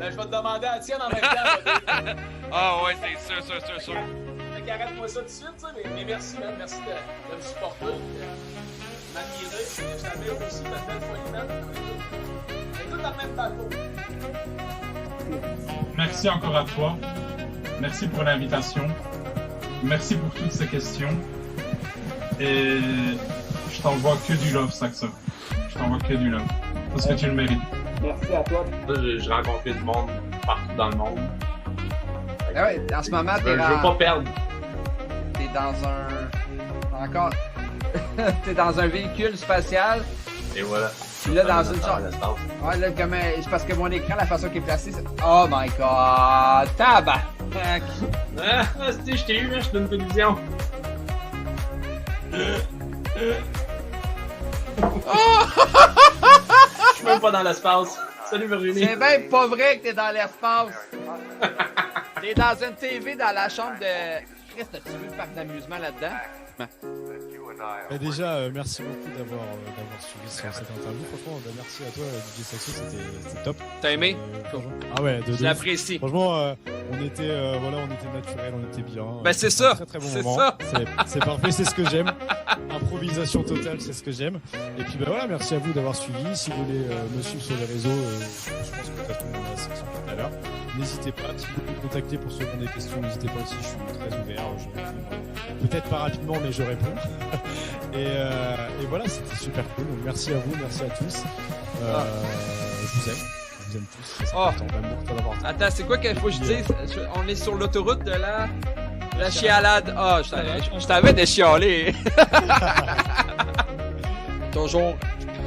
Ben, je vais te demander à la tienne en même temps. Ah ouais, c'est sûr. Fait qu'arrête-moi ça tout de suite, tu sais. Mais merci, man. Merci de me supporter, de m'admirer. Je t'admire aussi, t'as une belle folie, man. On est tous dans le même bateau. Merci encore à toi. Merci pour l'invitation. Merci pour toutes ces questions. Et je t'envoie que du love, Saxo. Je t'envoie que du love. Parce que tu le mérites. Merci à toi. J'ai rencontré du monde partout dans le monde. Ah ouais, en ce moment, Je veux pas perdre. T'es dans un... Encore... T'es dans un véhicule spatial. Et voilà. Puis là, dans une sorte... Ouais, là, comme... C'est parce que mon écran, la façon qu'il est placé, c'est... Oh my god! Tabac! Ah, je t'ai eu, là, je suis une télévision. Je suis même pas dans l'espace. Salut, Virginie. C'est même pas vrai que t'es dans l'espace! T'es dans une TV dans la chambre de... Chris, t'as-tu vu le parc d'amusement là-dedans? Déjà, merci beaucoup d'avoir suivi cette interview. Franchement, merci à toi, DJ Saxo, c'était top. T'as aimé? Ah ouais, Je l'apprécie. Franchement, on était naturel, on était bien. Ben c'est ça. Très très bon C'est moment. ça. C'est parfait, c'est ce que j'aime. Improvisation totale, c'est ce que j'aime. Et puis bah voilà, merci à vous d'avoir suivi. Si vous voulez me suivre sur les réseaux, je pense que de toute façon on a la section tout à l'heure. N'hésitez pas, si vous voulez me contacter pour se poser des questions, n'hésitez pas aussi, je suis très ouvert. Je réponds, peut-être pas rapidement, mais je réponds. Et voilà, c'était super cool. Donc merci à vous, merci à tous. Je vous aime tous. C'est important, d'amour, d'avoir. Attends, c'est quoi qu'il faut que je dise? On est sur l'autoroute de la chialade. Ah, je t'avais déchialé. Toujours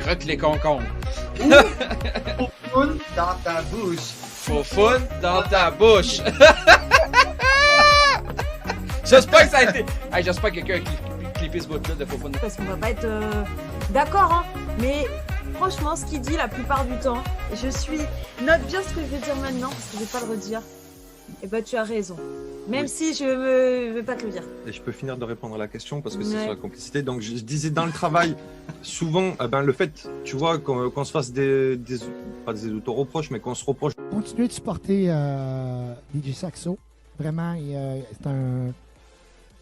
croque les concombres. Foufoune dans ta bouche. Foufoune dans ta bouche. J'espère que ça a été... Hey, j'espère que quelqu'un a clippé ce bout-là de Foufoune. Parce qu'on va pas être d'accord, hein. Mais franchement, ce qu'il dit la plupart du temps, note bien ce que je vais dire maintenant, parce que je vais pas le redire. Et bah, tu as raison. Même si je veux pas te le dire. Et je peux finir de répondre à la question parce que c'est sur la complicité. Donc je disais dans le travail, souvent, le fait, tu vois, qu'on se fasse pas des auto-reproches, mais qu'on se reproche. Continuez de supporter DJ Saxo. Vraiment,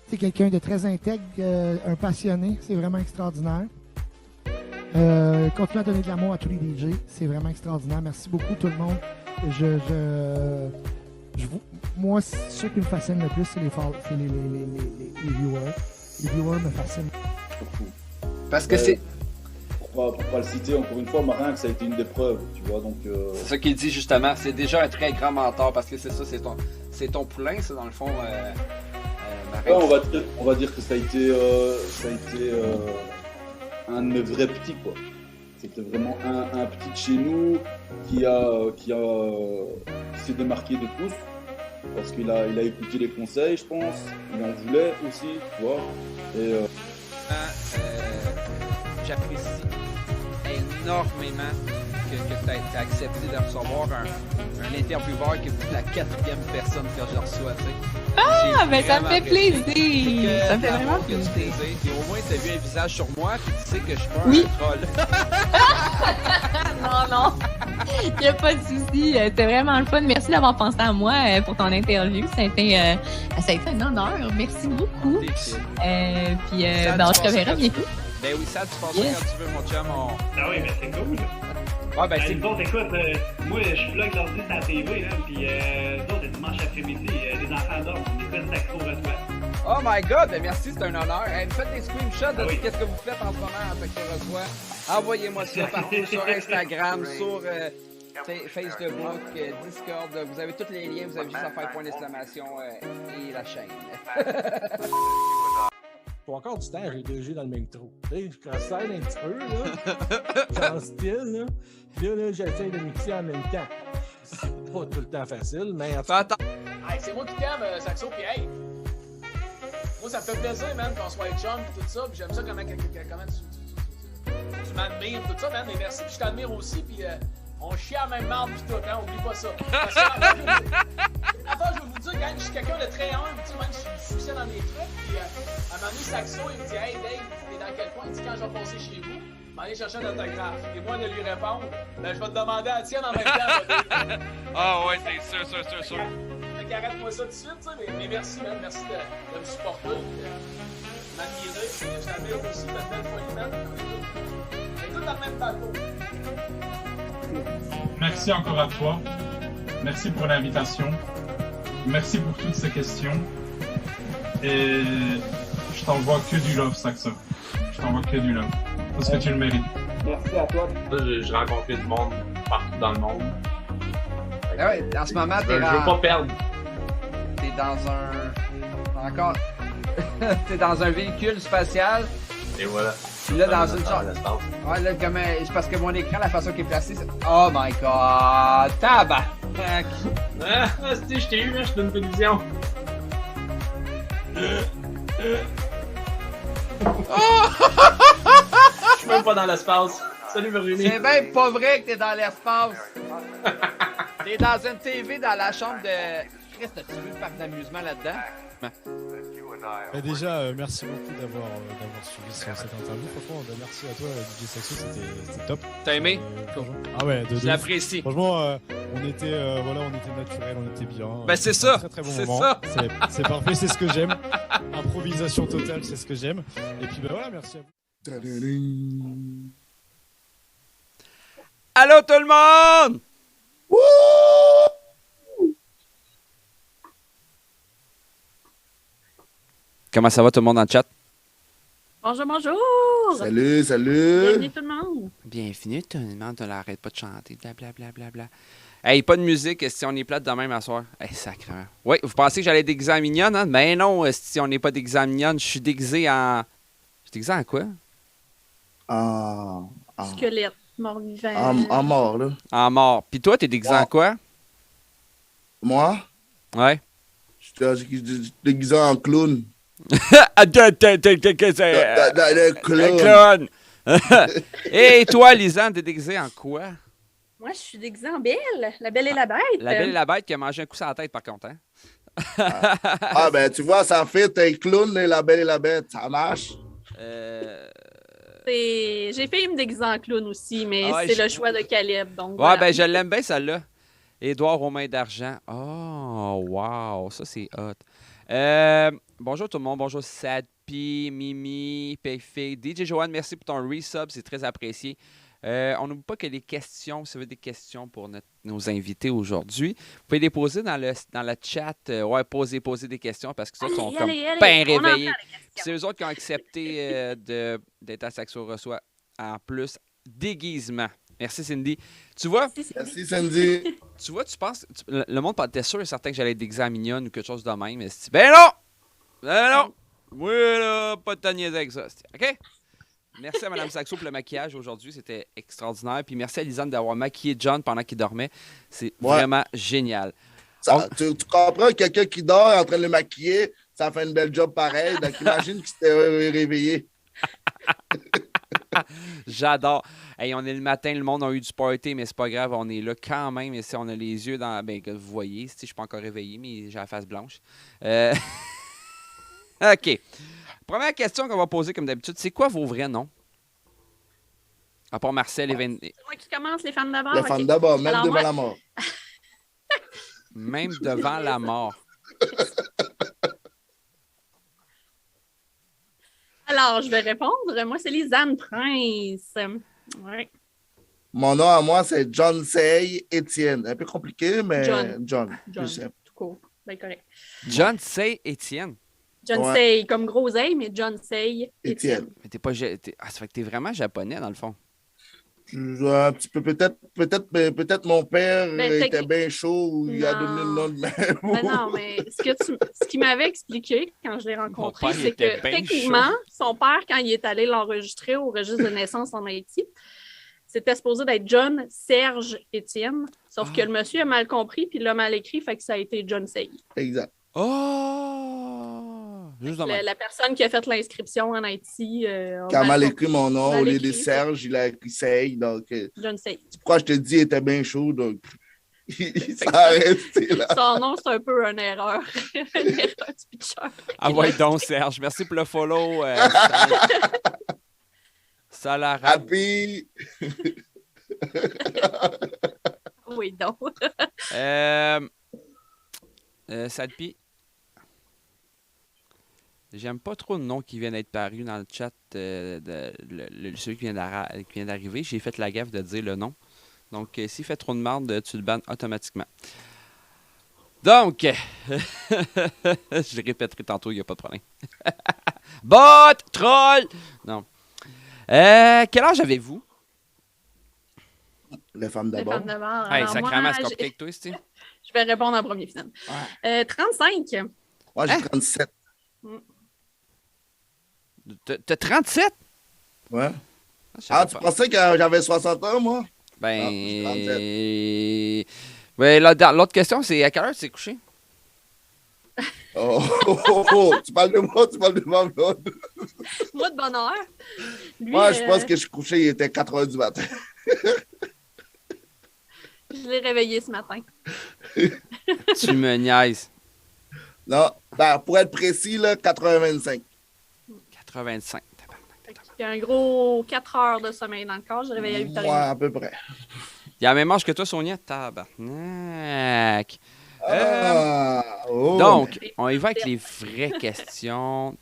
c'est quelqu'un de très intègre, un passionné. C'est vraiment extraordinaire. Continuez à donner de l'amour à tous les DJ. C'est vraiment extraordinaire. Merci beaucoup tout le monde. Moi, ce qui me fascine le plus, c'est les viewers. Les viewers me fascinent. Parce que c'est... Pour pas le citer, encore une fois, Marin, que ça a été une des preuves, tu vois, donc... C'est ça qu'il dit, justement. C'est déjà un très grand mentor, parce que c'est ça, c'est ton poulain, ça, dans le fond, Marin. Ouais, on va dire que ça a été un de mes vrais petits, quoi. C'était vraiment un petit de chez nous qui s'est démarqué de tous parce qu'il a écouté les conseils, je pense. Il en voulait aussi, tu vois. Et j'apprécie énormément que tu as accepté de recevoir un intervieweur qui est la 4e personne que je reçois. Ah, ben ça me fait plaisir! Ça me fait vraiment plaisir. Et au moins, tu as vu un visage sur moi et tu sais que je suis pas un troll. Non. Il n'y a pas de souci. C'était vraiment le fun. Merci d'avoir pensé à moi pour ton interview. Ça a été un honneur. Merci beaucoup. Puis, on se reverra bientôt. Ben oui, ça, tu penses quand tu veux, mon chum. Ah oui, mais c'est cool. Ouais, ben c'est bon. Écoute, moi, je plug l'ordi sur la TV, là, puis nous autres, dimanche après-midi, les enfants dorment, on écoute Saxo reçoit. Oh my god, ben merci, c'est un honneur. Hey, faites des screenshots de qu'est-ce que vous faites en ce moment à Saxo reçoit. Envoyez-moi ça partout sur Instagram, sur Facebook, Discord. Vous avez tous les liens, vous avez juste à faire point d'exclamation et la chaîne. Faut encore du temps à G2G dans le même trou. Tu sais, je cross-side un petit peu, là. J'en style, là. Puis là, j'essaie de mixer en même temps. C'est pas tout le temps facile, mais... Attends. Hey, c'est moi qui t'aime, Saxo, pis hey! Moi, ça me fait plaisir, man, qu'on soit chum pis tout ça, pis j'aime ça comment tu m'admires, tout ça, man, mais merci, pis je t'admire aussi, pis on chie à la même marde pis tout, hein, oublie pas ça. Parce que, je veux vous dire, quand je suis quelqu'un de très humble, tu sais, même si je suis dans des trucs, pis à un moment donné, Saxo, il me dit, hey Dave, t'es dans quel coin? Il dit, quand je vais passer chez vous. M'aller chercher un autographe. Et moi de lui répondre, ben je vais te demander à la tienne en même temps. Ah ouais, c'est sûr. Fait qu'arrête-moi ça tout de suite, tu sais, mais merci, man. Merci de me supporter, de m'admirer. Je t'admire aussi, de belle folie, man. On est tous dans le même bateau. Merci encore à toi. Merci pour l'invitation. Merci pour toutes ces questions. Et je t'envoie que du love, Saxo. Je t'envoie que du love. Parce que tu le mérites. Merci à toi. J'ai rencontré du monde partout dans le monde. Ah ouais, en ce moment, Je veux pas perdre. T'es dans un... Encore... T'es dans un véhicule spatial. Et voilà. Puis là, dans une sorte... Ouais, là, comme... C'est parce que mon écran, la façon qu'il est placé, c'est... Oh my god! Tabarnak! Je t'ai eu, là, je te donne une collision. Je suis même pas dans l'espace. Salut Virginie. C'est même pas vrai que t'es dans l'espace. T'es dans une TV dans la chambre de... Christ, as-tu vu le parc d'amusement là-dedans? Déjà, merci beaucoup d'avoir suivi cette interview. Franchement, merci à toi, DJ Saxo, c'était top. T'as aimé? Ah ouais, je l'apprécie. Franchement, on était naturel, on était bien. Ben c'est ça. Très très bon c'est moment. Ça. C'est parfait, c'est ce que j'aime. Improvisation totale, c'est ce que j'aime. Et puis voilà, merci à vous. Allô tout le monde! Comment ça va tout le monde dans le chat? Bonjour, bonjour! Salut! Bienvenue tout le monde! Bienvenue tout le monde, on n'arrête pas de chanter, blablabla. Hey, pas de musique si on est plate demain ma soeur. Hey, sacrément. Oui, vous pensez que j'allais déguiser en mignonne, hein? Ben non, si on n'est pas déguisé en mignonne, je suis déguisé en... Je suis déguisé en quoi? Squelette, mort-vivant. En mort, là. En mort. Puis toi, t'es déguisé en quoi? Moi? Ouais. Je suis déguisé en clown. Clown. Et toi, Lisanne, t'es déguisée en quoi? Moi, je suis déguisée en Belle, la Belle et la Bête. La Belle et la Bête qui a mangé un coup sur la tête, par contre, hein? Ben, tu vois, ça fait un clown et la Belle et la Bête, ça marche. J'ai failli me déguiser en clown aussi, mais ouais, c'est le choix de Caleb. Donc ouais, voilà. ben je l'aime bien, celle-là. Édouard aux mains d'argent. Oh, wow, ça c'est hot. Bonjour tout le monde, bonjour Sadpi, Mimi, Payfay, DJ Joanne, merci pour ton resub, c'est très apprécié. On n'oublie pas que les questions, si vous avez des questions pour nos invités aujourd'hui, vous pouvez les poser dans le chat. Ouais, posez des questions parce que ça, ils sont comme bien réveillés. C'est eux autres qui ont accepté d'être à Saxo Reçoit en plus déguisement. Merci Cindy. Tu vois? Merci Cindy. Tu vois, tu penses... le monde était sûr et certain que j'allais être déguisé en mignonne ou quelque chose de même. Mais ben non! Ben non! Oui, là, pas de te niaiser avec ça. OK? Merci à Mme Saxo pour le maquillage aujourd'hui. C'était extraordinaire. Puis merci à Lisanne d'avoir maquillé John pendant qu'il dormait. C'est vraiment génial. Tu comprends, quelqu'un qui dort en train de le maquiller, ça fait une belle job pareil. Donc imagine qu'il s'était réveillé. J'adore. Hey, on est le matin, le monde a eu du party, mais c'est pas grave, on est là quand même. Et si on a les yeux dans... Ben, vous voyez, je suis pas encore réveillé, mais j'ai la face blanche. OK. Première question qu'on va poser comme d'habitude, c'est quoi vos vrais noms? À part Marcel et Vendy. C'est moi qui commence, les femmes d'abord. Les femmes d'abord, même devant la mort. Même devant la mort. Alors, je vais répondre. Moi, c'est Lisanne Prince. Ouais. Mon nom à moi, c'est John Say Étienne. Un peu compliqué, mais John. Tout court. Ben, correct. John Say Étienne. John Say, comme groseille, mais John Say Étienne. Mais t'es pas... ça fait que t'es vraiment japonais, dans le fond. Un petit peu, peut-être mon père était bien chaud ou il a donné le nom de même. Non, mais ce qu'il m'avait expliqué quand je l'ai rencontré, c'est que techniquement, son père, quand il est allé l'enregistrer au registre de naissance en Haïti, c'était supposé d'être John Serge Étienne, sauf que le monsieur a mal compris puis l'a mal écrit, fait que ça a été John Say. Exact. La personne qui a fait l'inscription en Haïti qui a mal écrit mon nom au lieu de Serge, il a écrit Say. Donc, John Say. C'est pourquoi je te dis, il était bien chaud. Donc, ça a resté là. Son nom, c'est un peu une erreur. Une erreur du pitcher. Ah ouais, donc Serge. Merci pour le follow. Ça la rate. Happy. Oui, donc. Sadpi. J'aime pas trop le nom qui vient d'être paru dans le chat celui qui vient d'arriver. J'ai fait la gaffe de dire le nom. Donc, s'il fait trop de merde, tu le bannes automatiquement. Donc, je le répéterai tantôt, il n'y a pas de problème. Bot! Troll! Non. Quel âge avez-vous? Les femmes d'abord. Les femmes d'abord. Hey, Alors, sacrément, moi, c'est cupcake twist, tu sais. Je vais répondre en premier, finalement. 35. Moi, j'ai 37. T'as 37? Ouais. Ah, tu pensais que j'avais 60 ans, moi? Ben. j'ai 37. Ouais, l'autre question, c'est à quelle heure tu t'es couché? Tu parles de moi, tu parles de ma blonde. Moi, de bonne heure. Moi, je pense que je suis couché, il était 4 h du matin. Je l'ai réveillé ce matin. Tu me niaises. Non, ben, pour être précis, là, 85. 85. Il y a un gros 4 heures de sommeil dans le corps. Je l'ai réveillé à 8 h. Ouais, à peu près. Il a le même âge que toi, Sonia. Tabarnak. Oh. Donc, on y va avec les vraies questions.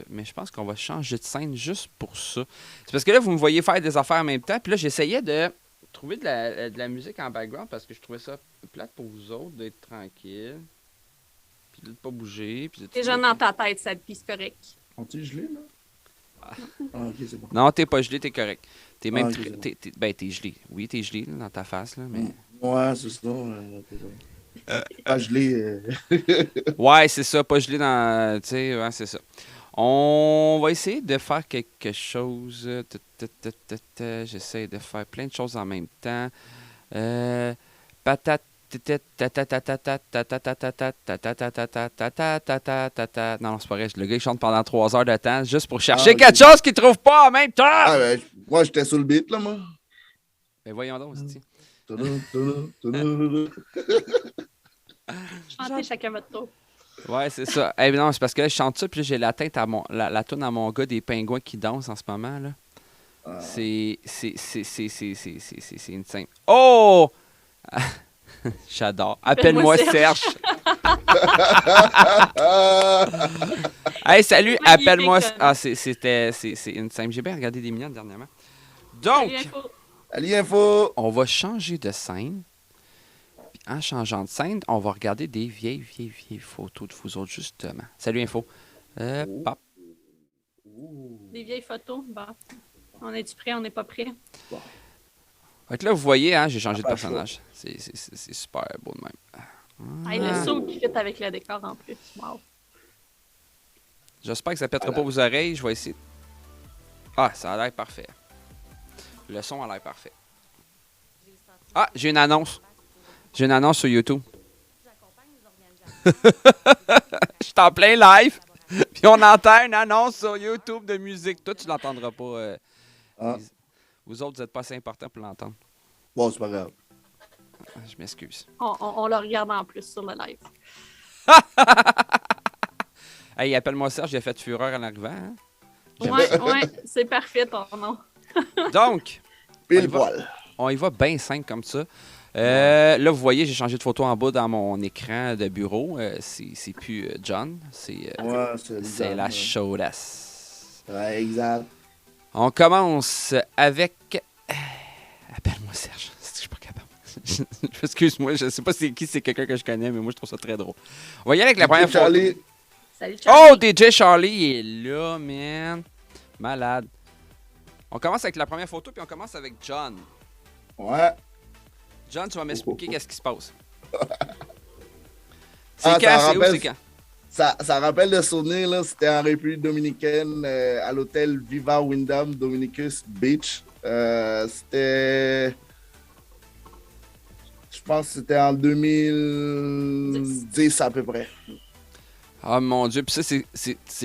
Mais je pense qu'on va changer de scène juste pour ça. C'est parce que là, vous me voyez faire des affaires en même temps. Puis là, j'essayais de trouver de la musique en background parce que je trouvais ça plate pour vous autres d'être tranquille. Puis de pas bouger. T'es jeune dans ta tête, ça c'est correct. On-tu gelé, là? Ah, ok, c'est bon. Non, t'es pas gelé, t'es correct. T'es même. Okay, t'es gelé. Oui, t'es gelé là, dans ta face, là, mais. Ouais, c'est ça. Pas gelé. Ouais, c'est ça, pas gelé dans. Tu sais, ouais, c'est ça. On va essayer de faire quelque chose. J'essaie de faire plein de choses en même temps. Patate. Non, c'est pas vrai. Le gars, il chante pendant 3 heures de temps juste pour chercher quelque chose qu'il trouve pas en même temps. Ah, ben, moi, j'étais sur le beat, là, moi. Ben, voyons donc, aussi. Chantez chacun votre tour. Ouais, c'est ça. Eh non, c'est parce que là, je chante ça, puis là, j'ai la tête à la toune à mon gars des pingouins qui dansent en ce moment, là. C'est une scène. Oh! J'adore. Appelle-moi Serge. Hey, salut, appelle-moi. Ah, c'est une scène. J'ai bien regardé des minutes dernièrement. Donc, on va changer de scène. Puis en changeant de scène, on va regarder des vieilles photos de vous autres, justement. Salut, Info. Pop. Des vieilles photos. Bon. On est-tu prêt? On n'est pas prêt? Bon. Donc là, vous voyez, hein, j'ai changé de personnage. C'est super beau de même. Hey, le saut qui fit avec le décor en plus. Wow. J'espère que ça ne pètera pas vos oreilles. Je vais essayer. Ah, ça a l'air parfait. Le son a l'air parfait. Ah, j'ai une annonce. J'ai une annonce sur YouTube. Je suis en plein live. Puis on entend une annonce sur YouTube de musique. Toi, tu l'entendras pas. Vous autres, vous n'êtes pas assez importants pour l'entendre. Bon, c'est pas grave. Je m'excuse. On le regarde en plus sur le live. Hey, appelle-moi Serge, j'ai fait fureur en arrivant. Hein? Ouais, c'est parfait ton nom. Donc, on y va bien simple comme ça. Là, vous voyez, j'ai changé de photo en bas dans mon écran de bureau. C'est plus John, c'est la chaudasse. Ouais, exact. On commence avec... Appelle-moi Serge. Je suis pas capable. Excuse-moi, je sais pas c'est qui, c'est quelqu'un que je connais, mais moi, je trouve ça très drôle. On va y aller avec la première photo. Salut, Charlie. Oh, DJ Charlie est là, man. Malade. On commence avec la première photo, puis on commence avec John. Ouais. John, tu vas m'expliquer qu'est-ce qui se passe. C'est c'est quand? Ça rappelle le souvenir, là, c'était en République dominicaine, à l'hôtel Viva Wyndham Dominicus Beach. C'était... Je pense que c'était en 2010 à peu près. Ah, mon Dieu. Puis ça, c'est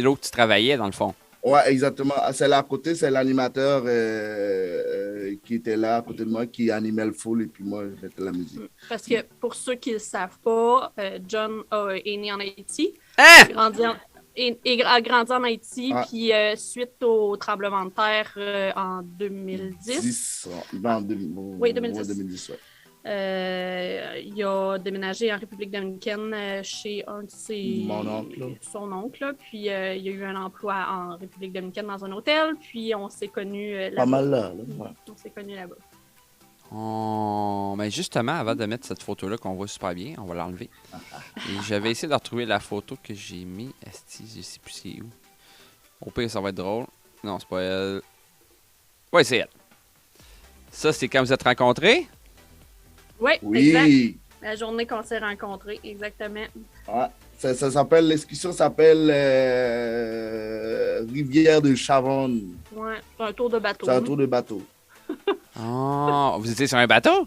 là où tu travaillais, dans le fond. Ouais, exactement. C'est là à côté, c'est l'animateur qui était là à côté de moi, qui animait le full, et puis moi, je mettais la musique. Parce que pour ceux qui ne le savent pas, John est né en Haïti. Hein? a grandi en Haïti, Ouais. puis suite au tremblement de terre en 2010. Oui, 2010. Ouais, 2010, ouais. Il a déménagé en République dominicaine chez un de Mon oncle, là. son oncle. Là. Puis il a eu un emploi en République dominicaine dans un hôtel. Puis on s'est connus là-bas. Pas mal là. Ouais. On s'est connus là-bas. Mais justement, avant de mettre cette photo-là qu'on voit super bien, on va l'enlever. Et j'avais essayé de retrouver la photo que j'ai mis. Esti, je sais plus c'est où. Au pire, ça va être drôle. Non, c'est pas elle. Ouais, c'est elle. Ça, c'est quand vous êtes rencontrés? Oui, Oui. exact. La journée qu'on s'est rencontrés, exactement. Ouais. Ça s'appelle, l'excursion s'appelle Rivière de Charonne. Ouais, c'est un tour de bateau. C'est un tour de bateau. Oh, vous étiez sur un bateau?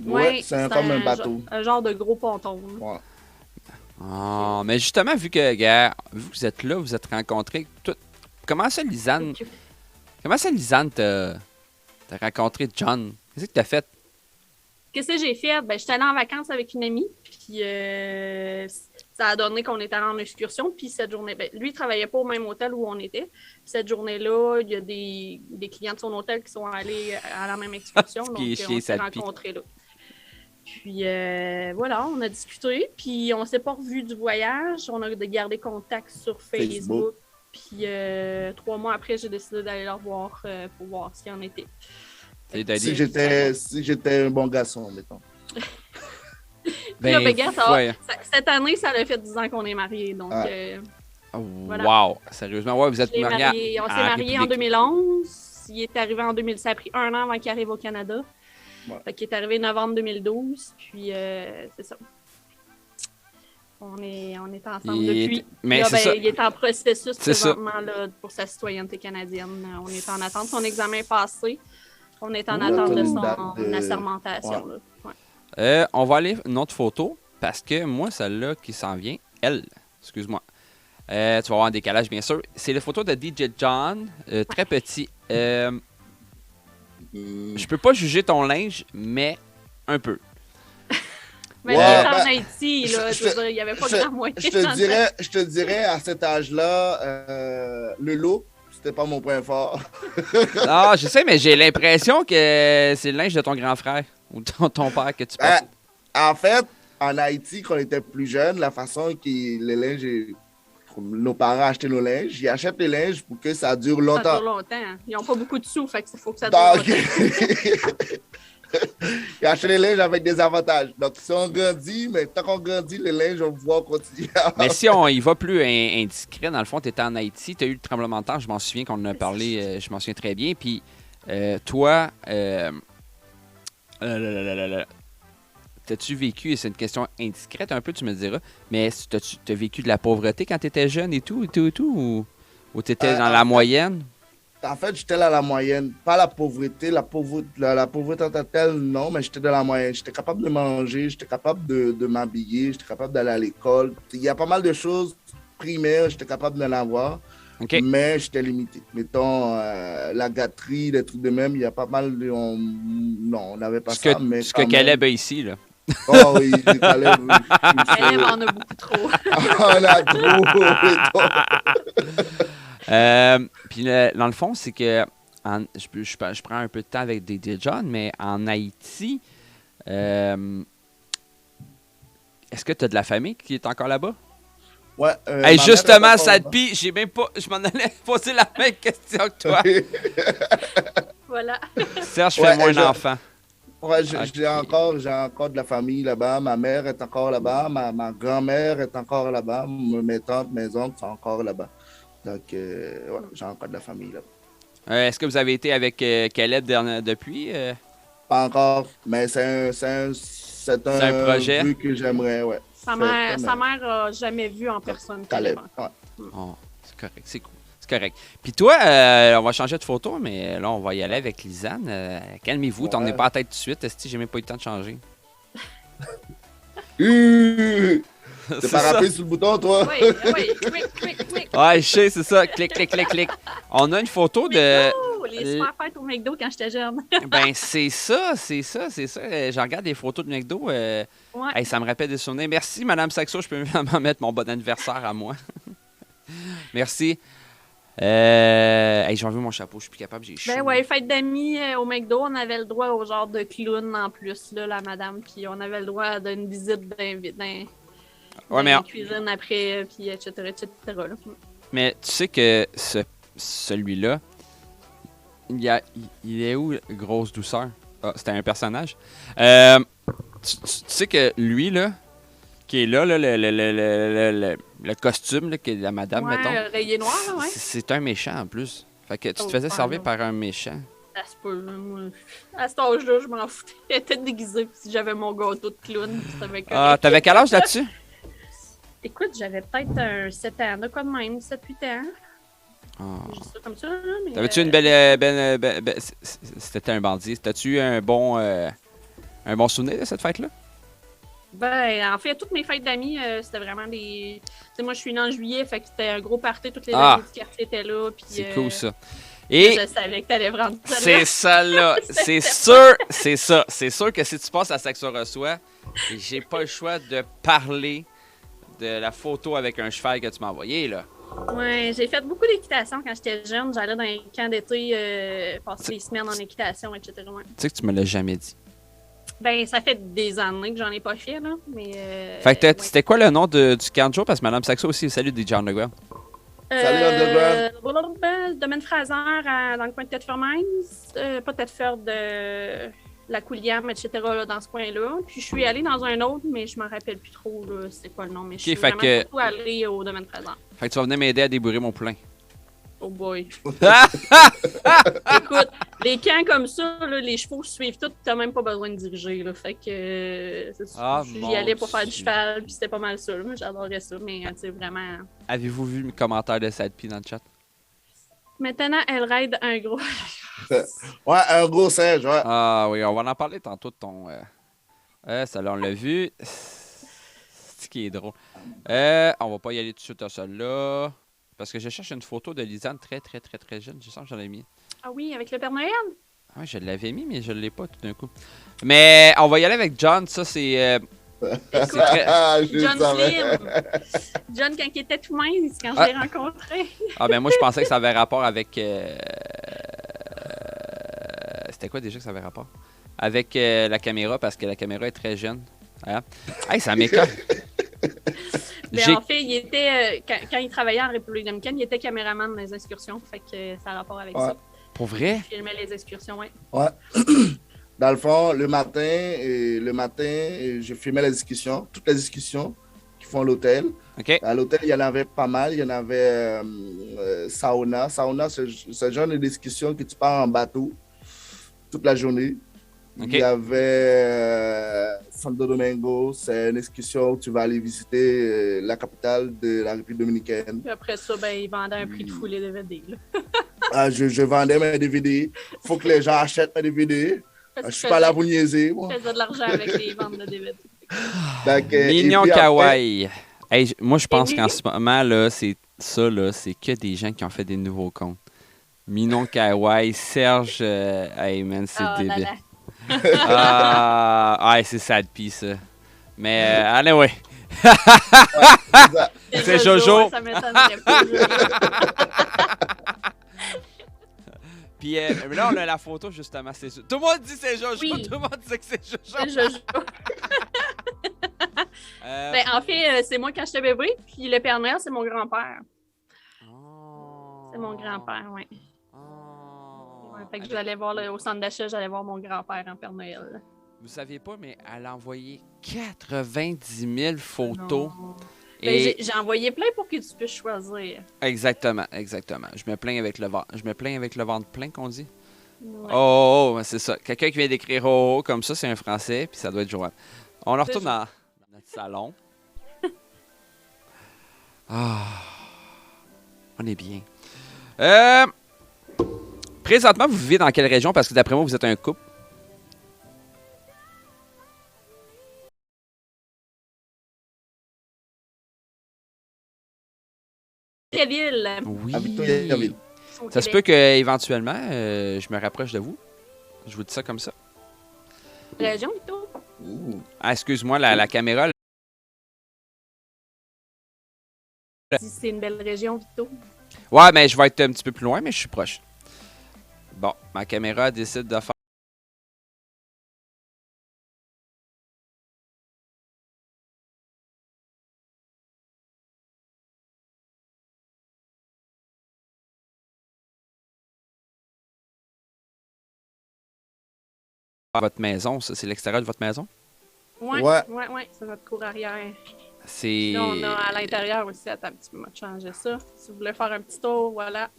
Ouais, c'est comme un bateau. Un genre de gros ponton. Ouais. Oh, mais justement, vu que, gars, vu que vous êtes là, vous êtes rencontrés, comment ça, Lisanne t'a rencontré John? Qu'est-ce que t'as fait? Qu'est-ce que j'ai fait? Ben, j'étais allée en vacances avec une amie, puis ça a donné qu'on était allé en excursion, puis cette journée, ben, lui, il travaillait pas au même hôtel où on était. Puis cette journée-là, il y a des clients de son hôtel qui sont allés à la même excursion, donc on s'est rencontrés là. Puis voilà, on a discuté, puis on s'est pas revus du voyage, on a gardé contact sur Facebook. Puis 3 mois après, j'ai décidé d'aller le revoir pour voir ce qu'il en était. Si j'étais un bon garçon, mettons. Ben, là, cette année, ça a fait 10 ans qu'on est mariés. Donc, voilà. Wow! Sérieusement, ouais, vous êtes mariés. On s'est mariés en 2011. Il est arrivé en 2000. Ça a pris 1 an avant qu'il arrive au Canada. Ouais. Fait qu'il est arrivé novembre 2012. Puis, c'est ça. On est ensemble depuis. Mais là, c'est il est en processus présentement là, pour sa citoyenneté canadienne. On est en attente de son examen passé. On est en attente de son assermentation. Ouais. Là. Ouais. On va aller une autre photo parce que moi, celle-là qui s'en vient, excuse-moi. Tu vas avoir un décalage, bien sûr. C'est la photo de DJ John, très petit. Je peux pas juger ton linge, mais un peu. Mais il est en Haïti, là. Il n'y avait pas grand moyen. Je te dirais, à cet âge-là, le look, c'était pas mon point fort. Ah, je sais, mais j'ai l'impression que c'est le linge de ton grand frère ou de ton père que tu portes. En fait, en Haïti, quand on était plus jeune, la façon que les linges, nos parents achetaient nos linges, ils achètent les linges pour que ça dure longtemps. Ça dure longtemps. Ils n'ont pas beaucoup de sous, fait que faut que ça dure longtemps. Ils achètent les linges avec des avantages. Donc, si on grandit, mais tant qu'on grandit, les linges, on va pouvoir continuer. Mais si on y va plus indiscret, dans le fond, tu étais en Haïti, tu as eu le tremblement de terre, je m'en souviens qu'on en a parlé, je m'en souviens très bien. Puis, toi, t'as-tu vécu, et c'est une question indiscrète un peu, tu me diras, mais t'as vécu de la pauvreté quand tu étais jeune et tout, ou tu étais dans la moyenne? En fait, j'étais dans la moyenne. Pas la pauvreté. La pauvreté en tant que telle, non, mais j'étais dans la moyenne. J'étais capable de manger, j'étais capable de m'habiller, j'étais capable d'aller à l'école. Il y a pas mal de choses primaires, j'étais capable d'en avoir, mais j'étais limité. Mettons, la gâterie, des trucs de même, il y a pas mal de... Non, on n'avait pas ça, mais ce que Caleb a ici, là. Oh oui, Caleb, Caleb en a beaucoup trop. On a trop. Puis dans le fond, c'est que je prends un peu de temps avec DJ John, mais en Haïti, est-ce que tu as de la famille qui est encore là-bas? Ouais. Hey, justement, Sadpi, j'ai même pas. Je m'en allais poser la même question que toi. Voilà. Serge, fais-moi un enfant. Ouais, j'ai encore de la famille là-bas. Ma mère est encore là-bas. Ma grand-mère est encore là-bas. Mes tantes, mes oncles sont encore là-bas. Donc, ouais, j'ai encore de la famille là-bas. Est-ce que vous avez été avec Caleb depuis? Pas encore, mais c'est un projet que j'aimerais, ouais. Sa mère n'a jamais vu en personne Caleb. Ouais. Oh, c'est correct, c'est cool. C'est correct. Puis toi, on va changer de photo, mais là, on va y aller avec Lisanne. Calmez-vous, t'en es pas à tête tout de suite. Est-ce que j'ai même pas eu le temps de changer? T'es pas rappelé sur le bouton, toi? Oui, clic. Ouais, je sais, c'est ça. Clic. On a une photo de... Les super fêtes au McDo quand j'étais jeune. Ben, c'est ça. Je regarde des photos de McDo. Hey, ça me rappelle des souvenirs. Merci, Madame Saxo. Je peux m'en mettre mon bon anniversaire à moi. Merci. Hey, j'ai enlevé mon chapeau, je suis plus capable, j'ai chaud. Ben ouais, fête d'amis au McDo, on avait le droit au genre de clown en plus, là, la madame. Puis on avait le droit d'une visite dans la cuisine après, puis etc. Là. Mais tu sais que celui-là, il est où, Grosse Douceur? Ah, c'était un personnage. Tu sais que lui, là, qui est là, le costume, là, qui est la madame, mettons. Rayé noir, là, ouais. C'est un méchant, en plus. Fait que tu te faisais servir par un méchant. Ça se peut, là, moi. À cet âge-là, je m'en foutais. J'étais déguisée, si j'avais mon gâteau de clown. Ah, t'avais quel âge là-dessus? Écoute, j'avais peut-être un 7 ans, là, quoi de même, 7-8 ans. Oh. Juste ça comme ça, là. Mais T'avais-tu une belle... C'était un bandit. T'as-tu eu un bon souvenir de cette fête-là? Ben, en fait, toutes mes fêtes d'amis, c'était vraiment des... Tu sais, moi, je suis née en juillet, fait que c'était un gros party, toutes les amis du quartier étaient là, puis... C'est cool, ça. Et je savais que t'allais prendre ça. C'est ça, là. C'est sûr, c'est ça. C'est sûr que si tu passes à Saxo Reçoit, j'ai pas le choix de parler de la photo avec un cheval que tu m'as envoyé, là. Ouais, j'ai fait beaucoup d'équitation quand j'étais jeune. J'allais dans les camps d'été, passer des semaines en équitation, etc. Ouais. Tu sais que tu me l'as jamais dit. Ben, ça fait des années que j'en ai pas fait, là. Mais, fait que c'était quoi le nom du camp de jour? Parce que Mme Saxo aussi, salut DJ Underground. Salut Underground. Domaine Fraser, dans le coin de Thetford Mines. Pas Thetford, la Couliam, etc. Là, dans ce coin-là. Puis je suis allée dans un autre, mais je m'en rappelle plus trop, c'est quoi le nom. Mais je suis vraiment surtout allée au Domaine Fraser. Fait que tu vas venir m'aider à débourrer mon poulain. Oh boy. Écoute, les camps comme ça, là, les chevaux suivent tout, t'as même pas besoin de diriger. Là, fait que j'y allais pour faire du cheval, puis c'était pas mal ça. Moi, j'adorais ça, mais tu sais, vraiment. Avez-vous vu le commentaire de Sadpi dans le chat? Maintenant, elle raide un gros. Ouais, un gros singe, ouais. Ah oui, on va en parler tantôt de ton. Ça là, on l'a vu. C'est ce qui est drôle. On va pas y aller tout de suite à celle-là. Parce que je cherche une photo de Lisanne très, très, très, très jeune. Je sens que j'en ai mis. Ah oui, avec le Père Noël? Ah oui, je l'avais mis, mais je l'ai pas tout d'un coup. Mais on va y aller avec John. Ça, c'est... John Slim. John, quand il était tout mince, quand je l'ai rencontré. Ah ben moi, je pensais que ça avait rapport avec... C'était quoi déjà que ça avait rapport? Avec la caméra, parce que la caméra est très jeune. Hein? Hey, ça m'écoeure. Mais en fait, il était quand il travaillait en République dominicaine, il était caméraman dans les excursions. Fait que ça a rapport avec ça. Pour vrai? Il filmait les excursions, oui. Ouais. Dans le fond, le matin, je filmais les discussions, toutes les discussions qui font l'hôtel. Okay. À l'hôtel, il y en avait pas mal. Il y en avait sauna. Sauna, c'est le genre de discussion que tu pars en bateau toute la journée. Okay. Il y avait Santo Domingo, c'est une excursion où tu vas aller visiter la capitale de la République dominicaine. Puis après ça, ben, ils vendaient un prix de fou les DVD. Là. Je vendais mes DVD. Il faut que les gens achètent mes DVD. Je suis pas là pour niaiser. Je faisais de l'argent avec les ventes de DVD. Mignon Kawaii. Hey, moi, je pense qu'en ce moment, là, c'est ça, là, c'est que des gens qui ont fait des nouveaux comptes. Mignon Kawaii, Serge, hey man, c'est débile. C'est Sadpi, ça. Mais, allez, ouais. C'est Jojo. Ça m'étonnerait pas. Puis là, on a la photo, justement. Tout le monde dit c'est Jojo. Oui. Tout le monde dit que c'est Jojo. C'est Jojo. Ben, en fait, c'est moi quand j'étais bébé. Puis le Père Noël, c'est mon grand-père. C'est mon grand-père, oui. Fait que j'allais voir au centre d'achat, j'allais voir mon grand-père en Père Noël. Vous saviez pas, mais elle a envoyé 90 000 photos. Ben, j'ai envoyé plein pour que tu puisses choisir. Exactement, exactement. Je me plains avec le ventre plein qu'on dit. Ouais. Oh, c'est ça. Quelqu'un qui vient d'écrire oh, comme ça, c'est un français, puis ça doit être Joanne. On en retourne dans notre salon. On est bien. Présentement, vous vivez dans quelle région? Parce que d'après moi, vous êtes un couple. Victoriaville. Oui. À Victoriaville. Ça se peut qu'éventuellement, je me rapproche de vous. Je vous dis ça comme ça. Région, Victo? Ah, excuse-moi, la caméra... Si c'est une belle région, Vito. Ouais, mais je vais être un petit peu plus loin, mais je suis proche. Bon, ma caméra décide de faire. Votre maison, ça, c'est l'extérieur de votre maison? Ouais, c'est notre cour arrière. C'est. Là, on a à l'intérieur aussi. Attends un petit peu, on va changer ça. Si vous voulez faire un petit tour, voilà.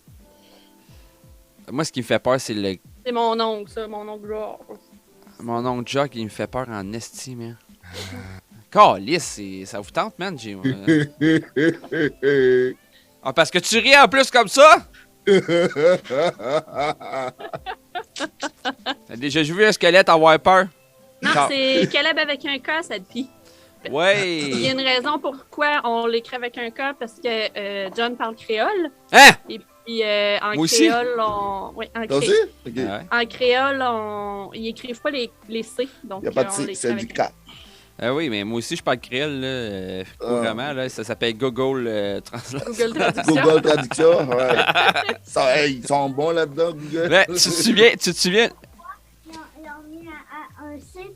Moi, ce qui me fait peur, c'est le. C'est mon oncle, ça, mon oncle George. Mon oncle Jock, il me fait peur en esti, man. Calisse, ça vous tente, man? Ah, parce que tu ris en plus comme ça? T'as déjà vu un squelette avoir peur? Non, c'est Caleb avec un K, ça te plie. Ouais. Il y a une raison pourquoi on l'écrit avec un K, parce que John parle créole. Hein? Et puis en Moi créole, aussi? Oui, en Toi aussi? Ok. En créole, ils écrivent pas les C. Donc, Il n'y a pas de C, c'est du K. Ah oui, mais moi aussi, je parle créole, là, couramment, là, ça s'appelle Google Translation. Google Traduction. Google Traduction, ouais. Ça, ils sont bons là-dedans, Google. Ouais, tu te souviens? Ils ont mis un C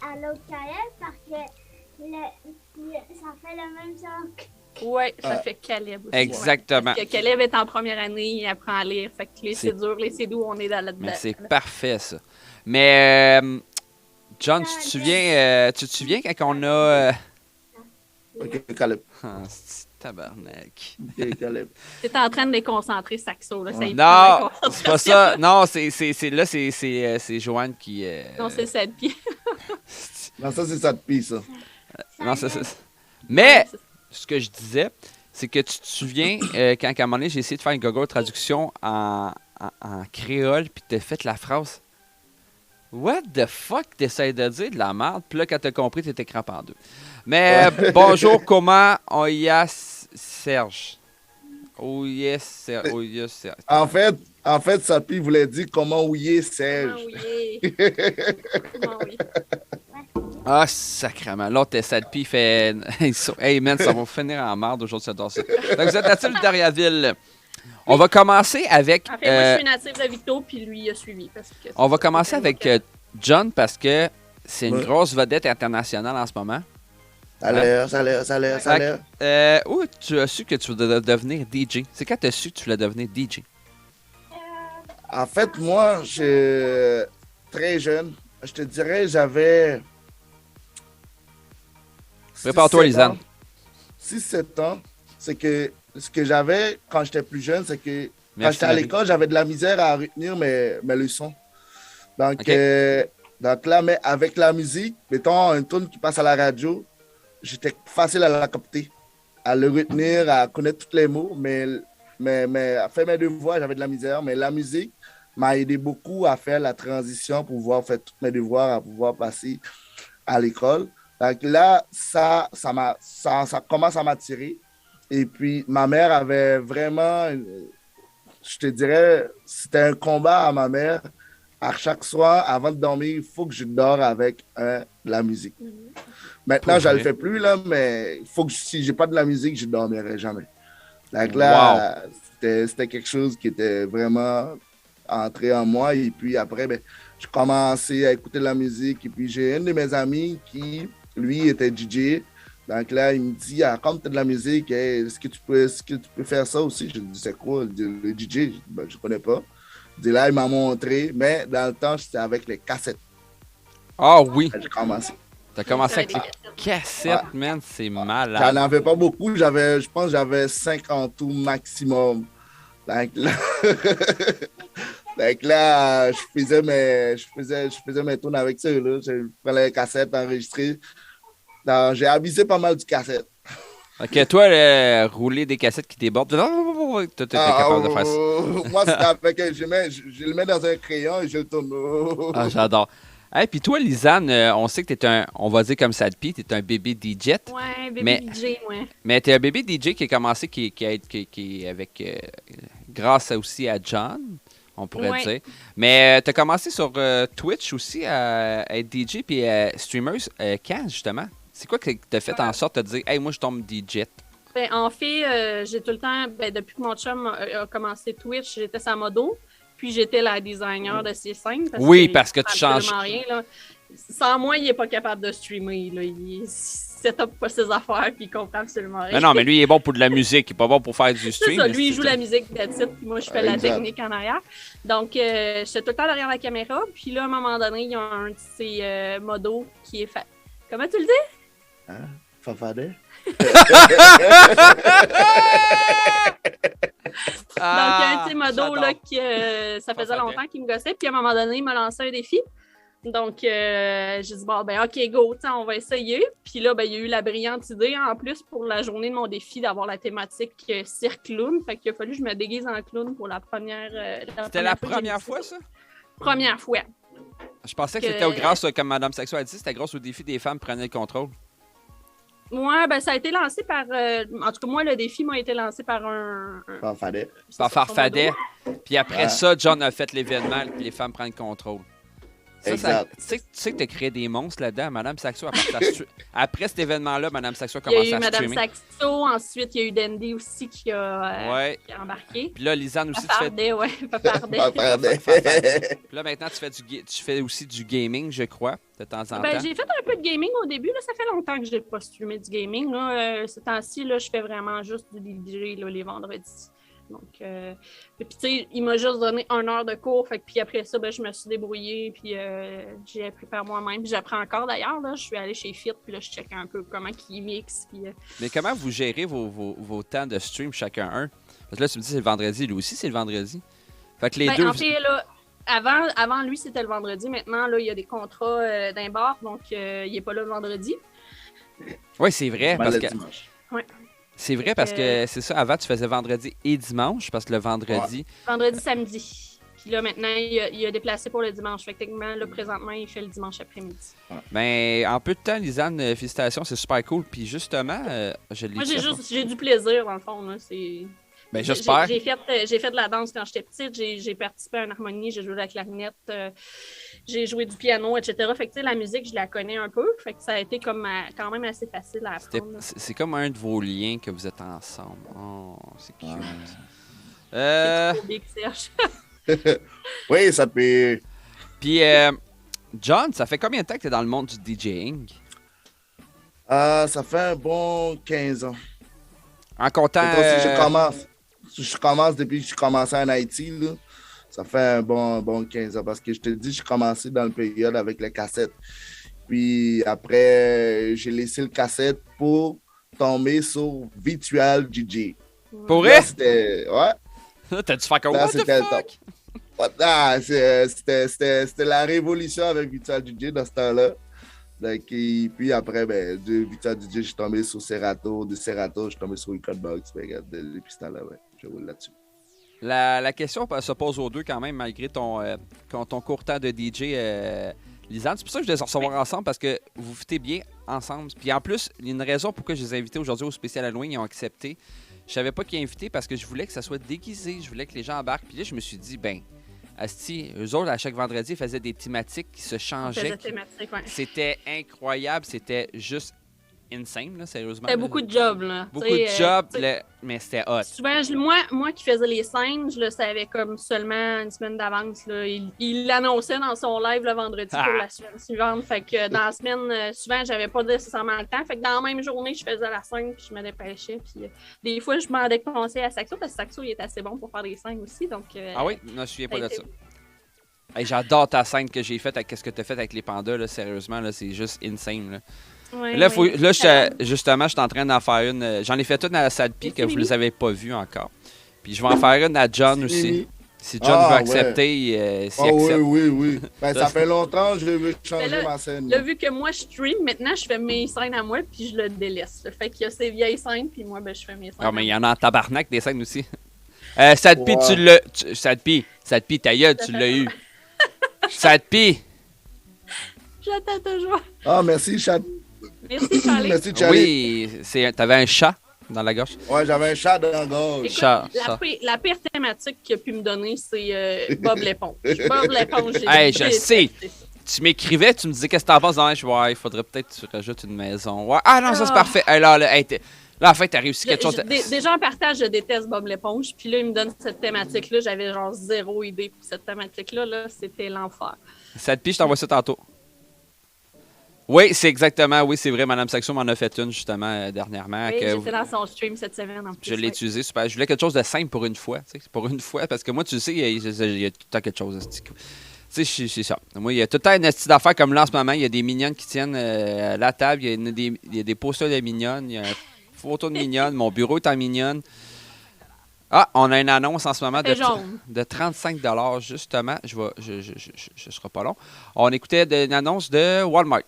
à l'autre Caleb parce que ça fait le même son. Oui, ça fait Caleb aussi. Exactement. Ouais. Parce que Caleb est en première année, il apprend à lire. Fait que les c'est dur, les c'est doux, on est là-dedans. Mais c'est parfait, ça. Mais, John, tu te souviens quand on a... Ok, Caleb. Ah, c'est tabarnak. Ok, Caleb. T'es en train de les concentrer, Saxo. Là, ça non, c'est pas ça. Non, c'est Joanne qui... Non, c'est Sadpi. Non, ça, c'est Sadpi, ça. Non, c'est ça. Mais, ce que je disais, c'est que tu te souviens, quand à un moment donné, j'ai essayé de faire une Google traduction en créole, puis t'as fait la phrase « What the fuck t'essayes de dire de la merde? » Puis là, quand t'as compris, t'étais crampé en deux. Mais bonjour, comment on y a Serge? Oh yes, Serge. Oh yes, Serge. En fait, Sadpi voulait dire comment ouiller Serge. Comment ouiller? Ah, sacrément. L'autre est Sadpi fait. Hey man, ça va finir en marde aujourd'hui, ça doit ça. Donc, vous êtes natif de Dariaville. On va commencer avec. En fait, moi, je suis natif de Victo, puis lui, il a suivi. Parce que on va commencer avec John parce que c'est une grosse vedette internationale en ce moment. Ça l'air. Où tu as su que tu voulais devenir DJ? C'est quand tu as su que tu voulais devenir DJ? En fait, moi, je très jeune. Je te dirais, j'avais... Prépare-toi, Lisanne. 6-7 ans. C'est que ce que j'avais quand j'étais plus jeune, c'est que quand j'étais à Marie. l'école, j'avais de la misère à retenir mes leçons. Donc, Okay. donc là, mais avec la musique, mettons une tune qui passe à la radio, j'étais facile à la capter, à le retenir, à connaître tous les mots, mais à faire mes devoirs, j'avais de la misère. Mais la musique m'a aidé beaucoup à faire la transition pour pouvoir faire tous mes devoirs, à pouvoir passer à l'école. Donc là, ça commence à m'attirer. Et puis, ma mère avait vraiment, je te dirais, c'était un combat à ma mère. À chaque soir, avant de dormir, il faut que je dors avec de la musique. Maintenant, je ne le fais plus, là, mais il faut que si je n'ai pas de la musique, je ne dormirai jamais. Donc là, c'était quelque chose qui était vraiment entré en moi. Et puis après, je commençais à écouter de la musique. Et puis j'ai un de mes amis qui, lui, était DJ. Donc là, il me dit, comme tu as de la musique, hey, est-ce que tu peux faire ça aussi? Je lui dis, c'est quoi le DJ? Je dis, je ne connais pas. Il dit, là, il m'a montré, mais dans le temps, c'était avec les cassettes. Ah oui. J'ai commencé. T'as commencé avec les cassettes, man, c'est malade. J'en avais pas beaucoup, je pense que j'avais 50 ou maximum. Donc là, donc là je faisais mes tours avec ça. Là. Je prenais les cassettes enregistrées. Donc, j'ai abusé pas mal du cassette. Ok, toi, rouler des cassettes qui débordent, toi, t'es capable de faire ça. Moi, c'est avec, je le mets dans un crayon et je le tourne. Ah, j'adore. Hey, puis toi, Lisanne, on sait que t'es on va dire comme Sadpi, t'es un bébé DJ. Ouais, bébé DJ, ouais. Mais t'es un bébé DJ qui a commencé, qui avec, grâce aussi à John, on pourrait dire. Mais t'as commencé sur Twitch aussi à être DJ puis streamer quand, justement? C'est quoi qui t'a fait en sorte de dire « Hey, moi, je tombe DJ ». Ben, en fait, j'ai tout le temps, depuis que mon chum a commencé Twitch, j'étais sa modo, puis j'étais la designer de ses scènes. Parce que tu changes. Rien, là. Sans moi, il n'est pas capable de streamer. Là. Il set-up pas ses affaires, puis il comprend absolument rien. Non, mais lui, il est bon pour de la musique, il est pas bon pour faire du stream. C'est ça, lui, il joue la musique de titre, puis moi, je fais la technique en arrière. Donc, j'étais tout le temps derrière la caméra, puis là, à un moment donné, il y a un de ses modos qui est fait. Comment tu le dis? Hein? Fafadet? Donc, il y a un de ces modos là, qui, ça faisait longtemps qu'il me gossait, puis à un moment donné, il m'a lancé un défi. Donc, j'ai dit, bon, ben, OK, go, on va essayer. Puis là, ben, il y a eu la brillante idée, en plus, pour la journée de mon défi, d'avoir la thématique cirque clown. Fait qu'il a fallu que je me déguise en clown pour la première. C'était la première fois, ça? Première fois. Je pensais que c'était grâce, comme Mme Saxo a dit, c'était grâce au défi des femmes prenaient le contrôle. Ouais, ben, ça a été lancé par. En tout cas, moi, le défi m'a été lancé par un. Farfadet. Par Farfadet. Puis après ça, John a fait l'événement, puis les femmes prennent le contrôle. Ça, tu sais que tu as créé des monstres là-dedans. Mme Saxo, après cet événement-là, Mme Saxo a commencé à streamer. Il y a eu Mme Saxo, ensuite il y a eu Dandy aussi qui a embarqué. Puis là, Lisanne aussi, Papardet, Papardet. Puis là, maintenant, tu fais aussi du gaming, je crois, de temps en temps. J'ai fait un peu de gaming au début. Là, ça fait longtemps que je n'ai pas streamé du gaming. Là. Ce temps-ci, là, je fais vraiment juste du DJ là, les vendredis. Donc, puis tu sais, il m'a juste donné 1 heure de cours, puis après ça, ben, je me suis débrouillée, puis j'ai appris par moi-même, puis j'apprends encore d'ailleurs, là, je suis allée chez Fit, puis là, je check un peu comment ils mixent, puis... Mais comment vous gérez vos temps de stream chacun un? Parce que là, tu me dis c'est le vendredi, lui aussi c'est le vendredi. Fait que les deux... En fait, là, avant lui, c'était le vendredi, maintenant, là, il y a des contrats d'un bar, donc il n'est pas là le vendredi. Oui, c'est vrai, parce que... Ouais. C'est vrai parce que c'est ça, avant tu faisais vendredi et dimanche, parce que le vendredi... Vendredi, samedi. Puis là, maintenant, il a déplacé pour le dimanche. Fait que techniquement, là, présentement, il fait le dimanche après-midi. Ben, en peu de temps, Lisanne, félicitations, c'est super cool. Puis justement, je l'ai... Moi, j'ai du plaisir, dans le fond, là. Ben, j'espère. J'ai fait de la danse quand j'étais petite. J'ai participé à une harmonie, j'ai joué de la clarinette, j'ai joué du piano, etc. Fait que, tu sais, la musique, je la connais un peu. Fait que ça a été comme quand même assez facile à apprendre. C'est comme un de vos liens que vous êtes ensemble. Oh, c'est cute. C'est trop big, Serge. Oui, ça peut... Puis, John, ça fait combien de temps que tu es dans le monde du DJing? Ça fait un bon 15 ans. En comptant... Je commence depuis que je commençais en Haïti, là. Ça fait un bon 15 ans. Parce que je te dis, j'ai commencé dans le période avec les cassettes. Puis après, j'ai laissé le cassette pour tomber sur Virtual DJ. Pour vrai? Ouais. T'as dû faire comme what the fuck? C'était la révolution avec Virtual DJ dans ce temps-là. Donc, et puis après, de Virtual DJ, je suis tombé sur Serato. De Serato, je suis tombé sur Recordbox. Depuis ce temps-là, je roule là-dessus. La question se pose aux deux quand même, malgré ton court temps de DJ, Lisanne. C'est pour ça que je les recevoir ensemble, parce que vous foutez bien ensemble. Puis en plus, il y a une raison pourquoi je les ai invités aujourd'hui au spécial Halloween. Ils ont accepté. Je savais pas qui inviter parce que je voulais que ça soit déguisé. Je voulais que les gens embarquent. Puis là, je me suis dit, asti, eux autres, à chaque vendredi, ils faisaient des thématiques qui se changeaient. C'était incroyable. C'était juste insane, là, sérieusement. C'était beaucoup de jobs, là. Beaucoup de jobs, mais c'était hot. Souvent, moi qui faisais les scènes, je le savais comme seulement une semaine d'avance. Il l'annonçait dans son live le vendredi pour la semaine suivante. Fait que dans la semaine, souvent, j'avais pas nécessairement le temps. Fait que dans la même journée, je faisais la scène puis je me dépêchais. Puis des fois, je demandais conseil à Saxo parce que Saxo, il est assez bon pour faire des scènes aussi. Donc, ah oui? Je me souviens pas de ça. Hey, j'adore ta scène que j'ai faite avec ce que tu as fait avec les pandas. Là, sérieusement, là, c'est juste insane. Là. Ouais, là, justement, je suis en train d'en faire une. J'en ai fait une à la Sadpi que vous ne les avez pas vues encore. Puis je vais en faire une à John aussi. Si John veut accepter, s'il accepte. Oui. Ça fait longtemps que je veux changer ma scène. Là, vu que moi, je stream, maintenant, je fais mes scènes à moi, puis je le délaisse. Fait qu'il y a ces vieilles scènes, puis moi, je fais mes scènes. Ah, mais il y en a en tabarnak des scènes aussi. Sadpi, tu l'as. Sadpi, ta gueule, tu l'as eu. Sadpi. J'attends toujours. Ah, merci, chat. Merci, Charlie. Merci, Charlie. Oui, t'avais un chat dans la gorge. Ouais, j'avais un chat dans la gorge. Écoute, la pire thématique qu'il a pu me donner, c'est Bob l'éponge. Bob l'éponge, hey, je sais. Tu m'écrivais, tu me disais qu'est-ce que t'en penses. Il faudrait peut-être que tu rajoutes une maison. Ouais. Ah non, ça c'est parfait. Alors, là, Là, en fait, t'as réussi quelque chose. Déjà, en partage, je déteste Bob l'éponge. Puis là, il me donne cette thématique-là. J'avais genre 0 idée pour cette thématique-là. Là, c'était l'enfer. Cette pige, je t'envoie ça tantôt. Oui, c'est exactement. Oui, c'est vrai. Madame Saxo m'en a fait une, justement, dernièrement. Oui, j'étais dans son stream cette semaine, en plus. Je l'ai utilisé, super. Je voulais quelque chose de simple pour une fois. Pour une fois, parce que moi, tu sais, il y a tout le temps quelque chose. Tu sais, c'est ça. Moi, il y a tout le temps une petite affaire comme là en ce moment. Il y a des mignonnes qui tiennent la table. Il y a des posters de mignonnes. Il y a une photo de mignonne. Mon bureau est en mignonne. Ah, on a une annonce en ce moment de 35 $, justement. Je serai pas long. On écoutait une annonce de Walmart.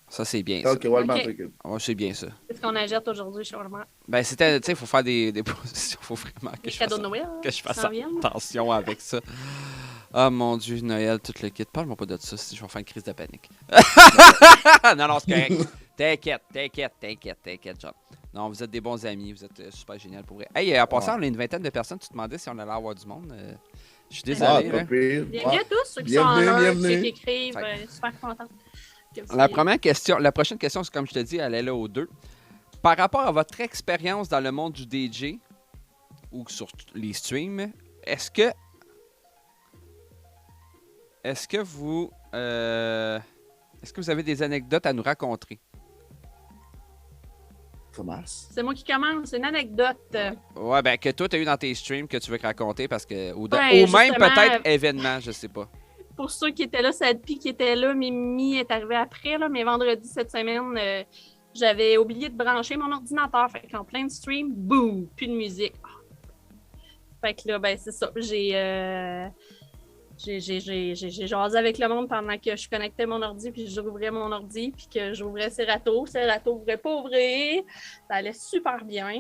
Ça, c'est bien. Ça. OK, Walmart. Ouais, c'est bien, ça. Qu'est-ce qu'on achète aujourd'hui chez Walmart? Ben, c'était, tu sais, il faut faire des positions. Il faut vraiment que je fasse attention avec ça. Ah, mon Dieu, Noël, tout le kit. Parle-moi pas de ça, si je vais faire une crise de panique. Non, c'est correct. T'inquiète, John. Non, vous êtes des bons amis, vous êtes super génial pour vrai. Hey, en passant, on a une vingtaine de personnes. Tu te demandais si on allait avoir du monde. Je suis désolé. Bienvenue à tous, ceux qui sont en live, ceux qui écrivent. Super content. La prochaine question, c'est comme je te dis, elle est là aux deux. Par rapport à votre expérience dans le monde du DJ ou sur les streams, est-ce que vous avez des anecdotes à nous raconter? Thomas? C'est moi qui commence, c'est une anecdote. Ouais, ben que toi, tu as eu dans tes streams que tu veux raconter parce que. Ou même peut-être événement, je sais pas. Pour ceux qui étaient là, Sadpi qui était là, Mimi est arrivé après, là, mais vendredi cette semaine, j'avais oublié de brancher mon ordinateur. Fait qu'en plein de stream, boum, plus de musique. Fait que là, ben c'est ça. J'ai jasé avec le monde pendant que je connectais mon ordi, puis j'ouvrais mon ordi, puis que j'ouvrais Serato. Serato ouvrait pas ouvrir. Ça allait super bien.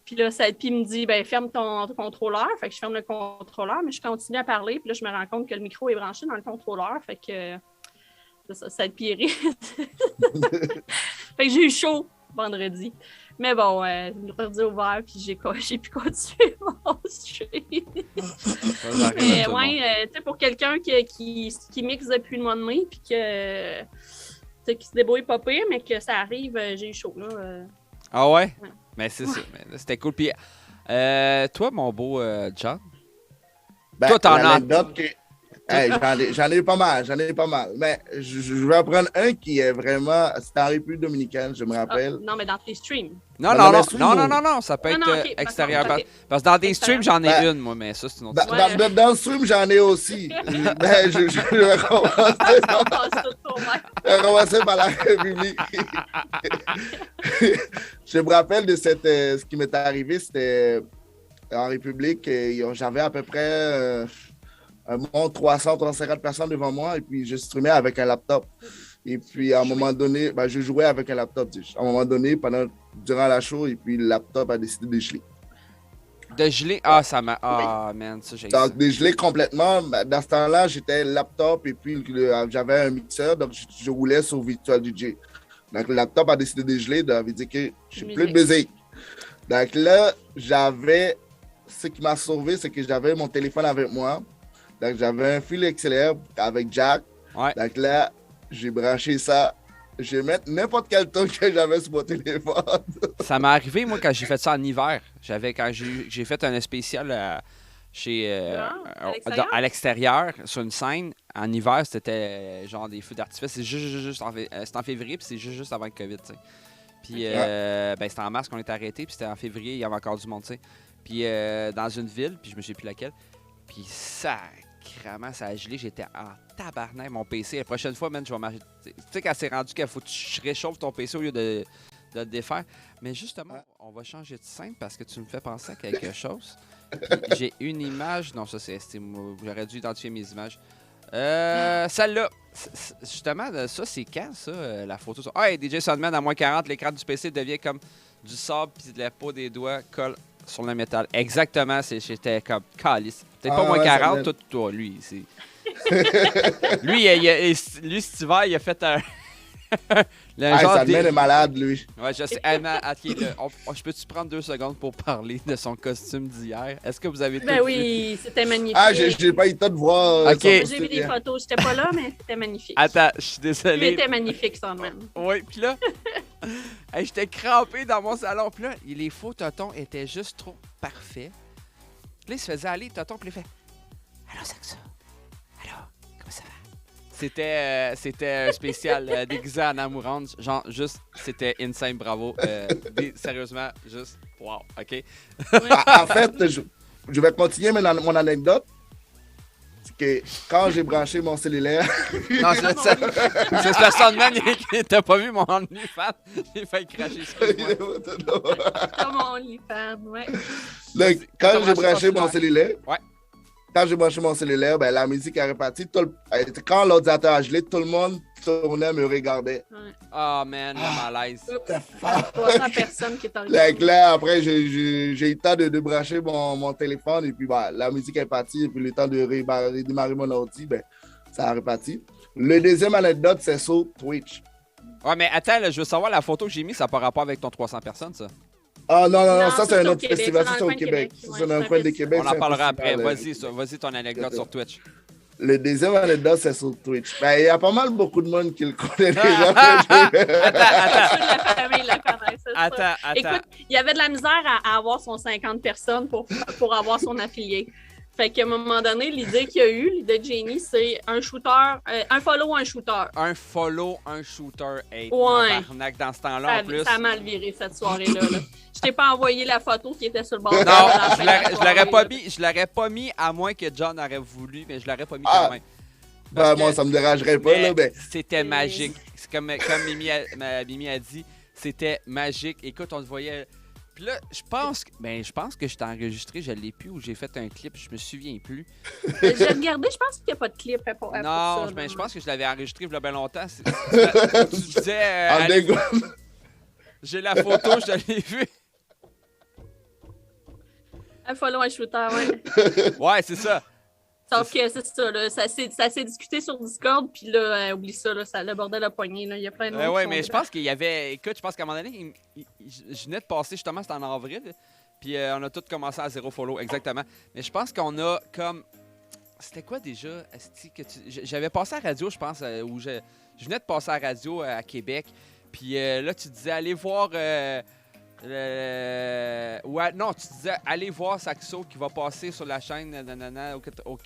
Puis là, Sadpi me dit, ben ferme ton contrôleur. Fait que je ferme le contrôleur, mais je continue à parler. Puis là, je me rends compte que le micro est branché dans le contrôleur. Fait que ça, Sadpi rit. Fait que j'ai eu chaud vendredi. Mais bon, l'ordi ouvert, puis j'ai pu continuer mon stream. Mais ouais, tu sais, pour quelqu'un qui mixe depuis le mois de mai, puis qui se débrouille pas pire, mais que ça arrive, j'ai eu chaud, là. Ah ouais? Mais c'est ça. C'était cool. Puis, toi, mon beau John, toi, t'en as... Hey, j'en ai eu pas mal. Mais je vais en prendre un qui est vraiment... C'était en République dominicaine, je me rappelle. Non, mais dans tes streams. Non, ça peut être extérieur. Okay. Parce que dans des streams, j'en ai une, moi, mais ça, c'est une autre chose. Dans le stream, j'en ai aussi. Ben, je vais commencer par la République. Je me rappelle de ce qui m'est arrivé, c'était en République. J'avais à peu près... un monde 350 personnes devant moi et puis je streamais avec un laptop. Et puis à un moment donné, je jouais avec un laptop. À un moment donné, durant la show, et puis le laptop a décidé de geler. De geler? Ah, ça m'a... Ah, man, ça j'ai... Donc, de geler complètement. Dans ce temps-là, j'étais laptop et puis j'avais un mixeur, donc je roulais sur Virtual DJ. Donc le laptop a décidé de geler, ça veut dire que je suis plus de musique. Donc là, ce qui m'a sauvé, c'est que j'avais mon téléphone avec moi. Donc, j'avais un fil XLR avec Jack. Ouais. Donc là, j'ai branché ça. Je vais mettre n'importe quel ton que j'avais sur mon téléphone. Ça m'est arrivé, moi, quand j'ai fait ça en hiver. Quand j'ai fait un spécial à l'extérieur, sur une scène. En hiver, c'était genre des feux d'artifice. C'est juste en février, puis c'est juste avant le COVID, tu sais. Puis, c'était en mars qu'on était arrêté, puis c'était en février, il y avait encore du monde, tu sais. Puis, dans une ville, puis je me souviens plus laquelle. Puis, sacrément, ça a gelé. J'étais en tabarnak, mon PC. La prochaine fois, man, je vais m'acheter. Tu sais, quand c'est rendu qu'il faut que tu réchauffes ton PC au lieu de le défaire. Mais justement, on va changer de scène parce que tu me fais penser à quelque chose. J'ai une image. Non, ça, c'est j'aurais dû identifier mes images. Celle-là. Justement, ça, c'est quand, ça, la photo? Ah, hey, DJ Sandman à moins 40, l'écran du PC devient comme du sable, puis de la peau des doigts colle sur le métal. Exactement, j'étais comme calice. Peut-être pas moins 40, toi, lui. Lui, cet hiver, il a fait un... Sandman est malade, lui. Ouais, je sais. Je peux-tu prendre 2 secondes pour parler de son costume d'hier? Est-ce que vous avez tout vu? Oui, c'était magnifique. Ah, j'ai pas eu le temps de voir. Okay. J'ai vu des photos. J'étais pas là, mais c'était magnifique. Attends, je suis désolé. Il était magnifique, Sandman. Oui, puis là, Hey, j'étais crampé dans mon salon. Puis là, les faux totons étaient juste trop parfaits. Puis là, il se faisait aller, toton, puis il fait « Allô, Saxo? Allô? Comment ça va? » C'était spécial, déguisé en amourante. Genre, juste, c'était insane, bravo. Sérieusement, juste, wow, OK? En fait, je vais continuer mon anecdote. C'est que quand j'ai branché mon cellulaire... Non, c'est personne-même qui t'a pas vu mon OnlyFans. J'ai failli cracher ça. Comme mon OnlyFans, ouais. Donc, quand j'ai branché mon cellulaire... Ouais. Quand j'ai branché mon cellulaire, ben, la musique est repartie. Quand l'ordinateur a gelé, tout le monde tournait, me regardait. Oh man, le malaise. 300 personnes qui t'ont regardé. Là, après, j'ai eu le temps de brancher mon téléphone et puis bah, la musique est partie. Et puis le temps de redémarrer mon ordi, ben, ça a reparti. Le deuxième anecdote, c'est sur Twitch. Ouais, mais attends, là, je veux savoir la photo que j'ai mise, ça n'a pas rapport avec ton 300 personnes, ça? Ah non, ça c'est un autre festival, ça c'est au Québec. C'est dans le coin de Québec. On en parlera après. Vas-y ton anecdote sur Twitch. Le deuxième anecdote, c'est sur Twitch. Ben, il y a pas mal beaucoup de monde qui le connaît déjà. Attends. Écoute, il y avait de la misère à avoir son 50 personnes pour avoir son affilié. Fait qu'à un moment donné, l'idée qu'il y a eu, l'idée de Jenny, c'est un shooter, un follow, un shooter. Un follow, un shooter. Hey, ouais. Dans ce temps-là, en plus. Ça a mal viré cette soirée-là. Là. Je t'ai pas envoyé la photo qui était sur le bord. Non, je l'aurais pas mis, à moins que John aurait voulu, mais je l'aurais pas mis quand même. Ben, moi, ça me dérangerait pas. Là, ben. C'était magique. C'est comme Mimi a dit, c'était magique. Écoute, on le voyait... Puis là, je pense que je t'ai enregistré, je l'ai plus ou j'ai fait un clip, je me souviens plus. J'ai regardé, je pense qu'il n'y a pas de clip pour ça. Non, je pense que je l'avais enregistré il y a bien longtemps. Tu disais... j'ai la photo, je l'ai vue. Un follow, un shooter, ouais. Ouais, c'est ça. Sauf que c'est ça, là, ça s'est discuté sur Discord, puis là, oublie ça, là, ça le bordel à poignet, là, il y a plein de monde. Ouais, mais je pense qu'il y avait... Écoute, je pense qu'à un moment donné, je venais de passer, justement, c'était en avril, puis on a tous commencé à 0 follow, exactement. Mais je pense qu'on a comme... C'était quoi déjà? J'avais passé à la radio, je pense, où je venais de passer à la radio à Québec, puis là, tu disais, allez voir... Ouais, non, tu disais, allez voir Saxo qui va passer sur la chaîne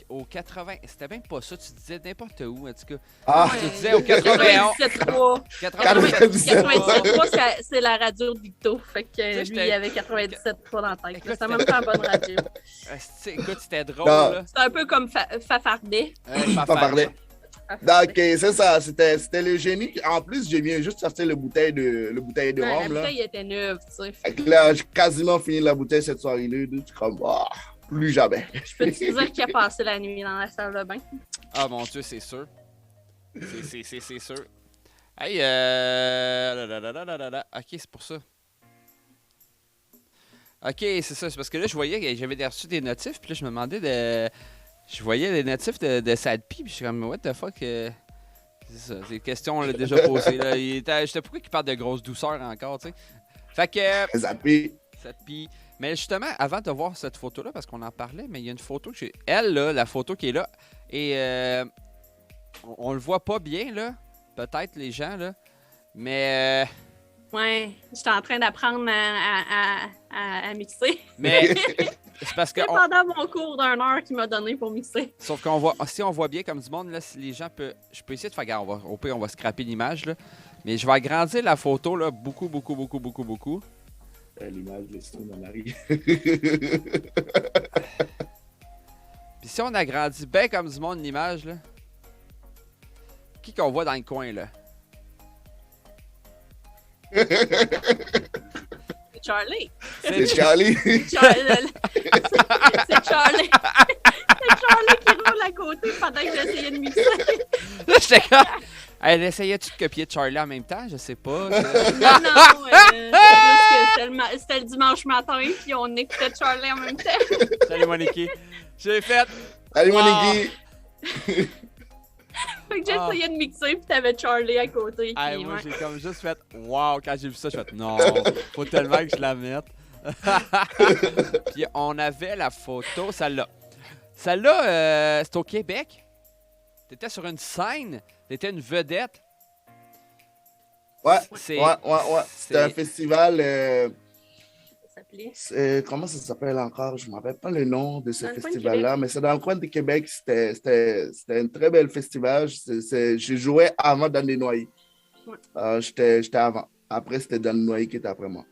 au 80. C'était même pas ça, tu disais n'importe où, en tout cas. Ah. Tu disais au 91. 97.3, c'est la radio de Victo. Fait que lui, il avait 97.3 dans la tête. C'est même pas une bonne radio. Écoute, c'était drôle. C'est un peu comme Fafardet. Fafardet. Donc, c'est ça, c'était le génie. En plus, je viens juste sortir le bouteille de rhum. La bouteille était neuve, tu sais. Là, j'ai quasiment fini la bouteille cette soirée-là. Je suis comme, plus jamais. Je peux te dire qu'il a passé la nuit dans la salle de bain. Ah, mon Dieu, c'est sûr. C'est sûr. Hey, OK, c'est pour ça. OK, c'est ça. C'est parce que là, je voyais que j'avais reçu des notifs, puis là, je me demandais de... Je voyais les natifs de Sadpi, puis je suis comme, what the fuck? C'est ça, c'est une question, on l'a déjà posée. Je sais pourquoi il parle de grosse douceur encore, tu sais. Fait que... Sadpi. Mais justement, avant de voir cette photo-là, parce qu'on en parlait, mais il y a une photo que j'ai... Elle, là, la photo qui est là, et on le voit pas bien, là, peut-être, les gens, là, mais... Ouais, j'étais en train d'apprendre à mixer. Mais... C'est parce que pendant mon cours d'1 heure qu'il m'a donné pour mixer. Sauf qu'on voit, si on voit bien comme du monde, là, si les gens peuvent. Je peux essayer de faire. Au pire, on va scraper l'image, là. Mais je vais agrandir la photo, là, beaucoup. L'image, laisse tomber en arrière. Puis si on agrandit bien comme du monde l'image, là. Qui qu'on voit dans le coin, là? Charlie. C'est Charlie. C'est Charlie. C'est Charlie qui roule à côté pendant que j'essayais de mixer. Là, j'étais comme... Elle essayait-tu de copier Charlie en même temps? Je sais pas. Non, c'était le dimanche matin, puis on écoutait Charlie en même temps. Salut, Monique. J'ai fait... Salut, Monique. Fait que j'essayais de mixer, puis t'avais Charlie à côté. Hey, moi, j'ai comme juste fait wow, quand j'ai vu ça, j'ai fait non, faut tellement que je la mette. Puis on avait la photo, celle-là. Celle-là, c'était au Québec. T'étais sur une scène, t'étais une vedette. Ouais, C'est- ouais. C'était un festival. Ça s'appelait. Comment ça s'appelle encore? Je ne me rappelle pas le nom de ce Dans le coin de festival-là, Québec. mais c'est dans le coin de Québec. C'était un très bel festival. Je jouais avant Dan Desnoyers. Ouais. J'étais avant. Après, c'était Dan Desnoyers qui était après moi.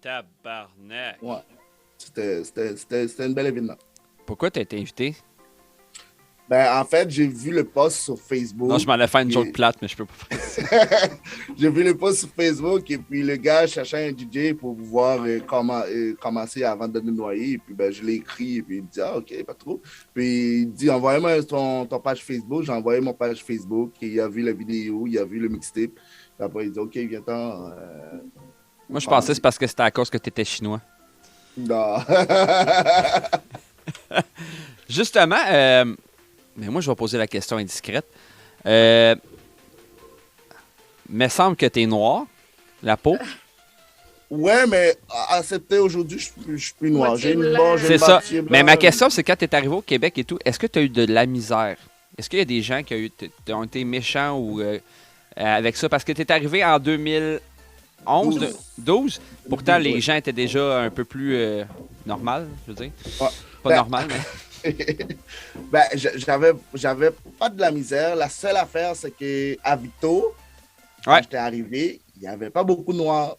Tabarnak. Ouais. C'était un bel événement. Pourquoi t'as été invité? Ben, en fait, j'ai vu le post sur Facebook. Non, je m'en allais faire une et- joke plate, mais je peux pas. J'ai vu le post sur Facebook et puis le gars cherchait un DJ pour pouvoir commencer avant de nous noyer. Et puis ben, je l'ai écrit et puis il me dit « Ah, ok, pas trop. » Puis il dit « Envoie-moi ton page Facebook. » J'ai envoyé mon page Facebook et il a vu la vidéo, il a vu le mixtape. Puis après, il dit « Ok, viens-t'en. Moi, je pensais que c'est parce que c'était à cause que t'étais chinois. Non. Justement, mais moi, je vais poser la question indiscrète. Me semble que t'es noir, la peau. Ouais, mais accepté aujourd'hui, je suis plus noir. J'ai une barre, j'ai C'est une ça. moitié Mais blanc. ma question, c'est quand t'es arrivé au Québec et tout, est-ce que t'as eu de la misère? Est-ce qu'il y a des gens qui ont été méchants ou avec ça? Parce que t'es arrivé en 2011, 12. Pourtant, 12, les oui. gens étaient déjà un peu plus normal, je veux dire. Pas Ben, normal, mais... Ben, j'avais pas de la misère. La seule affaire, c'est qu'à Vito, quand j'étais arrivé, il n'y avait pas beaucoup de noirs.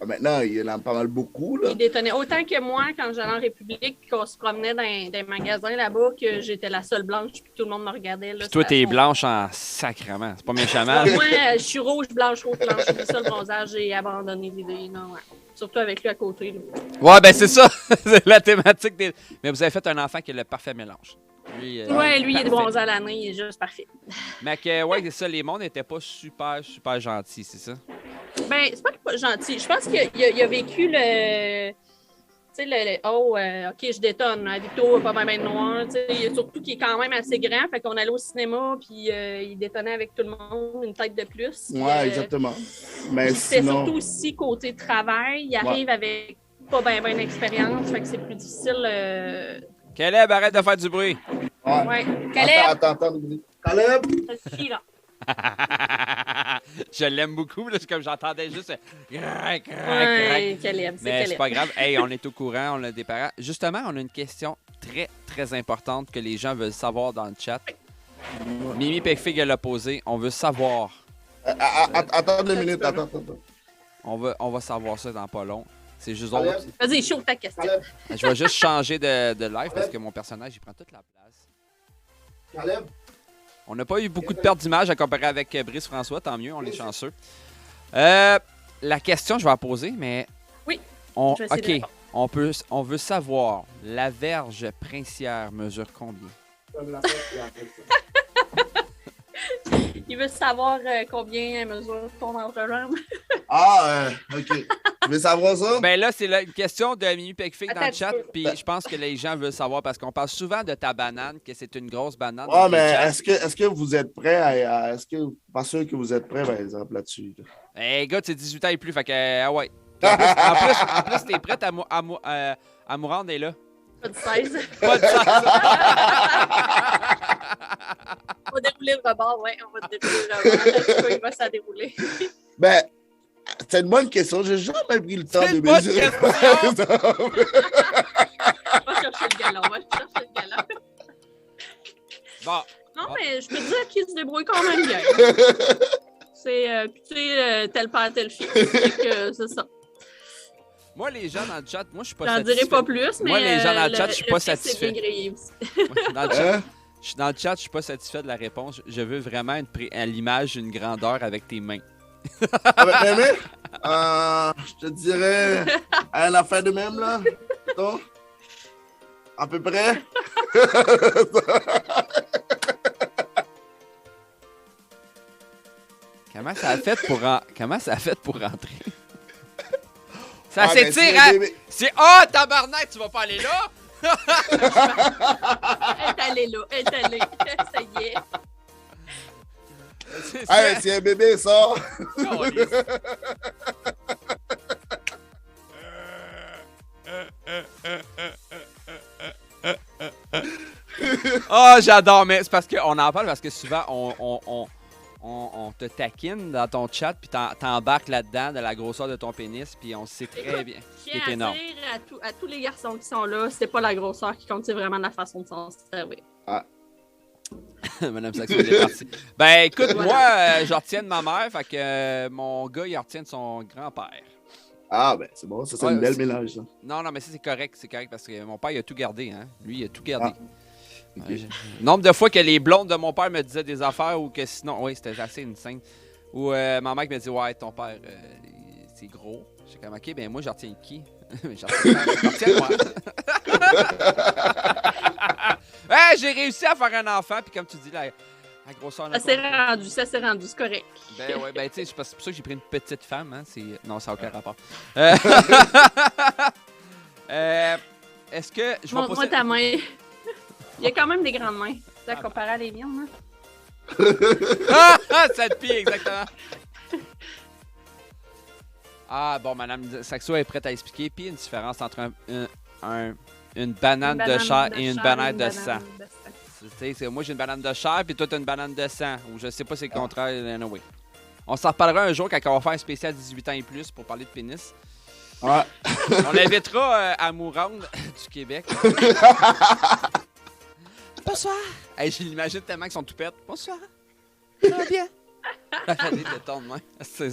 Maintenant, il y en a pas mal beaucoup. Là. Il détonnait autant que moi quand j'allais en République puis qu'on se promenait dans des magasins là-bas que j'étais la seule blanche puis tout le monde me regardait. Là, Puis toi, ça- t'es blanche en sacrement. C'est pas méchamment. Moi, je suis rouge, blanche. C'est ça le bronzage. J'ai abandonné l'idée. Non, ouais. Surtout avec lui à côté. Là. Ouais, ben c'est ça. C'est la thématique des... Mais vous avez fait un enfant qui a le parfait mélange. Lui, Ouais, lui, il est parfait. bronzé à l'année. Il est juste parfait. Mais que, ouais, c'est ça. Les mondes n'étaient pas super gentils, c'est ça? Ben, c'est pas qu'il est pas gentil. Je pense qu'il a vécu le. Tu sais, OK, je détonne. Hein, Vito, pas bien noir. Tu sais, surtout qu'il est quand même assez grand. Fait qu'on allait au cinéma, puis il détonnait avec tout le monde, une tête de plus. Puis, Ouais, exactement. Mais puis c'est sinon. surtout aussi côté travail. Il arrive avec pas bien d'expérience. Fait que c'est plus difficile. Caleb, arrête de faire du bruit. Ouais. Caleb! Attends. Caleb! Ça suffit, là. Je l'aime beaucoup, là, c'est comme j'entendais juste crac, Ouais, Caleb, c'est Mais Caleb. c'est pas grave. Hey, on est au courant, on a des parents. Justement, on a une question très, très importante que les gens veulent savoir dans le chat. Mimi Pegfig l'a posée. On veut savoir. Attends 2 minutes, attends. On va savoir ça dans pas long. C'est juste Caleb. autre. Vas-y, chauffe ta question. Je vais juste changer de live parce que mon personnage, il prend toute la place. Caleb? On n'a pas eu beaucoup de pertes d'image à comparer avec Brice François, tant mieux, on est chanceux. La question, je vais la poser, mais... Oui, je vais essayer de OK, on veut savoir, la verge princière mesure combien? Il veut savoir combien mesure ton entrejambe. OK. Tu veux savoir ça? Ben là, c'est une question de Mimi Pegfig dans le Attends, chat, tu peux. puis je pense que les gens veulent savoir, parce qu'on parle souvent de ta banane, que c'est une grosse banane. Ouais, dans le mais chat. est-ce que vous êtes prêts est-ce que pas sûr que vous êtes prêts, par exemple, là-dessus? Là? Hey, gars, c'est 18 ans et plus, fait que, ah ouais. En plus, t'es prête à me rendre, et là. Pas de 16. Pas de 16. On va dérouler le rebord, ouais. On va dérouler le rebord. Un petit peu, il va se dérouler. Ben, c'est une bonne question. J'ai jamais pris le temps de bonne mesurer. On va chercher le galon, Bon. Non, mais je peux te dire qu'il se débrouille quand même bien. C'est, tu sais, tel père, telle fille. C'est ça. Moi, les gens dans le chat, moi, je suis pas J'en satisfait. dirai pas plus, mais moi, les gens dans le chat, je suis pas fils, c'est satisfait. bien grillé aussi. Ouais, dans le chat, je suis dans le chat, je suis pas satisfait de la réponse. Je veux vraiment à l'image une grandeur avec tes mains. Je te dirais une affaire de même, là. Attends. À peu près. Comment ça a fait pour rentrer? Ça Ah, ben, s'étire, c'est hein? bébé. C'est... Oh, tabarnak, tu vas pas aller là? Elle est allée là, elle est allée. Ça y est. Hey, c'est un bébé, ça. Oh, j'adore, mais c'est parce qu'on en parle parce que souvent, on te taquine dans ton chat, puis t'embarques là-dedans de la grosseur de ton pénis, puis on sait très bien ce qui est énorme. Je tiens à dire à tous les garçons qui sont là, c'est pas la grosseur qui compte, c'est vraiment la façon de s'en servir. Ah. Madame Saxo est partie. Ben, écoute, moi, je retiens de ma mère, fait que mon gars, il retient de son grand-père. Ah, ben, c'est bon, ça, c'est une belle mélange, ça. Non, mais ça, c'est correct, parce que mon père, il a tout gardé, hein. Lui, il a tout gardé. Okay. Nombre de fois que les blondes de mon père me disaient des affaires ou que sinon, oui, c'était assez insane. Ou ma mère me dit, ouais, ton père, c'est gros. Je suis comme, ok, ben moi, j'en retiens qui? J'en retiens moi. Hey, j'ai réussi à faire un enfant, puis comme tu dis, la grosseur... Ça s'est rendu, c'est correct. Ben ouais, ben tu sais, c'est pour ça que j'ai pris une petite femme, hein. Non, ça n'a aucun rapport. Est-ce que... Montre-moi ta main. Il y a quand même des grandes mains. Ça comparé à les miennes, ça te pille, exactement. Ah, bon, Madame Saxo est prête à expliquer. Puis une différence entre une banane de chair et une banane de sang. Moi, j'ai une banane de chair, puis toi, tu as une banane de sang. Ou je sais pas, c'est le contraire. Anyway. On s'en reparlera un jour quand on va faire un spécial 18 ans et plus pour parler de pénis. Ouais. On invitera Amourande du Québec. Bonsoir. Hey, je l'imagine tellement qu'ils sont tout pètes. Bonsoir. Ça va bien?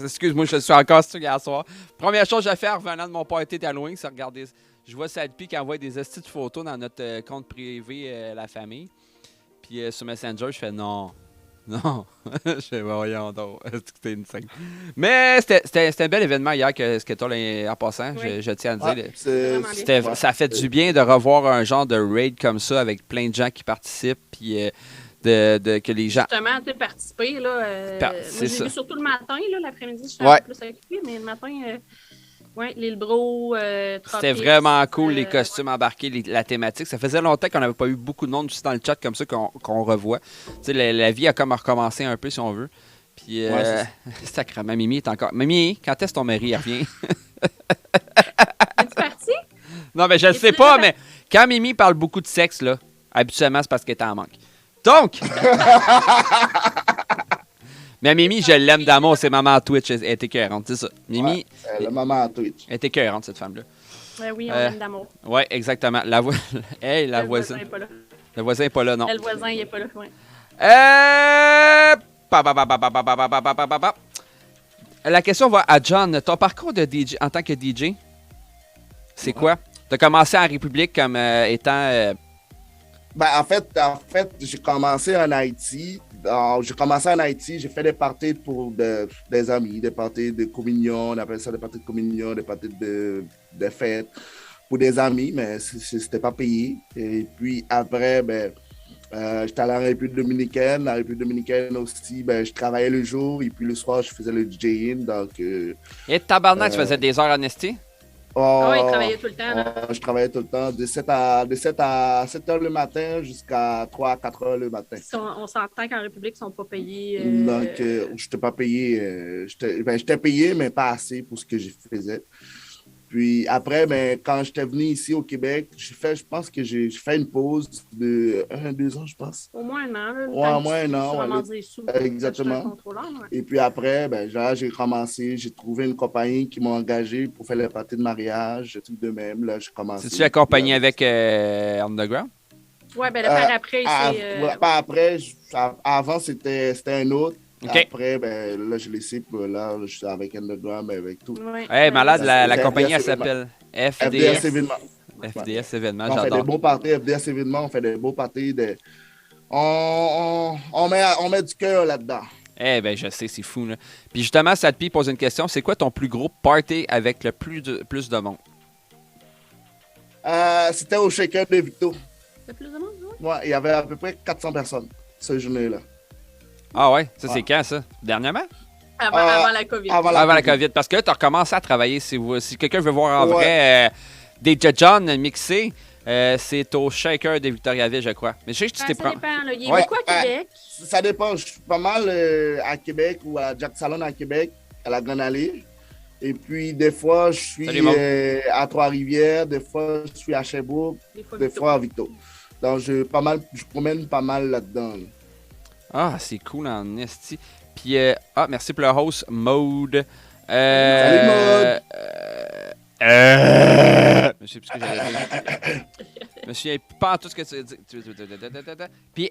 Excuse-moi, je suis encore sur hier soir. Première chose que j'ai fait en revenant de mon party d'Halloween, c'est regarder. Je vois Sadpi qui envoie des estis de photos dans notre compte privé, la famille. Puis sur Messenger, je fais non. Je fais voyons donc. C'était une scène. Mais c'était un bel événement hier que Skittle est en passant. Oui. Je tiens à dire. Ça fait du bien de revoir un genre de raid comme ça avec plein de gens qui participent. Puis que les gens. Justement, tu sais, participer. Là, moi, j'ai vu surtout le matin, l'après-midi, je suis un peu plus occupée, mais le matin. L'île Bro, c'était vraiment cool, les costumes embarqués, la thématique. Ça faisait longtemps qu'on n'avait pas eu beaucoup de monde aussi dans le chat comme ça qu'on revoit. Tu sais, la vie a comme recommencé un peu, si on veut. Puis, sacrément, Mimi est encore... Mimi, quand est-ce ton mari revient? Es-tu parti? Non, mais je ne sais pas, mais quand Mimi parle beaucoup de sexe, là, habituellement, c'est parce qu'elle est en manque. Donc... Mais Mimi, je l'aime d'amour, c'est maman Twitch, elle est écœurante, c'est ça. Mimi, la maman Twitch. Elle est écœurante, cette femme-là. Oui, on l'aime d'amour. Oui, exactement. La voisine. Le voisin n'est pas là. Le voisin n'est pas là, non. Le voisin, il n'est pas là, oui. La question va à John. Ton parcours de DJ, en tant que DJ, c'est quoi? Tu as commencé en République comme étant... En fait, j'ai commencé en Haïti. J'ai fait des parties pour des amis, des parties de communion, on appelle ça des parties de communion, des parties de fête pour des amis, mais c'était pas payé. Et puis après, j'étais allé en République dominicaine. La République dominicaine aussi, je travaillais le jour et puis le soir, je faisais le DJing. Donc, et tabarnak, tu faisais des heures en ST? Il travaillait tout le temps. Je travaillais tout le temps, de 7 à 7 h le matin jusqu'à 3 à 4 h le matin. On s'entend qu'en République, ils ne sont pas payés. Donc, je n'étais pas payé. J'étais payé, mais pas assez pour ce que je faisais. Puis après, quand j'étais venu ici au Québec, je pense que j'ai fait une pause de 1-2 ans, je pense. Au moins un an. Au moins un an. Exactement. Et puis après, j'ai commencé, j'ai trouvé une compagnie qui m'a engagé pour faire les parties de mariage, tout de même. Là, j'ai commencé. C'est-tu accompagné avec Underground? Oui, par après, c'est... Pas après, avant, c'était un autre. Okay. Après, là, je l'ai laissé, là, je suis avec Underground, avec tout. Ouais, malade, la compagnie, elle s'appelle FDS Événements. FDS Événements, j'adore. On fait des beaux parties, FDS Événements, on fait des beaux parties. On met du cœur là-dedans. Je sais, c'est fou, là. Puis justement, Sadpi pose une question. C'est quoi ton plus gros party avec le plus de monde? C'était au Shaker de Victo. Le plus de monde, oui? Ouais, il y avait à peu près 400 personnes, cette journée-là. Ah ouais? Ça, c'est quand, ça? Dernièrement? Avant la COVID. Avant la COVID. Parce que là, tu as recommencé à travailler. Si quelqu'un veut voir en vrai DJ John mixé, c'est au Shaker de Victoriaville, je crois. Mais je sais que tu t'es prends. Ça dépend. Là. Il est beaucoup à Québec. Ça dépend. Je suis pas mal à Québec ou à Jack Salon à Québec, à la Grande Allée. Et puis, des fois, je suis à Trois-Rivières. Des fois, je suis à Sherbrooke. Des fois à Victo. Donc, je promène pas mal là-dedans. Là. Ah, c'est cool en esti. Puis, merci pour le host, Mode. Salut, Mode! Je sais plus ce que j'allais dire. Je me souviens pas en tout ce que tu dis. Puis,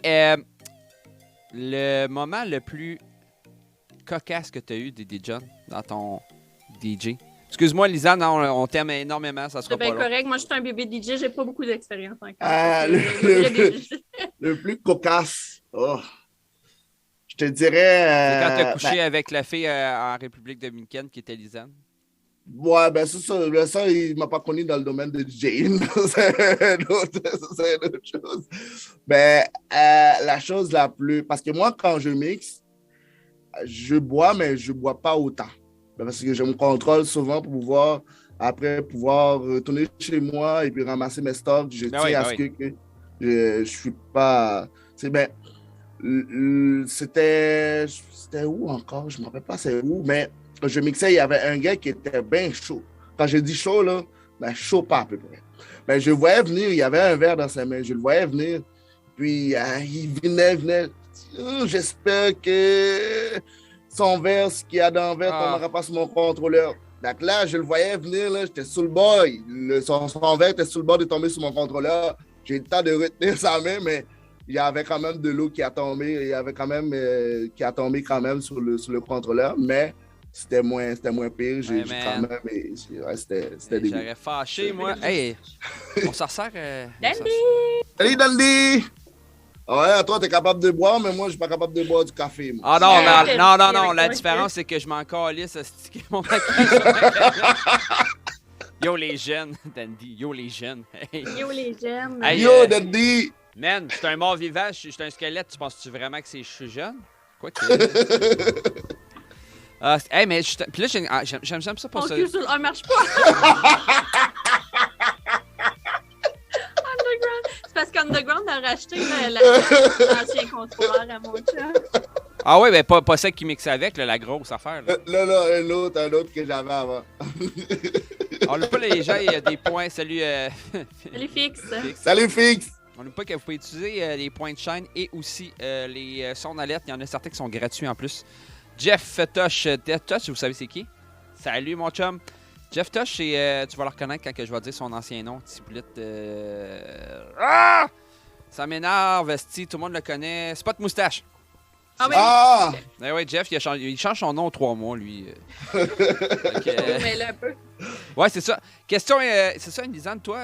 le moment le plus cocasse que tu as eu des DJ dans ton DJ. Excuse-moi, Lisa, non, on t'aime énormément, ça sera C'est bien pas long. correct. Moi, je suis un bébé DJ, j'ai pas beaucoup d'expérience encore. Le plus cocasse. Oh. Je te dirais. C'est quand tu as couché avec la fille en République dominicaine qui était Lisanne. Ouais, ben ça, il m'a pas connu dans le domaine de DJing. C'est une autre chose. Ben, la chose la plus... Parce que moi, quand je mixe, je bois, mais je bois pas autant. Ben, parce que je me contrôle souvent pour pouvoir retourner chez moi et puis ramasser mes stocks. Je tiens à ce que je suis pas... C'était où encore? Je me rappelle pas c'est où, mais... Je mixais, il y avait un gars qui était bien chaud. Quand je dis chaud, là, ben chaud pas à peu près. Ben, je le voyais venir, il y avait un verre dans sa main, je le voyais venir. Puis, il venait. J'espère que son verre, ce qu'il y a dans le verre, tombera pas sur mon contrôleur. Donc là, je le voyais venir, là, j'étais sous le bord. Son verre était sous le bord de tomber sur mon contrôleur. J'ai eu le temps de retenir sa main, mais il y avait quand même de l'eau qui a tombé. Il y avait quand même qui a tombé quand même sur le contrôleur, mais c'était moins pire. J'ai quand même. C'était débile. J'aurais fâché, moi. Hey, on s'en sert. Dandy! Salut, Dandy! Ouais, toi, t'es capable de boire, mais moi, je suis pas capable de boire du café. Moi. Ah non. La différence, c'est que je m'en calisse à sticker mon maquillage. Yo, les jeunes, Dandy. Yo, les jeunes. Yo, les jeunes. Hey, yo, Dandy! Man, je suis un mort vivant, je suis un squelette. Tu penses-tu vraiment que je suis jeune? Quoi que. Hey, mais puis là, j'aime ça pour ça. Mon cul sur le marche pas. Underground. C'est parce qu'Underground a racheté l'ancien contrôleur à mon chat. Ah oui, mais pas celle qui mixe avec, la grosse affaire. Là, un autre que j'avais avant. On n'a pas les gens, il y a des points. Salut. Salut, Fix. Salut, Fix. On n'a pas que vous pouvez utiliser les points de chaîne et aussi les sons d'alerte. Il y en a certains qui sont gratuits en plus. Jeff Tosh, vous savez c'est qui? Salut mon chum. Jeff Tosh, tu vas le reconnaître quand je vais dire son ancien nom. Tipoulette. Ça m'énerve, Sti, tout le monde le connaît. Spot Moustache. Ah oui? Ah! Ouais, Jeff, il change son nom aux 3 mois, lui. Mais là, un peu. Ouais, c'est ça. Question, c'est ça, Lisanne, toi,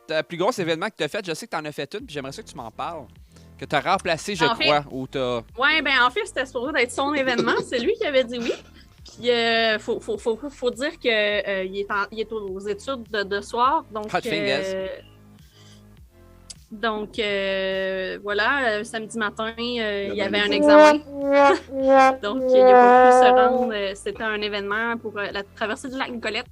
le plus gros événement que tu as fait, je sais que tu en as fait une, puis j'aimerais ça que tu m'en parles. Que tu as remplacé, je crois, ou t'as... Ouais, ben en fait, c'était supposé d'être son événement. C'est lui qui avait dit oui. Puis, faut dire qu'il est aux études de soir. Donc, Hot fingers. Donc, voilà, samedi matin, il y avait un examen. Donc, il n'a pas pu se rendre. C'était un événement pour la traversée du lac Nicolette.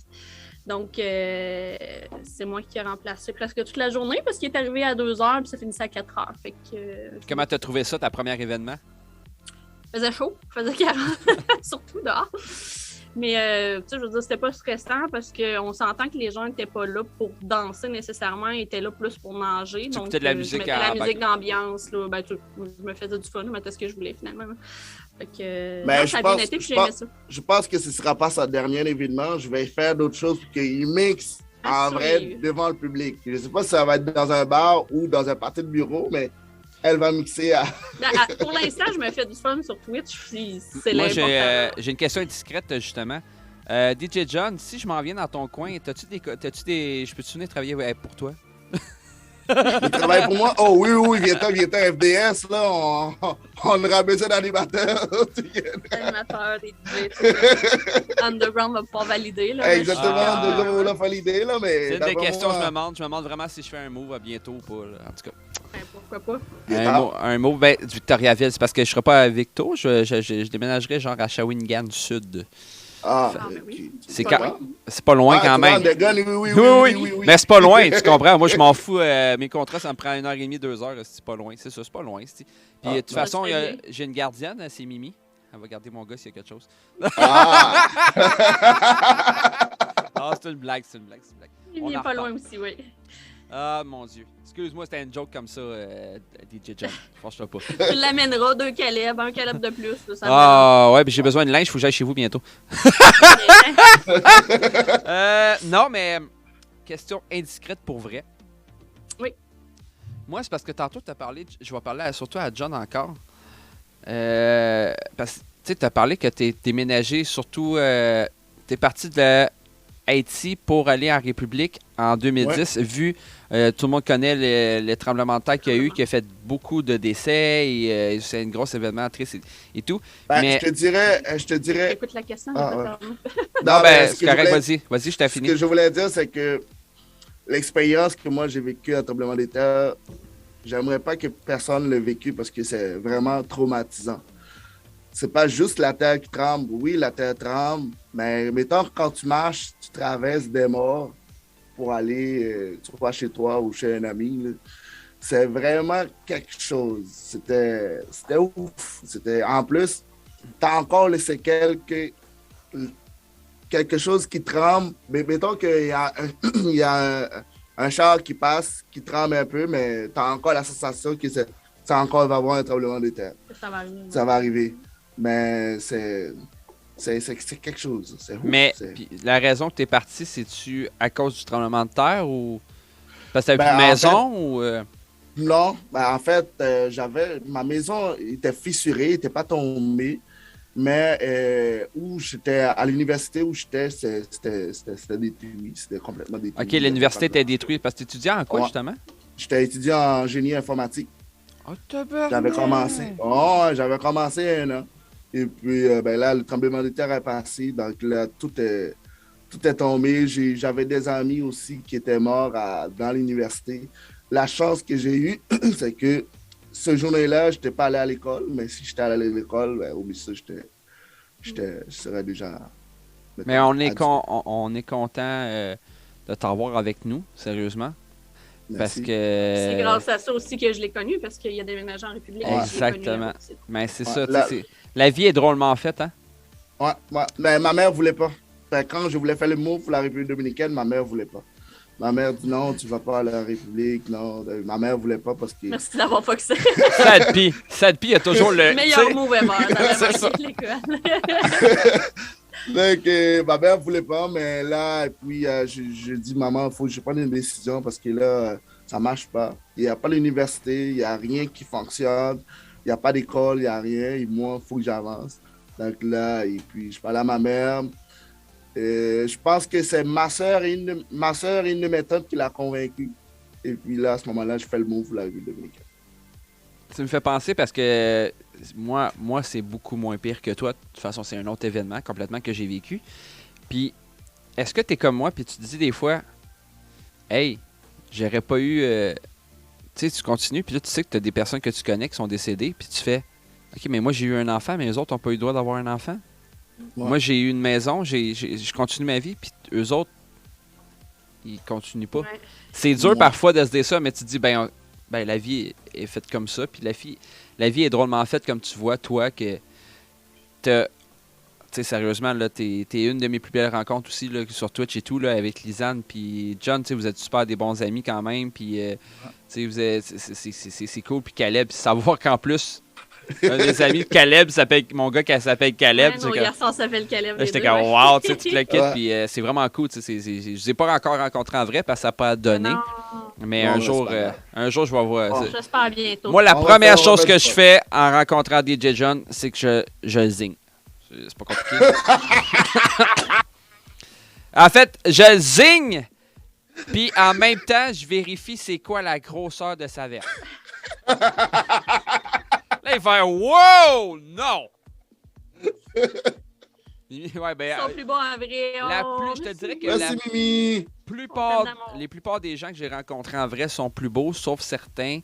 Donc, c'est moi qui ai remplacé presque toute la journée parce qu'il est arrivé à 2h puis ça finissait à 4h. Fait que, comment t'as trouvé ça, ta première événement? Il faisait chaud, il faisait 40, surtout dehors. Mais, tu sais, je veux dire, c'était pas stressant parce qu'on s'entend que les gens n'étaient pas là pour danser nécessairement, ils étaient là plus pour nager. Tu donc, écoutais de la musique la musique d'ambiance, là, ben, je me faisais du fun, je mettais ce que je voulais finalement. Fait que, mais ça a bien été, puis j'aimais ça. Je pense que ce ne sera pas son dernier événement. Je vais faire d'autres choses pour qu'il mixe en vrai devant le public. Je ne sais pas si ça va être dans un bar ou dans un party de bureau, mais elle va mixer à... Pour l'instant, je me fais du fun sur Twitch. C'est moi, j'ai une question indiscrète, justement. DJ John, si je m'en viens dans ton coin, t'as-tu des... Je peux-tu venir travailler pour toi? Il travaille pour moi? Oh oui, viens FDS, là, on aura besoin d'animateurs. Animateurs, des DJ, Underground va pouvoir valider, là. Exactement, Underground va valider, là, mais... C'est une des questions que je me demande vraiment si je fais un move à bientôt ou pas, là. En tout cas. Ben, pourquoi pas? Un move, ben, du Victoriaville, c'est parce que je serai pas à Victo, je déménagerai genre à Shawinigan Sud. Oui. C'est pas loin quand même. Oui. Mais c'est pas loin, tu comprends. Moi, je m'en fous. Mes contrats, ça me prend 1h30, 2h. C'est pas loin. C'est ça, c'est pas loin. Puis, de toute façon, j'ai une gardienne, c'est Mimi. Elle va garder mon gars s'il y a quelque chose. C'est une blague, Il est pas loin aussi, oui. Ah, mon Dieu. Excuse-moi, c'était une joke comme ça, DJ John. Franchement pas. Tu l'amèneras, 2 Caleb, un Caleb de plus. Là, ça ouais, puis j'ai besoin de linge, il faut que j'aille chez vous bientôt. Non, mais question indiscrète pour vrai. Oui. Moi, c'est parce que tantôt, tu as parlé, je vais parler surtout à John encore. Parce que tu as parlé que tu es déménagé, surtout, tu es parti de Haïti pour aller en République en 2010, vu tout le monde connaît le tremblement de terre qu'il y a eu, qui a fait beaucoup de décès, et c'est un gros événement triste et tout. Ben, mais... je te dirais... Écoute la question. Non, c'est correct, vas-y, je t'ai fini. Ce que je voulais dire, c'est que l'expérience que moi j'ai vécue à tremblement de terre, j'aimerais pas que personne l'ait vécu parce que c'est vraiment traumatisant. C'est pas juste la terre qui tremble. Oui, la terre tremble, mais mettons quand tu marches, tu traverses des morts pour aller soit chez toi ou chez un ami. Là. C'est vraiment quelque chose. C'était ouf. En plus, tu as encore les séquelles que quelque chose qui tremble. Mais mettons qu'il y a un char qui passe, qui tremble un peu, mais tu as encore la sensation que ça encore va avoir un tremblement de terre. Ça va arriver. Mais c'est quelque chose. Mais la raison que tu es parti, c'est-tu à cause du tremblement de terre ou parce que tu avais une maison Non, en fait, ma maison était fissurée, n'était pas tombée, mais où j'étais à l'université où j'étais, c'était détruit, c'était complètement détruit. OK, l'université était détruite parce que tu étudiais en quoi justement? J'étais étudiant en génie informatique. Oh, j'avais commencé. J'avais commencé 1 an. Et puis là, le tremblement de terre est passé. Donc là, tout est tombé. J'avais des amis aussi qui étaient morts dans l'université. La chance que j'ai eue, c'est que ce journée-là, je n'étais pas allé à l'école. Mais si j'étais allé à l'école, oublie ça, je serais déjà... Mais on est content de t'avoir avec nous, sérieusement. Parce que... C'est grâce à ça aussi que je l'ai connu, parce qu'il y a déménagé en République. Exactement. Mais c'est ça, la vie est drôlement faite, hein? Ouais. Mais ma mère voulait pas. Quand je voulais faire le move pour la République dominicaine, ma mère voulait pas. Ma mère dit non, tu vas pas à la République, non. Ma mère voulait pas parce que... Merci d'avoir foxé. Sadpi a toujours le... meilleur move ever dans l'école. Donc, ma mère voulait pas, mais là, et puis je dis, maman, il faut que je prenne une décision parce que là, ça marche pas. Il n'y a pas l'université, il n'y a rien qui fonctionne, il n'y a pas d'école, il n'y a rien, et moi, il faut que j'avance. Donc là, et puis je parle à ma mère. Je pense que c'est ma soeur et une de mes tantes qui l'a convaincue. Et puis là, à ce moment-là, je fais le move pour la République dominicaine. Ça me fait penser parce que moi c'est beaucoup moins pire que toi. De toute façon, c'est un autre événement complètement que j'ai vécu. Puis, est-ce que tu es comme moi, puis tu te dis des fois, hey, j'aurais pas eu... tu sais, tu continues, puis là, tu sais que tu as des personnes que tu connais qui sont décédées, puis tu fais, OK, mais moi, j'ai eu un enfant, mais eux autres n'ont pas eu le droit d'avoir un enfant. Ouais. Moi, j'ai eu une maison, je continue ma vie, puis eux autres, ils continuent pas. Ouais. C'est dur parfois de se dire ça, mais tu te dis, ben la vie est faite comme ça, puis la vie est drôlement faite, comme tu vois, toi, que t'as... Tu sais, sérieusement, là, t'es une de mes plus belles rencontres aussi, là, sur Twitch et tout, là, avec Lisanne, puis John, tu sais, vous êtes super des bons amis quand même, puis, tu sais, c'est cool, puis Caleb, puis savoir qu'en plus, un des amis de Caleb, mon gars qui s'appelle Caleb. Ouais, mon garçon s'appelle Caleb. J'étais comme, wow, tu sais, tu le quittes, puis c'est vraiment cool, tu sais, je les ai pas encore rencontrés en vrai, parce que ça n'a pas donné, mais un jour, je vais voir. J'espère bientôt. Moi, la première chose que je fais en rencontrant DJ John, c'est que je zigne. C'est pas compliqué. En fait, je zigne, puis en même temps, je vérifie c'est quoi la grosseur de sa verre. Là, il fait « Wow! Non! » Ouais, ben, ils sont plus bons en vrai. Je te dirais que les plupart des gens que j'ai rencontrés en vrai sont plus beaux, sauf certains.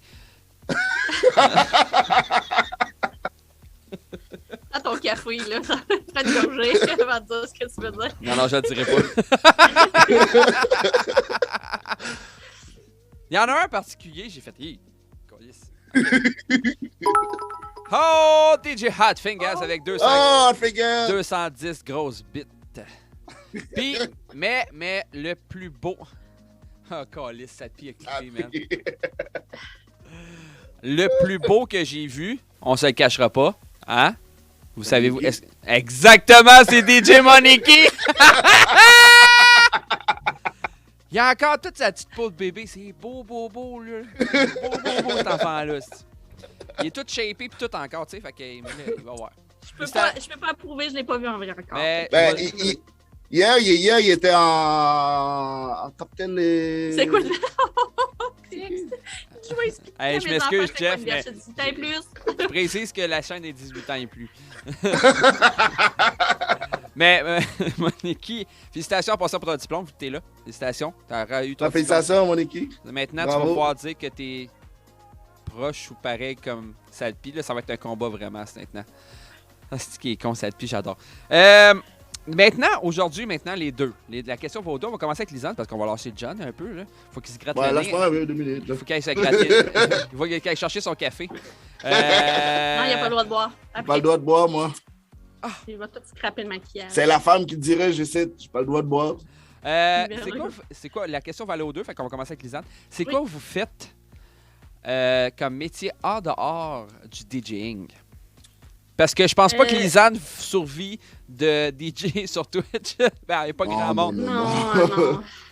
À ton café, là. Prends une gorgée avant de dire ce que tu veux dire. Non, je ne le dirai pas. Il y en a un particulier, j'ai fait... Oh, DJ Hot Fingers avec 210 grosses bites. Puis, mais le plus beau... Ah, calice, ça pied a cliqué, man. Le plus beau que j'ai vu, on se le cachera pas, hein? Vous savez-vous? Exactement, c'est DJ Moniki! Il y a encore toute sa petite peau de bébé. C'est beau, là. Beau, cet enfant-là. Il est tout shapé pis tout encore, tu sais. Fait qu'il va voir. Je peux pas approuver, je l'ai pas vu en vrai encore. Ben, hier, il était en capitaine des... C'est quoi? Je m'excuse, Jeff, mais je précise que la chaîne est 18 ans et plus. Mais, Moniki, félicitations en passant pour ton diplôme, vu que t'es là. Félicitations, t'as eu ton diplôme. Félicitations, Moniki. Maintenant, bravo. Tu vas pouvoir dire que t'es proche ou pareil comme Salpi. Là, ça va être un combat vraiment, maintenant. Ah, c'est qui est con, Salpi, j'adore. Maintenant, aujourd'hui, les deux. La question pour deux, on va commencer avec Lisande parce qu'on va lâcher John un peu. Là. Faut qu'il se gratte le nez. Lâche-moi 2 minutes. Il faut qu'il aille se gratter. Il faut qu'il aille chercher son café. Non, il n'a pas le droit de boire. J'ai pas le droit de boire, moi. Il va tout scraper le maquillage. C'est la femme qui dirait, j'ai pas le droit de boire. C'est quoi? La question va aller aux deux, fait qu'on va commencer avec Lisande. C'est quoi vous faites comme métier hors dehors du DJing? Parce que je pense pas que Lisanne survit de DJ sur Twitch. Ben, il n'y a pas grand monde.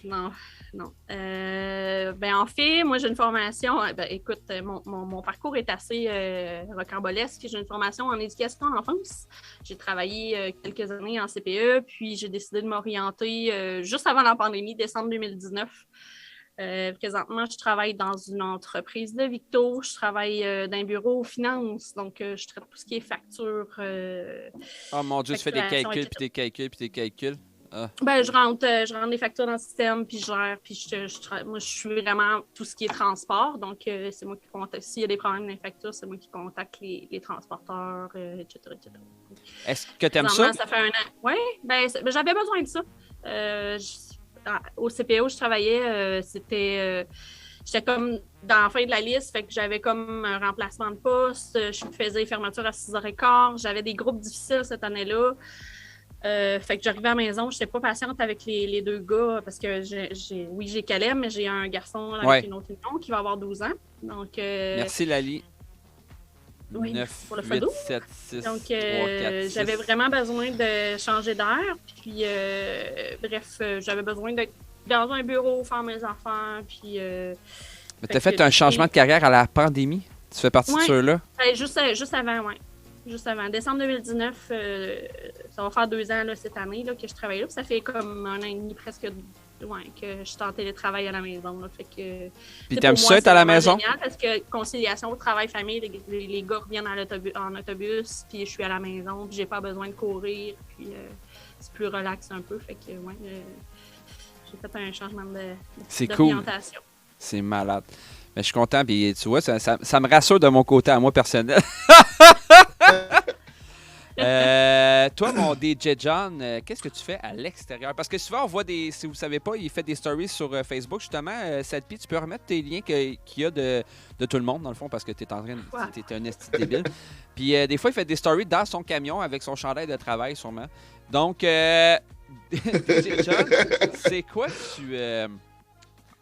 Non. En fait, moi, j'ai une formation. Écoute, mon parcours est assez rocambolesque. J'ai une formation en éducation en enfance. J'ai travaillé quelques années en CPE, puis j'ai décidé de m'orienter juste avant la pandémie, décembre 2019. Présentement, je travaille dans une entreprise de Victo. Je travaille dans un bureau finance. Donc, je traite tout ce qui est facture. Oh mon Dieu, tu fais des calculs, puis des calculs. Ah. Je rentre les factures dans le système, puis je gère. Puis moi, je suis vraiment tout ce qui est transport. Donc, c'est moi qui contacte. S'il y a des problèmes dans les factures, c'est moi qui contacte les transporteurs, etc. Est-ce que tu aimes ça? Ça fait 1 an. Oui, j'avais besoin de ça. Au CPO, je travaillais, j'étais comme dans la fin de la liste, fait que j'avais comme un remplacement de poste, je faisais les fermetures à 6h15, j'avais des groupes difficiles cette année-là. Fait que j'arrivais à la maison, je n'étais pas patiente avec les 2 gars parce que j'ai Caleb, mais j'ai un garçon avec une autre union qui va avoir 12 ans. Donc, merci Lali. Oui, 9, pour le 8, fado. 7, 6, Donc, 3, 4, 6. j'avais vraiment besoin de changer d'air. Puis, j'avais besoin d'être dans un bureau, faire mes affaires. Puis, mais tu as fait un changement de carrière à la pandémie? Tu fais partie de ceux-là? Juste avant, oui. Juste avant. Décembre 2019, ça va faire 2 ans là, cette année là, que je travaille là. Puis ça fait comme 1 an et demi presque que je suis en télétravail à la maison. Là. Fait que, puis t'aimes ça être à la maison? Génial parce que conciliation, travail, famille, les gars reviennent en autobus, puis je suis à la maison, puis j'ai pas besoin de courir, puis c'est plus relax un peu. Fait que j'ai fait un changement d'orientation. Cool. C'est malade. Mais je suis content, puis tu vois, ça me rassure de mon côté à moi personnel. Toi, mon DJ John, qu'est-ce que tu fais à l'extérieur? Parce que souvent, on voit si vous ne savez pas, il fait des stories sur Facebook, justement. Salpi, tu peux remettre tes liens qu'il y a de tout le monde, dans le fond, parce que tu es en train de... Tu es un esti débile. Puis des fois, il fait des stories dans son camion avec son chandail de travail, sûrement. Donc, DJ John, c'est quoi que tu...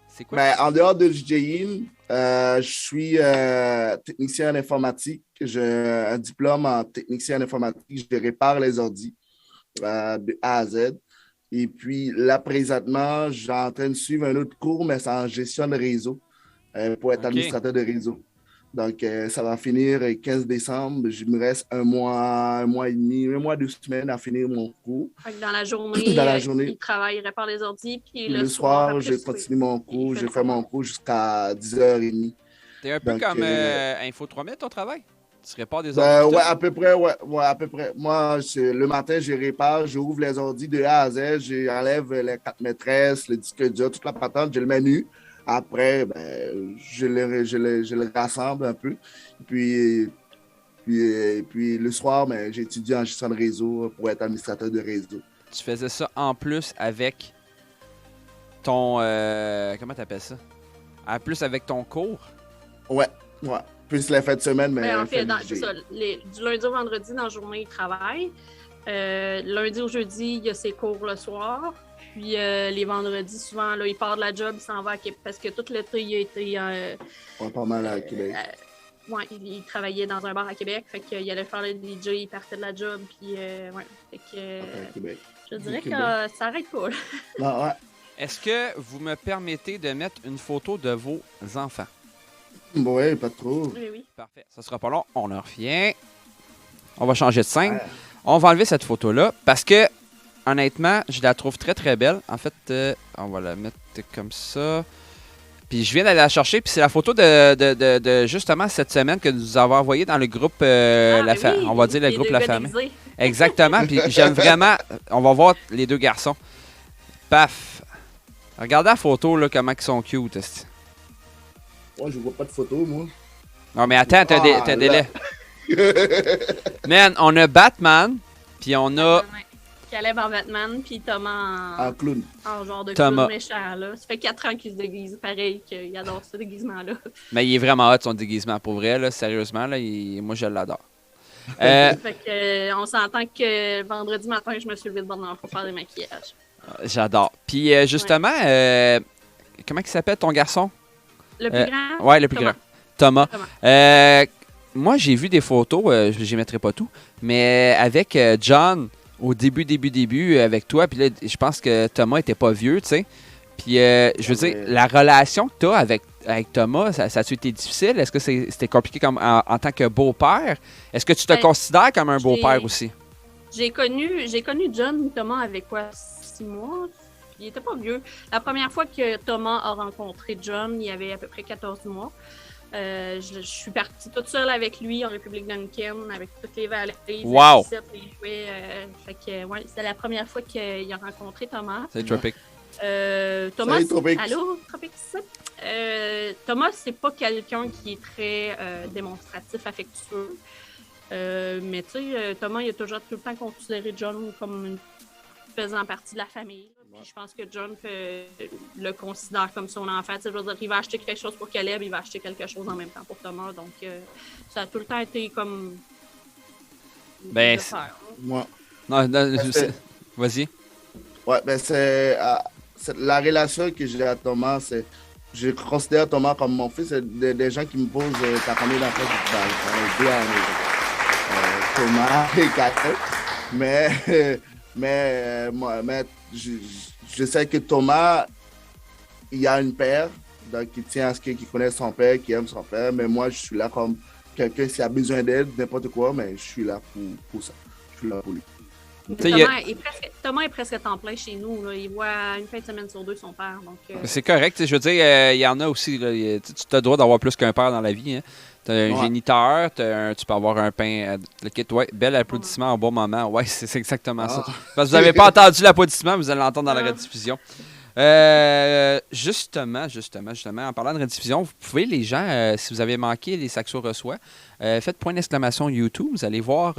c'est quoi en dehors de DJing, je suis technicien en informatique. J'ai un diplôme en technicien en informatique. Je répare les ordi de A à Z. Et puis là, présentement, je suis en train de suivre un autre cours, mais c'est en gestion de réseau pour être administrateur de réseau. Donc, ça va finir le 15 décembre. Il me reste un mois et demi, 2 semaines à finir mon cours. Dans la journée, il travaille, il répare les ordi. Puis le soir, je continue mon cours. J'ai fait mon cours jusqu'à 10h30. T'es un peu comme Info 3000, ton travail? Tu répares des ordi? Ouais, à peu près. À peu près. Moi, le matin, je répare, j'ouvre les ordi de A à Z, j'enlève les 4 maîtresses, le disque dur, toute la patente, je le mets nu. Après, je le rassemble un peu. Puis le soir, j'étudie en gestion de réseau pour être administrateur de réseau. Tu faisais ça en plus avec ton... comment t'appelles ça? En plus avec ton cours? Ouais. Plus les fins de semaine, mais... En fait, c'est ça. Du lundi au vendredi, dans la journée, il travaille. Lundi au jeudi, il y a ses cours le soir. Puis les vendredis, souvent, là, il part de la job, il s'en va à Québec. Parce que tout l'été, il a été... pas mal à Québec. Ouais, il travaillait dans un bar à Québec. Fait qu'il allait faire le DJ, il partait de la job. Puis, ouais. Fait que... Québec. Je dirais que ça arrête pas, là. Ah, ouais. Est-ce que vous me permettez de mettre une photo de vos enfants? Oui, pas trop. Oui. Parfait. Ça sera pas long. On en revient. On va changer de scène. On va enlever cette photo-là parce que, honnêtement, je la trouve très, très belle. En fait, on va la mettre comme ça. Puis je viens d'aller la chercher. Puis c'est la photo de justement cette semaine que nous avons envoyée dans le groupe, on va dire le groupe La Famille. Exactement. Puis j'aime vraiment... On va voir les deux garçons. Paf. Regardez la photo, là, comment ils sont cute. Moi, je vois pas de photo, moi. Non, mais attends, t'as un délai. Man, on a Batman, puis on a... Caleb en Batman, puis Thomas en clown. En genre de Thomas. clown méchant, là. Ça fait 4 ans qu'il se déguise pareil, qu'il adore ce déguisement-là. Mais il est vraiment hot, son déguisement, pour vrai, là, sérieusement, là, moi, je l'adore. Fait que, on s'entend que vendredi matin, je me suis levé de bonne heure pour faire des maquillages. J'adore. Puis, justement, comment il s'appelle, ton garçon? Le plus grand? Ouais, le plus grand. Thomas. Moi, j'ai vu des photos, je n'y mettrai pas tout, mais avec John, au début, avec toi, puis là, je pense que Thomas était pas vieux, tu sais. Puis, je veux dire, la relation que tu as avec Thomas, ça a-tu été difficile? Est-ce que c'était compliqué comme en tant que beau-père? Est-ce que tu te considères comme un beau-père aussi? J'ai connu John Thomas avec quoi, 6 mois? Il était pas vieux. La première fois que Thomas a rencontré John, il avait à peu près 14 mois. Je suis partie toute seule avec lui en République dominicaine, avec toutes les valets. Wow! Fait que, ouais, c'était la première fois qu'il a rencontré Thomas. Salut, Tropic. Thomas, salut, Tropic. Allô, Tropic. Thomas, c'est pas quelqu'un qui est très démonstratif, affectueux. Mais tu sais, Thomas, il a toujours tout le temps considéré John comme une faisant partie de la famille. Puis je pense que John le considère comme son enfant. Je veux dire, il va acheter quelque chose pour Caleb, il va acheter quelque chose en même temps pour Thomas. Donc, ça a tout le temps été comme... Ben, moi. Non, vas-y. Ouais, ben c'est la relation que j'ai à Thomas, c'est... Je considère Thomas comme mon fils. C'est des gens qui me posent ta famille d'enfants qui parlent. Thomas et Catherine. Mais je sais que Thomas, il y a une père, donc il tient à ce qu'il connaît son père, qui aime son père. Mais moi, je suis là comme quelqu'un qui a besoin d'aide, n'importe quoi, mais je suis là pour ça. Je suis là pour lui. Thomas est presque temps plein chez nous. Là. Il voit une fin de semaine sur 2 son père. C'est correct. Je veux dire, il y en a aussi. Là, tu as le droit d'avoir plus qu'un père dans la vie. Hein. Tu as un géniteur, tu peux avoir un pain. Le kit, ouais, bel applaudissement au bon moment. Ouais, c'est exactement ça. Parce que vous n'avez pas entendu l'applaudissement, vous allez l'entendre dans la rediffusion. Justement, en parlant de rediffusion, vous pouvez, les gens, si vous avez manqué les Saxo reçoit, faites point d'exclamation YouTube, vous allez voir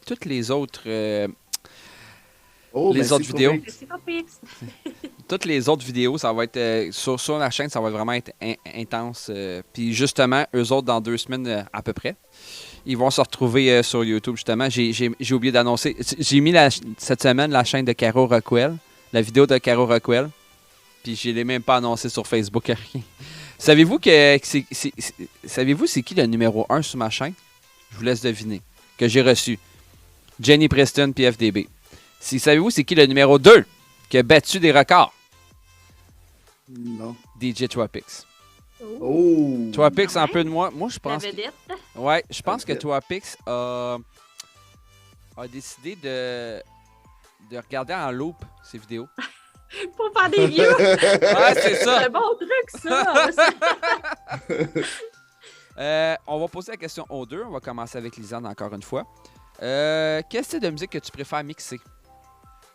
toutes les autres autres vidéos. Toutes les autres vidéos, ça va être sur la chaîne, ça va vraiment être intense. Puis justement, eux autres, dans 2 semaines à peu près, ils vont se retrouver sur YouTube, justement. J'ai oublié d'annoncer. J'ai mis cette semaine la chaîne de Caro Rockwell, la vidéo de Caro Rockwell. Puis je ne l'ai même pas annoncé sur Facebook, rien. Savez-vous c'est qui le numéro 1 sur ma chaîne? Je vous laisse deviner. Que j'ai reçu. Jenny Preston puis FDB. Savez-vous c'est qui le numéro 2 qui a battu des records? Non. DJ Twapix. Oh! Twapix, un peu de moi. Moi, je pense. Ouais, je pense que Twapix a décidé de regarder en loop ses vidéos. Pour faire des views. Ouais, c'est ça. C'est un bon truc, ça. On va poser la question aux deux. On va commencer avec Lisanne encore une fois. Quel style de musique que tu préfères mixer?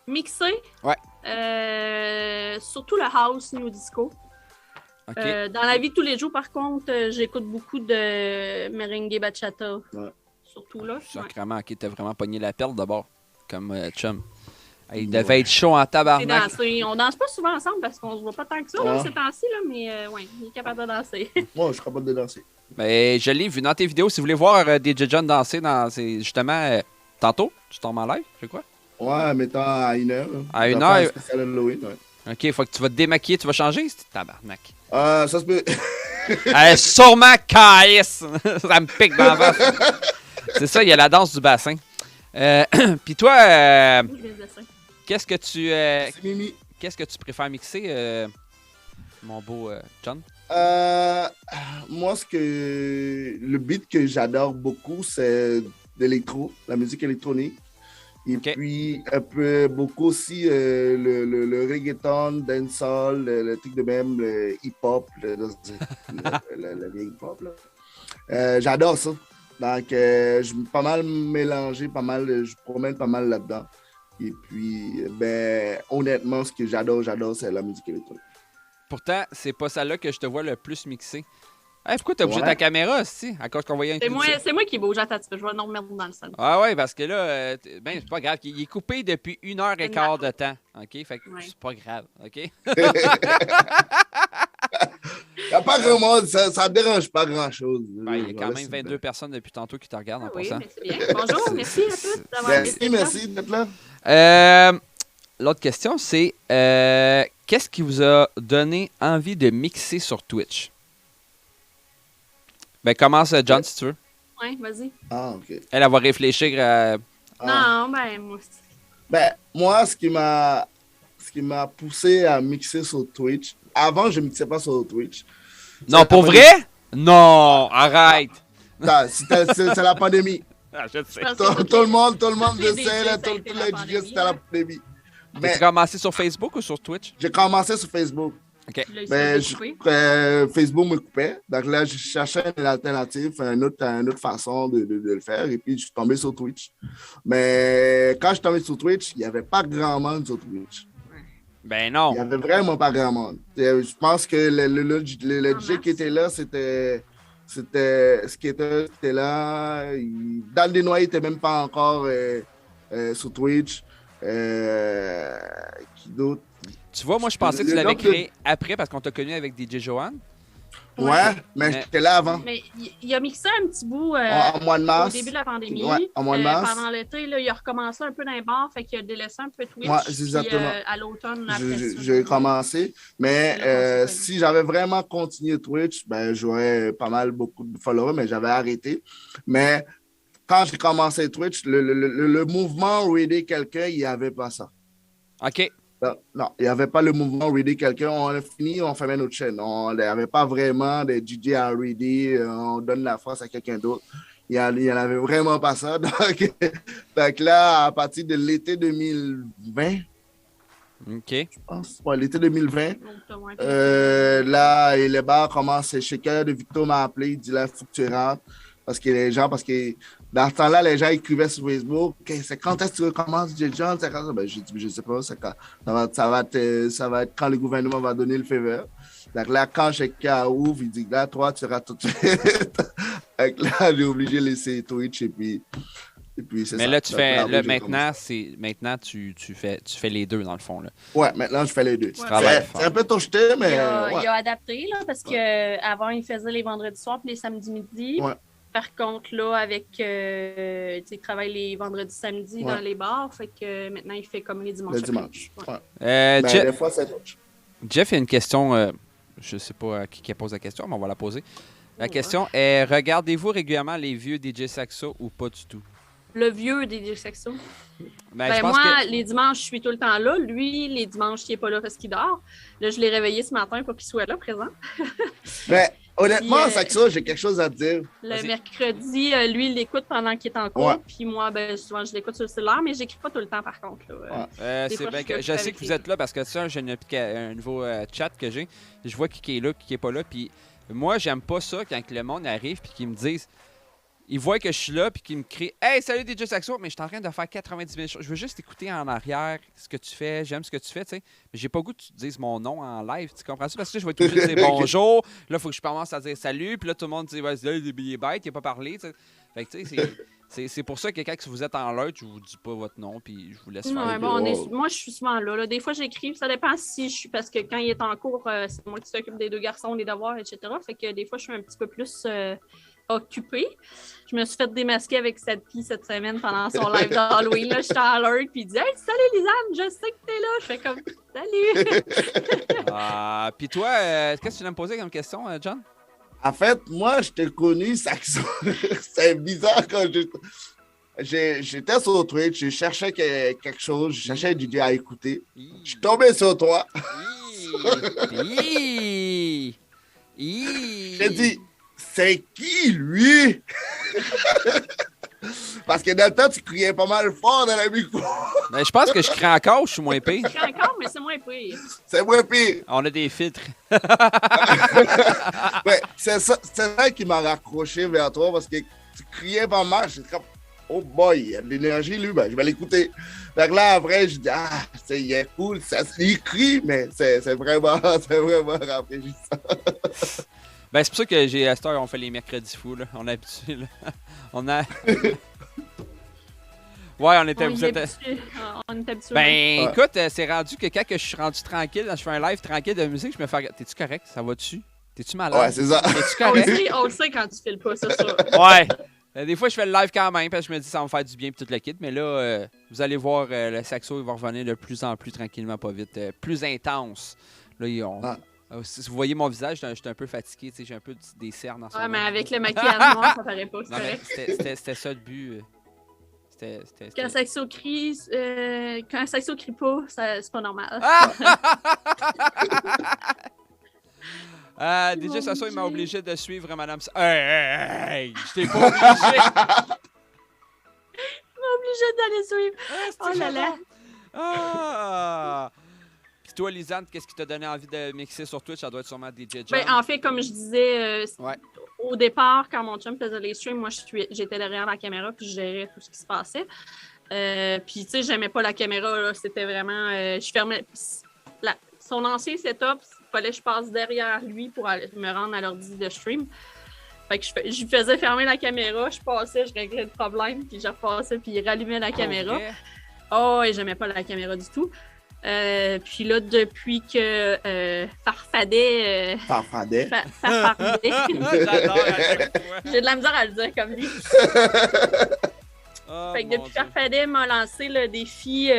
Mixer? Ouais. Surtout le house, new disco. Okay. Dans la vie de tous les jours, par contre, j'écoute beaucoup de merengue bachata. Ouais. Surtout là. Sacrément, ok, t'as vraiment pogné la perle d'abord, comme chum. Il devait être chaud en tabarnak. On danse pas souvent ensemble parce qu'on se voit pas tant que ça ces temps-ci, là, mais ouais, il est capable de danser. Moi, je suis capable de danser. Ben, je l'ai vu dans tes vidéos. Si vous voulez voir DJ John danser, justement, Tantôt? Tu tombes en live? C'est quoi? Ouais, mettons à 1h. À 1h? Spécial Halloween, ouais. OK, faut que tu vas te démaquiller, tu vas changer? C'est tabarnak. Ça se peut. Sûrement KS! Ça me pique dans la face. C'est ça, il y a la danse du bassin. Puis toi, qu'est-ce que tu... qu'est-ce que tu préfères mixer, mon beau John? Moi, le beat que j'adore beaucoup, c'est l'électro, la musique électronique. Et puis, un peu, beaucoup aussi le reggaeton, dancehall, le truc de même, le hip-hop, le hip-hop. J'adore ça. Donc, je suis pas mal mélangé, je promène pas mal là-dedans. Et puis, honnêtement, ce que j'adore, c'est la musique électronique. Pourtant, c'est pas celle-là que je te vois le plus mixer. Hey, pourquoi t'as bougé ta caméra aussi? À cause qu'on voyait un C'est moi qui bouge. Attends, je vais non remettre dans le sol. Ah ouais, parce que là, c'est pas grave. Il est coupé depuis 1h15 de temps. OK? Fait que c'est pas grave. OK? Y a pas vraiment, ça dérange pas grand-chose. Il y a quand même 22 personnes depuis tantôt qui te regardent en passant. Oui, c'est bien. Bonjour, merci à tous d'avoir été là. Merci d'être là. L'autre question, c'est qu'est-ce qui vous a donné envie de mixer sur Twitch? Commence, John, si tu veux. Ouais, vas-y. Ah, OK. Elle va réfléchir à... Non, moi aussi. Moi, ce qui m'a poussé à mixer sur Twitch, avant, je ne mixais pas sur Twitch. Non, pour vrai? Non, arrête. C'est la pandémie. Ah, je sais. Tout le monde le sait, là, tous les DJ, c'était la pandémie. Tu as commencé sur Facebook ou sur Twitch? J'ai commencé sur Facebook. OK. Facebook me coupait. Donc là, je cherchais une alternative, une autre façon de le faire. Et puis, je suis tombé sur Twitch. Mais quand je suis tombé sur Twitch, il n'y avait pas grand monde sur Twitch. Ben non. Il n'y avait vraiment pas grand monde. Je pense que le DJ qui était là, c'était ce qui était là. Dan Desnoyers n'était même pas encore sur Twitch. Qui d'autre? Tu vois, moi, je pensais que tu l'avais créé après parce qu'on t'a connu avec DJ Johan. Ouais, mais j'étais là avant. Mais il a mixé un petit bout en mois de mars. Au début de la pandémie. Ouais, en mois de mars. Pendant l'été, il a recommencé un peu dans les bars, fait qu'il a délaissé un peu Twitch. Ouais, exactement. Puis, à l'automne, j'ai commencé. Mais si j'avais vraiment continué Twitch, j'aurais pas mal beaucoup de followers, mais j'avais arrêté. Mais quand j'ai commencé Twitch, le mouvement Reader quelqu'un, il n'y avait pas ça. OK. Non, il n'y avait pas le mouvement Reader quelqu'un. On a fini, on fermait notre chaîne. On n'avait pas vraiment des DJ à Reader, on donne la force à quelqu'un d'autre. Il n'y en avait vraiment pas ça. Donc là, à partir de l'été 2020, OK. Je pense, l'été 2020, là, les bars commencent. Shaker de Victor m'a appelé, il dit là, il faut que tu rentres. Parce que dans ce temps-là, les gens écrivaient sur Facebook, c'est quand est-ce que tu recommences, DJ John? J'ai dit, je ne sais pas, ça va être quand le gouvernement va donner le faveur. Donc là, quand Shaker ouvre, il dit, là, toi, tu rates tout de suite. Donc là, j'ai obligé de laisser Twitch et puis c'est mais ça. là, tu fais, là, maintenant, tu fais les deux, dans le fond. Là. Ouais, maintenant, je fais les deux. Ouais, c'est un peu touché, mais... Il a adapté, là, parce qu'avant, il faisait les vendredis soirs et les samedis midi. Ouais. Par contre, là, avec... il travaille les vendredis, samedis dans les bars. Fait que maintenant, il fait comme les dimanches. Le dimanche, Jeff, des fois, c'est touche. Jeff, il y a une question... je ne sais pas à qui pose la question, mais on va la poser. La question est, regardez-vous régulièrement les vieux DJ Saxo ou pas du tout? Le vieux DJ Saxo. Moi, les dimanches, je suis tout le temps là. Lui, les dimanches, il n'est pas là parce qu'il dort. Là, je l'ai réveillé ce matin pour qu'il soit là, présent. Mais honnêtement, Saxo, j'ai quelque chose à te dire. Le mercredi, lui, il l'écoute pendant qu'il est en cours. Puis moi, souvent, je l'écoute sur le cellulaire, mais je n'écris pas tout le temps, par contre. C'est bien que je sais que vous êtes là parce que ça, j'ai un nouveau chat que j'ai. Je vois qui est là, qui n'est pas là. Puis moi, j'aime pas ça quand le monde arrive et qu'ils me disent... Ils voient que je suis là puis qu'ils me crient « Hey, salut DJ Saxo! » Mais je suis en train de faire 90 000 choses. Je veux juste écouter en arrière ce que tu fais. J'aime ce que tu fais, tu sais. Mais j'ai pas goût que tu dises mon nom en live. Tu comprends ça? Parce que là, je vais être obligé de dire bonjour. Là, il faut que je commence à dire salut. Puis là, tout le monde dit « Ouais, il est bête, il n'a pas parlé. » Fait que, tu sais, c'est pour ça que quand vous êtes en l'heure, je vous dis pas votre nom puis je vous laisse faire. Moi, je suis souvent là. Des fois, j'écris. Ça dépend si je suis... Parce que quand il est en cours, c'est moi qui s'occupe des deux garçons, des devoirs, etc. Fait que des fois, je suis un petit peu plus... occupée. Je me suis fait démasquer avec Sadpi cette semaine pendant son live d'Halloween. Là, j'étais en alert, puis il dit « Hey, salut Lisanne, je sais que t'es là. » Je fais comme « Salut! » Puis toi, qu'est-ce que tu viens me poser comme question, John? En fait, moi, je t'ai connu, Saxo. C'est bizarre quand j'étais sur Twitch, je cherchais quelque chose, je cherchais un DJ à écouter. Je suis tombé sur toi. J'ai dit, c'est qui lui? Parce que dans le temps, tu criais pas mal fort dans la micro. Ben, je pense que je crie encore ou je suis moins pire? Je crie encore, mais c'est moins pire. C'est moins pire. On a des filtres. Ouais, c'est ça qui m'a raccroché vers toi parce que tu criais pas mal. J'étais comme, oh boy, il y a de l'énergie, lui, ben, je vais l'écouter. Donc là, après, je dis, il est cool. Il crie, mais c'est vraiment rafraîchissant. Ben, c'est pour ça que à cette heure, on fait les mercredis fous, là. On est habitué, là. On a... Ouais, on est habitué. On est habitué. Ben, écoute, c'est rendu que quand je suis rendu tranquille, je fais un live tranquille de musique, je me fais... T'es-tu correct? Ça va-tu? T'es-tu malade? Ouais, c'est ça. T'es-tu correct? On le sait quand tu files pas, c'est ça. Ouais. Des fois, je fais le live quand même, parce que je me dis ça va me faire du bien pour tout le kit. Mais là, vous allez voir, le saxo, il va revenir de plus en plus tranquillement, pas vite. Plus intense. Là, si vous voyez mon visage, je suis un peu fatigué. J'ai un peu des cernes en ce moment. Ouais, mais avec le maquillage noir, ça paraît pas. C'était ça le but. Quand un saxo crie, pas, c'est pas normal. DJ Sasso, il m'a obligé de suivre Madame... Hey! Je t'ai pas obligé! Il m'a obligé d'aller suivre. Oh là là! Puis toi, Lisanne, qu'est-ce qui t'a donné envie de mixer sur Twitch? Ça doit être sûrement DJ John. Ben, en fait, comme je disais, au départ, quand mon chum faisait les streams, moi, j'étais derrière la caméra puis je gérais tout ce qui se passait. Puis, tu sais, j'aimais pas la caméra, là. C'était vraiment... je fermais... Son ancien setup, il fallait que je passe derrière lui pour me rendre à l'ordi de stream. Fait que je lui faisais fermer la caméra, je passais, je réglais le problème, puis je repassais, puis il rallumait la caméra. Oh, et j'aimais pas la caméra du tout. Puis là, depuis que Farfadet... Farfadet? Farfadet. J'ai de la misère à le dire comme lui. Fait que depuis que Farfadet m'a lancé le défi...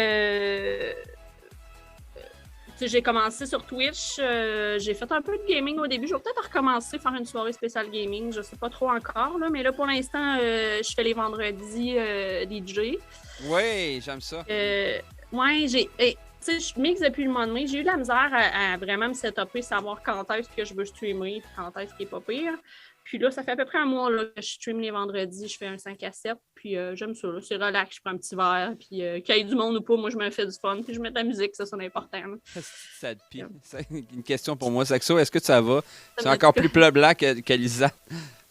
j'ai commencé sur Twitch, j'ai fait un peu de gaming au début. Je vais peut-être recommencer à faire une soirée spéciale gaming, je sais pas trop encore, là, mais là pour l'instant, je fais les vendredis DJ. Oui, j'aime ça. Ouais, tu sais, je mixe depuis le mois de mai. J'ai eu de la misère à vraiment me setuper, savoir quand est-ce que je veux streamer et quand est-ce qui est pas pire. Puis là, ça fait à peu près un mois là, que je stream les vendredis, je fais un 5 à 7, puis j'aime ça, là. C'est relax, je prends un petit verre, puis qu'il y ait du monde ou pas, moi je me fais du fun, puis je mets de la musique, ça c'est important. C'est une question pour moi, Saxo, est-ce que ça va? C'est encore plus blanc que Lisa.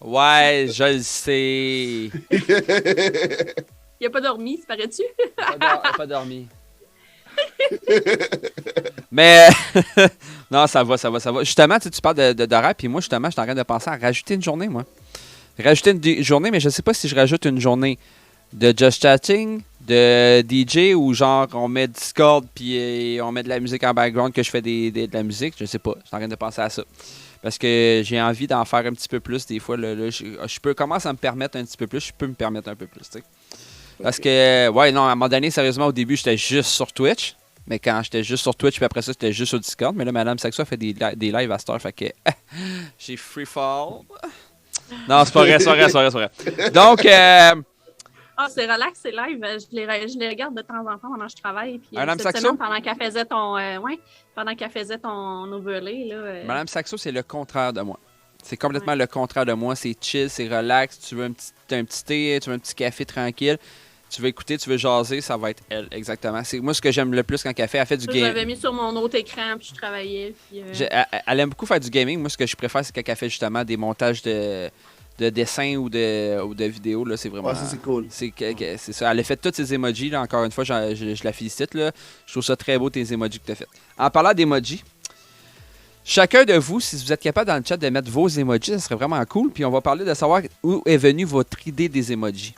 Ouais, je le sais. Il a pas dormi, ça paraît-tu? Il a pas dormi. Mais non, ça va. Justement, tu parles d'horaire, puis moi, justement, je suis en train de penser à rajouter une journée, moi. Rajouter une journée, mais je sais pas si je rajoute une journée de Just Chatting, de DJ, ou genre on met Discord, puis on met de la musique en background, que je fais de la musique, je sais pas. Je suis en train de penser à ça. Parce que j'ai envie d'en faire un petit peu plus des fois. Là, je peux commencer à me permettre un petit peu plus, je peux me permettre un peu plus, tu sais. Parce que, ouais, non, à un moment donné, sérieusement, au début, j'étais juste sur Twitch. Mais quand j'étais juste sur Twitch, puis après ça, j'étais juste sur Discord. Mais là, Madame Saxo a fait des lives à cette heure. Fait que j'ai free fall. Non, c'est pas vrai. Donc, c'est relax, c'est live. Je les regarde de temps en temps pendant que je travaille. Puis Madame cette Saxo? semaine, pendant qu'elle faisait ton overlay. Là, Madame Saxo, c'est le contraire de moi. C'est complètement le contraire de moi. C'est chill, c'est relax. Tu veux un petit thé, tu veux un petit café tranquille. Tu veux écouter, tu veux jaser, ça va être elle, exactement. C'est moi ce que j'aime le plus quand elle fait du gaming. Je l'avais mis sur mon autre écran, puis je travaillais. Puis, elle aime beaucoup faire du gaming. Moi, ce que je préfère, c'est quand elle fait justement des montages de dessins ou de vidéos. Là, c'est vraiment... Ouais, ça, c'est cool. C'est ça. Elle a fait tous ses emojis. Là, encore une fois, je la félicite. Là. Je trouve ça très beau, tes emojis que tu as fait. En parlant d'emojis, chacun de vous, si vous êtes capable dans le chat de mettre vos emojis, ça serait vraiment cool. Puis on va parler de savoir où est venue votre idée des emojis.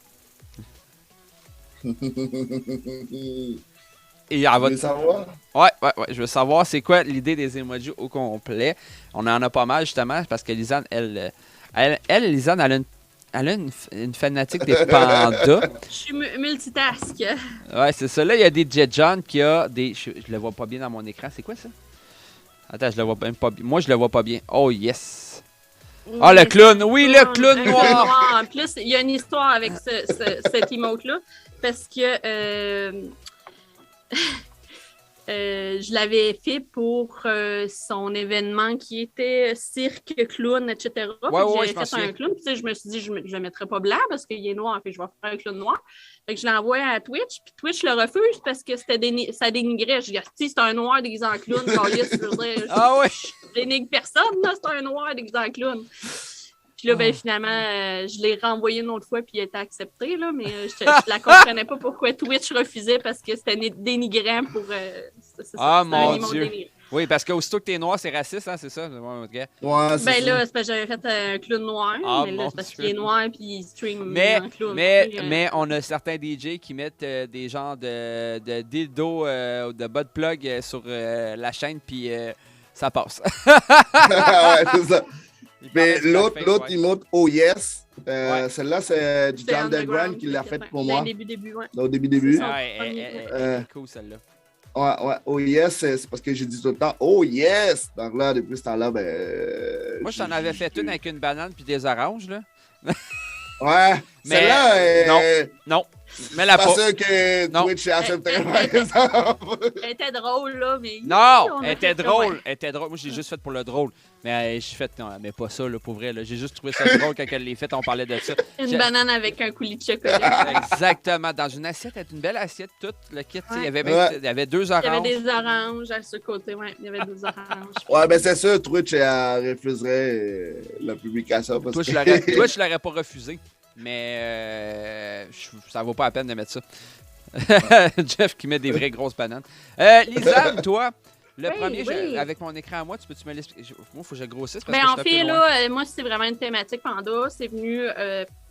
Et elle va... savoir? Ouais, je veux savoir c'est quoi l'idée des emojis au complet. On en a pas mal justement parce que Lisanne, Lisanne, elle a elle a une fanatique des pandas. Je suis multitask. Ouais, c'est ça. Là, il y a des Jet John qui a des... Je le vois pas bien dans mon écran. C'est quoi ça? Attends, je le vois même pas bien. Moi, je le vois pas bien. Oh, yes! Ah, le clown! Oui, le clown noir! En plus, il y a une histoire avec cet emote-là. Parce que... je l'avais fait pour son événement qui était cirque, clown, etc. Ouais, j'avais fait un clown. Puis, je me suis dit, je ne mettrai pas blanc parce qu'il est noir. Puis je vais faire un clown noir. Fait que je l'envoie à Twitch. Puis Twitch le refuse parce que ça dénigrait. Je dis, si c'est un noir déguisé en clown, je dénigre personne. C'est un noir déguisé en clown. Puis là, finalement, je l'ai renvoyé une autre fois, puis il a été accepté, là, mais je la comprenais pas pourquoi Twitch refusait, parce que c'était dénigrant pour... mon Dieu! Oui, parce qu'aussitôt que t'es noir, c'est raciste, hein, c'est ça? Ouais, là, c'est parce que j'avais fait un clown noir, mais là, c'est parce qu'il est noir, puis il stream en clown. Mais on a certains DJ qui mettent des genres de dildo ou de butt plug sur la chaîne, puis ça passe. Ouais, c'est ça. Mais l'autre emote, oh yes, celle-là, c'est du Underground qui l'a faite pour moi. Au début. Elle est cool, celle-là. Ouais, oh yes, c'est parce que j'ai dit tout le temps, oh yes! Donc là, depuis ce temps-là, moi, je t'en avais fait une avec une banane puis des oranges, là. Ouais, mais celle-là, non. Mais la pas sûr que Twitch accepterait, par exemple. Elle était drôle, là, mais... Non, elle était drôle. Moi, j'ai juste fait pour le drôle. Mais j'ai fait, non, mais pas ça, là, pour vrai. Là. J'ai juste trouvé ça drôle quand elle l'a fait, on parlait de ça. Une banane avec un coulis de chocolat. Exactement. Dans une assiette, elle était une belle assiette, toute, le kit. Il y avait 2 oranges. Il y avait des oranges à ce côté, il y avait 2 oranges. Ouais, ben c'est sûr, Twitch refuserait la publication. Parce Twitch l'aurait pas refusé. Mais ça vaut pas la peine de mettre ça. Jeff qui met des vraies grosses bananes. Lisanne, toi, le premier, avec mon écran à moi, tu peux-tu me l'expliquer? Moi, il faut que je grossisse parce que en fait, là, moi, c'est vraiment une thématique panda. C'est venu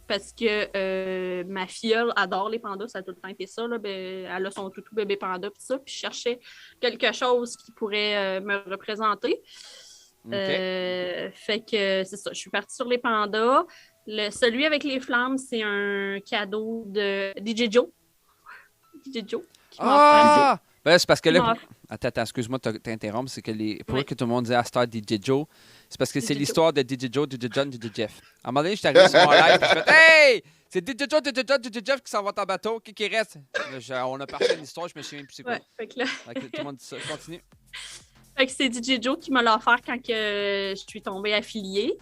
parce que ma filleule adore les pandas. Ça a tout le temps été ça. Là. Elle a son toutou bébé panda pis ça. Puis je cherchais quelque chose qui pourrait me représenter. Okay. Fait que c'est ça. Je suis partie sur les pandas. Celui avec les flammes, c'est un cadeau de DJ Joe. DJ Joe. Ah! Ben, c'est parce que là... Attends, excuse-moi de t'interrompre. C'est que pour que tout le monde dise à Star DJ Joe, c'est parce que c'est l'histoire de DJ Joe, DJ John, DJ Jeff. À un moment donné, je suis arrivé sur mon live et je fais hey! C'est DJ Joe, DJ John, DJ Jeff qui s'en va en bateau. Qui reste? On a parti une histoire, je me souviens plus c'est quoi. Fait que là... tout le monde dit ça. Continue. Fait que c'est DJ Joe qui me l'a offert quand je suis tombée affiliée.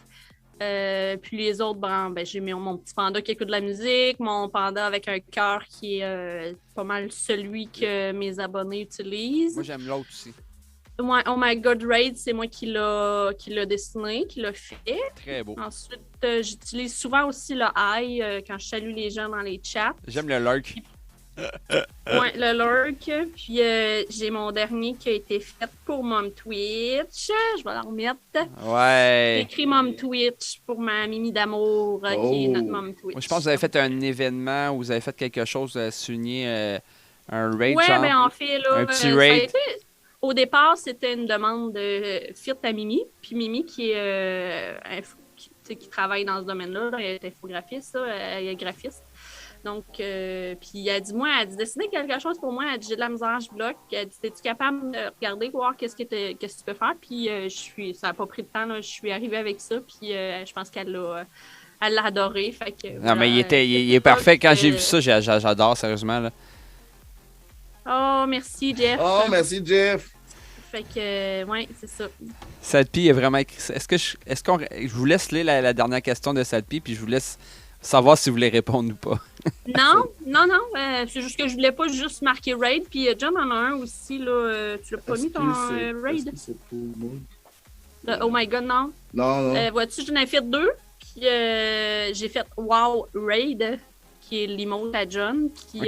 Puis les autres, j'ai mis mon petit panda qui écoute de la musique, mon panda avec un cœur qui est pas mal celui que mes abonnés utilisent. Moi, j'aime l'autre aussi. Ouais, Oh My God Raid, c'est moi qui l'a dessiné, qui l'a fait. Très beau. Ensuite, j'utilise souvent aussi le hi quand je salue les gens dans les chats. J'aime le lurk. Ouais, le lurk. Puis j'ai mon dernier qui a été fait pour Mom Twitch. Je vais la remettre. Ouais. J'ai écrit Mom Twitch pour ma Mimi d'amour qui est notre Mom Twitch. Moi, je pense que vous avez fait un événement où vous avez fait quelque chose à souligner un raid. Ouais, genre, mais en fait, là, un petit raid. Au départ, c'était une demande de fit à Mimi. Puis Mimi qui est qui travaille dans ce domaine-là, elle est infographiste, elle est graphiste. Donc, puis elle dit, dessiner quelque chose pour moi, elle dit, j'ai de la misère, je bloque. Elle dit, es-tu capable de regarder, voir qu'est-ce que tu peux faire? Puis ça n'a pas pris de temps, là, je suis arrivée avec ça, puis je pense qu'elle l'a adoré. Fait que, non, mais il est parfait. Quand j'ai vu ça, j'adore, sérieusement. Là. Oh, merci, Jeff. Oh, merci, Jeff. Fait que, ouais, c'est ça. Sadpi est vraiment écrit. Je vous laisse lire la dernière question de Sadpi, puis je vous laisse savoir si vous voulez répondre ou pas. Non. C'est juste que je voulais pas juste marquer raid. Puis John en a un aussi, là. Tu l'as pas mis ton raid? Oh my God, non. Non. Vois-tu, j'en ai fait 2. Puis j'ai fait Wow Raid, qui est l'emote à John. Qui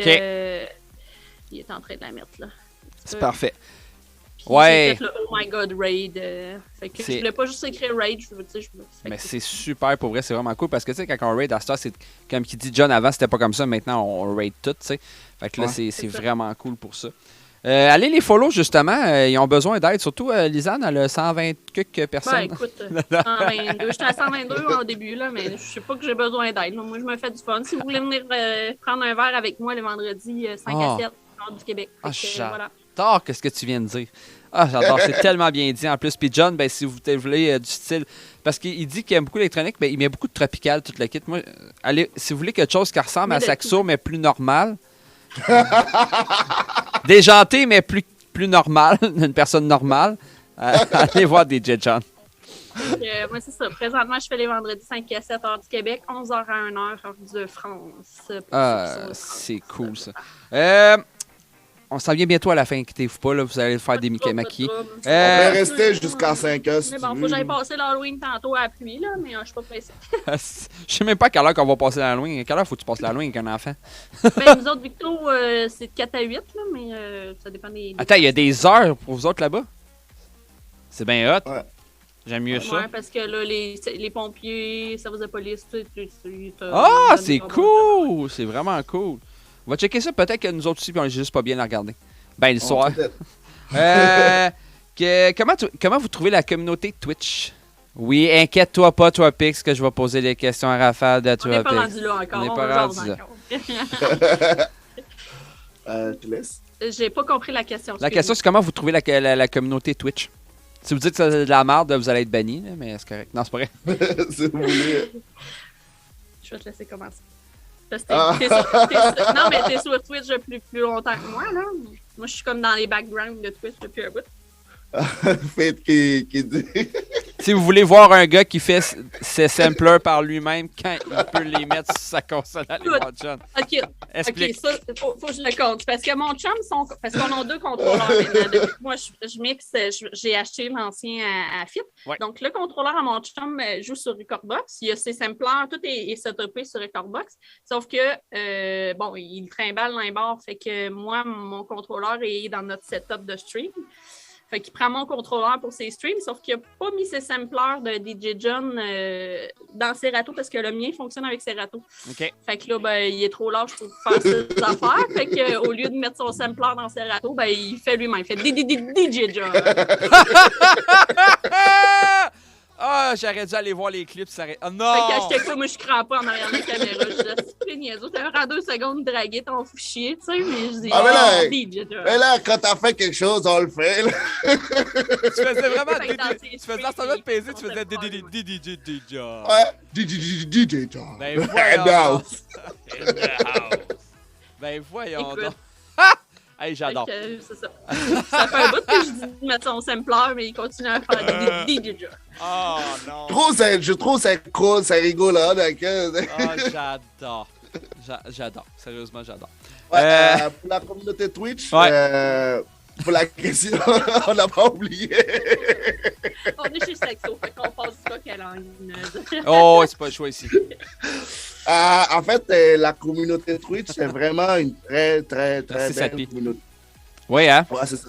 il est en train de la mettre, là. C'est parfait. Puis j'ai fait le Oh my God Raid. Fait que je voulais pas juste écrire Raid. Mais c'est super pour vrai, c'est vraiment cool. Parce que tu sais, quand on raid à Star, c'est comme qui dit John avant, c'était pas comme ça. Maintenant, on raid tout, tu sais. Fait que là, c'est vraiment cool pour ça. Allez les follow, justement. Ils ont besoin d'aide. Surtout, Lisanne, elle a 120 quelques personnes. Ben, écoute, 122. J'étais à 122 au début, là, mais je sais pas que j'ai besoin d'aide. Moi, je me fais du fun. Si vous voulez venir prendre un verre avec moi le vendredi 5 à 7, nord du Québec. J'adore qu'est-ce que tu viens de dire. Ah, j'adore. C'est tellement bien dit en plus. Puis John, ben, si vous voulez du style... Parce qu'il dit qu'il aime beaucoup l'électronique, mais il met beaucoup de tropical, toute la kit. Moi, allez, si vous voulez quelque chose qui ressemble à saxo, mais plus normal... Déjanté, mais plus normal, une personne normale. Allez voir DJ John. Moi, c'est ça. Présentement, je fais les vendredis 5 à 7 heures du Québec, 11h à 1h heure de France. C'est cool, ça. On s'en vient bientôt à la fin, inquiétez-vous pas, là, vous allez faire des Mickey Maquis. On peut rester jusqu'à 5 heures. Mais bon, faut que j'aille passer l'Halloween tantôt à la pluie, là, mais je suis pas pressée. Je sais même pas à quelle heure qu'on va passer l'Halloween. À quelle heure faut que tu passes l'Halloween avec un enfant? Ben, nous autres, Victo, c'est de 4 à 8, là, mais ça dépend des... Attends, il y a des heures pour vous autres là-bas? C'est bien hot. Ouais. J'aime mieux ça. Ouais, parce que là, les pompiers, service de police, tout. C'est cool! C'est vraiment cool. On va checker ça, peut-être que nous autres aussi, puis on est juste pas bien à regarder. Ben, le soir. Comment vous trouvez la communauté Twitch? Oui, inquiète-toi pas, toi, Pix, que je vais poser des questions à Rafale de toi, Pix. On n'est pas rendu là encore. On n'est pas rendu là. Je te laisse. J'ai pas compris la question. La question, c'est comment vous trouvez la communauté Twitch? Si vous dites que c'est de la merde, vous allez être banni, là, mais c'est correct. Non, c'est pas vrai. Si vous voulez. Je vais te laisser commencer. Non, mais t'es sur Twitch depuis plus longtemps que moi, là. Moi, je suis comme dans les backgrounds de Twitch depuis un bout. Faites qui dit. Si vous voulez voir un gars qui fait ses samplers par lui-même quand il peut les mettre sur sa console, allez voir John. OK, ça, faut que je le compte. Parce que mon chum, parce qu'on a 2 contrôleurs maintenant. Depuis que moi, je mixe, j'ai acheté l'ancien à FIT. Ouais. Donc, le contrôleur à mon chum joue sur Recordbox. Il y a ses samplers, tout est setupé sur Recordbox. Sauf que, bon, il trimballe dans les bords. Fait que moi, mon contrôleur est dans notre setup de stream. Fait qu'il prend mon contrôleur pour ses streams, sauf qu'il n'a pas mis ses samplers de DJ John dans Serato parce que le mien fonctionne avec Serato. Okay. Fait que là, ben, il est trop large pour faire ses affaires. Fait qu'au lieu de mettre son sampler dans Serato, ben, il fait lui-même. Il fait DJ John. Ah, j'aurais dû aller voir les clips. Oh non! Fait que j'étais comme, moi, je crappe pas en arrière de la caméra. Je dis, c'est niaiseux. T'as en 2 secondes de draguer ton fichier, tu sais, mais je dis, mais là, quand t'as fait quelque chose, on le fait, là. Tu faisais vraiment tu faisais ça de baiser, tu faisais DJ. Ouais, DJ John. Ben voyons. Ben voyons donc. Hey, j'adore. C'est ça. Ça fait un bout que je dis de mettre son sampler, mais il continue à faire des DJ. Oh non. Je trouve ça cool, c'est rigolo. J'adore. J'adore. Sérieusement, j'adore. Ouais, pour la communauté Twitch, pour la question, on n'a pas oublié. On est chez Saxo, fait qu'on passe du coq à l'âne. Oh, c'est pas le choix ici. En fait, la communauté Twitch, c'est vraiment une très belle communauté. Oui, hein? Ouais, c'est ça.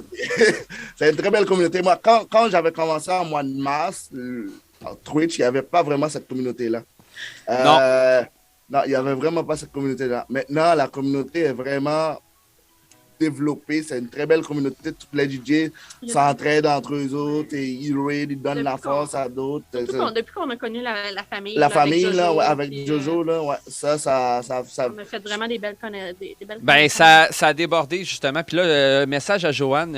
C'est une très belle communauté. Moi, quand j'avais commencé en mois de mars, Twitch, il n'y avait pas vraiment cette communauté-là. Non, il n'y avait vraiment pas cette communauté-là. Maintenant, la communauté est vraiment développée. C'est une très belle communauté. Tous les DJ s'entraident entre eux autres et ils donnent la force à d'autres. Depuis qu'on a connu la famille. La famille, là, avec Jojo, là, ouais, ça. On a fait vraiment des belles connaissances. Ben, ça a débordé, justement. Puis là, message à Joanne.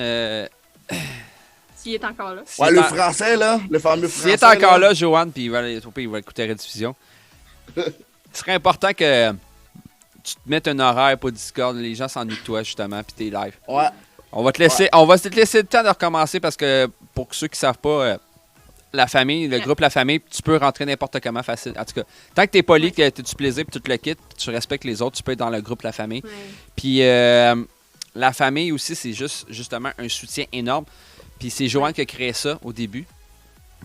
S'il est encore là. Ouais, le français, là, le fameux français. S'il est encore là, Joanne, puis il va écouter la rediffusion. Ce serait important que tu te mettes un horaire pour Discord. Les gens s'ennuient de toi, justement, puis t'es live. Ouais. On va te laisser le temps de recommencer parce que, pour ceux qui ne savent pas, la famille, le groupe La Famille, tu peux rentrer n'importe comment facile. En tout cas, tant que t'es poli, que tu as du plaisir, puis tu te le quittes, puis tu respectes les autres, tu peux être dans le groupe La Famille. Ouais. Puis La Famille aussi, c'est justement un soutien énorme. Puis c'est Joanne qui a créé ça au début.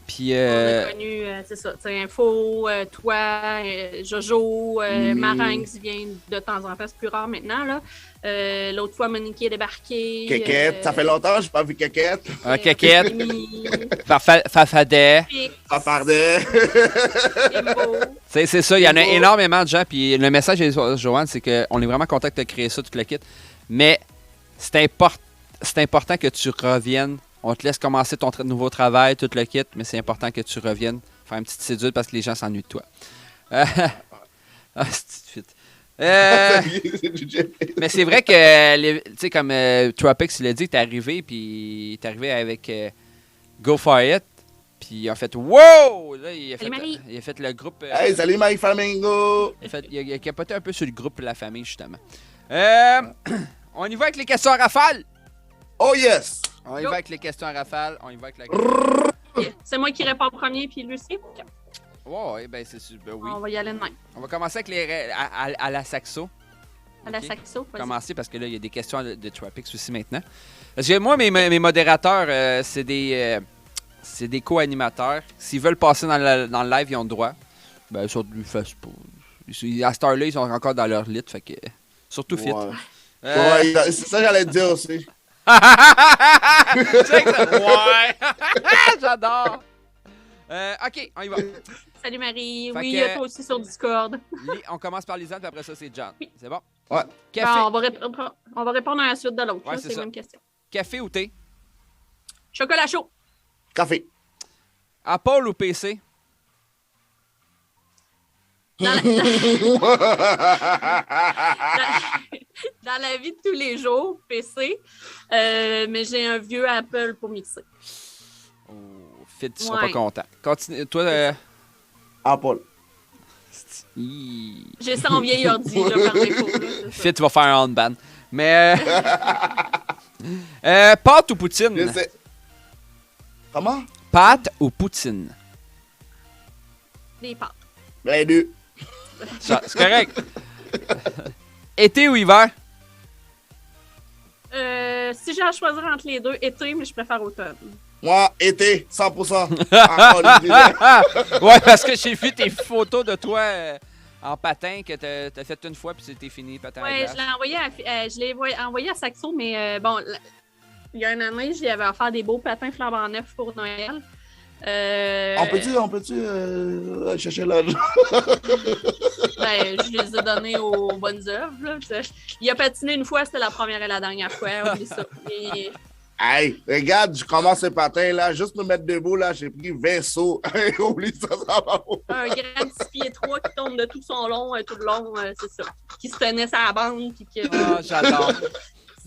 Puis, on a connu, c'est ça, Info, toi, Jojo, Marinx vient de temps en temps, c'est plus rare maintenant, là. L'autre fois, Monique est débarqué. Kékette, ça fait longtemps que je n'ai pas vu Kékette. Kékette. Fafadet. Fafardet. C'est ça, il y en a énormément de gens. Puis le message de Joanne, c'est qu'on est vraiment content de créer ça, toute la kit. Mais c'est important. c'est important que tu reviennes. On te laisse commencer ton nouveau travail, tout le kit, mais c'est important que tu reviennes faire une petite cédule parce que les gens s'ennuient de toi. C'est vite. Mais c'est vrai que, tu sais, comme Tropics l'a dit, t'es arrivé avec Go For It, puis il a fait wow! Là, il a fait le groupe. Hey, salut My Flamingo! Il a capoté un peu sur le groupe La Famille, justement. On y va avec les questions à rafale! Oh yes! On y va avec les questions à rafale. On y va avec la C'est moi qui réponds premier, puis Lucie. Ouais, ben c'est sûr. Ben oui. On va y aller de même. On va commencer avec à la saxo. À la saxo, vas-y. Commencer parce que là, il y a des questions de Tropics aussi maintenant. Parce que moi, mes modérateurs, c'est des co-animateurs. S'ils veulent passer dans le live, ils ont le droit. Ben, sur du fast food. À cette heure-là, ils sont encore dans leur lit, fait que. Surtout fit. Ouais, c'est ça que j'allais te dire aussi. Ouais! J'adore! OK, on y va. Salut Marie. Fait oui, toi aussi sur Discord. On commence par Lisanne, puis après ça, c'est John. Oui. C'est bon? Ouais. Café. Bon, on va répondre à la suite de l'autre. Ouais, c'est la même question. Café ou thé? Chocolat chaud. Café. Apple ou PC? Dans la vie de tous les jours, PC, mais j'ai un vieux Apple pour mixer. Oh, Fit, tu seras pas content. Continue. Toi, Apple. J'ai ça en vieil ordi, là, par défaut. Fit va faire un handband. Mais. Pâte ou poutine? Comment? Pâte ou poutine? Les pâtes. Les deux. C'est correct. Été ou hiver? Si j'ai à choisir entre les deux, été, mais je préfère automne. Moi, été, 100%. Ouais, parce que j'ai vu tes photos de toi en patin que t'as fait une fois puis c'était fini, patin. Ouais, je l'ai envoyé à Saxo, mais bon, il y a une année, j'y avais offert des beaux patins flambant neufs pour Noël. On peut-tu chercher l'argent? Ben, je les ai donnés aux bonnes œuvres. Là. Il a patiné une fois, c'était la première et la dernière fois. Oublie ça. Mais... Hey, regarde, je commence ce patin là, juste me mettre debout là, j'ai pris 20 sauts. Oublie ça, ça va. Un grand 6 pieds 3 qui tombe de tout son long, tout le long, c'est ça. Qui se tenait sur la bande. Puis qui... Oh, j'adore.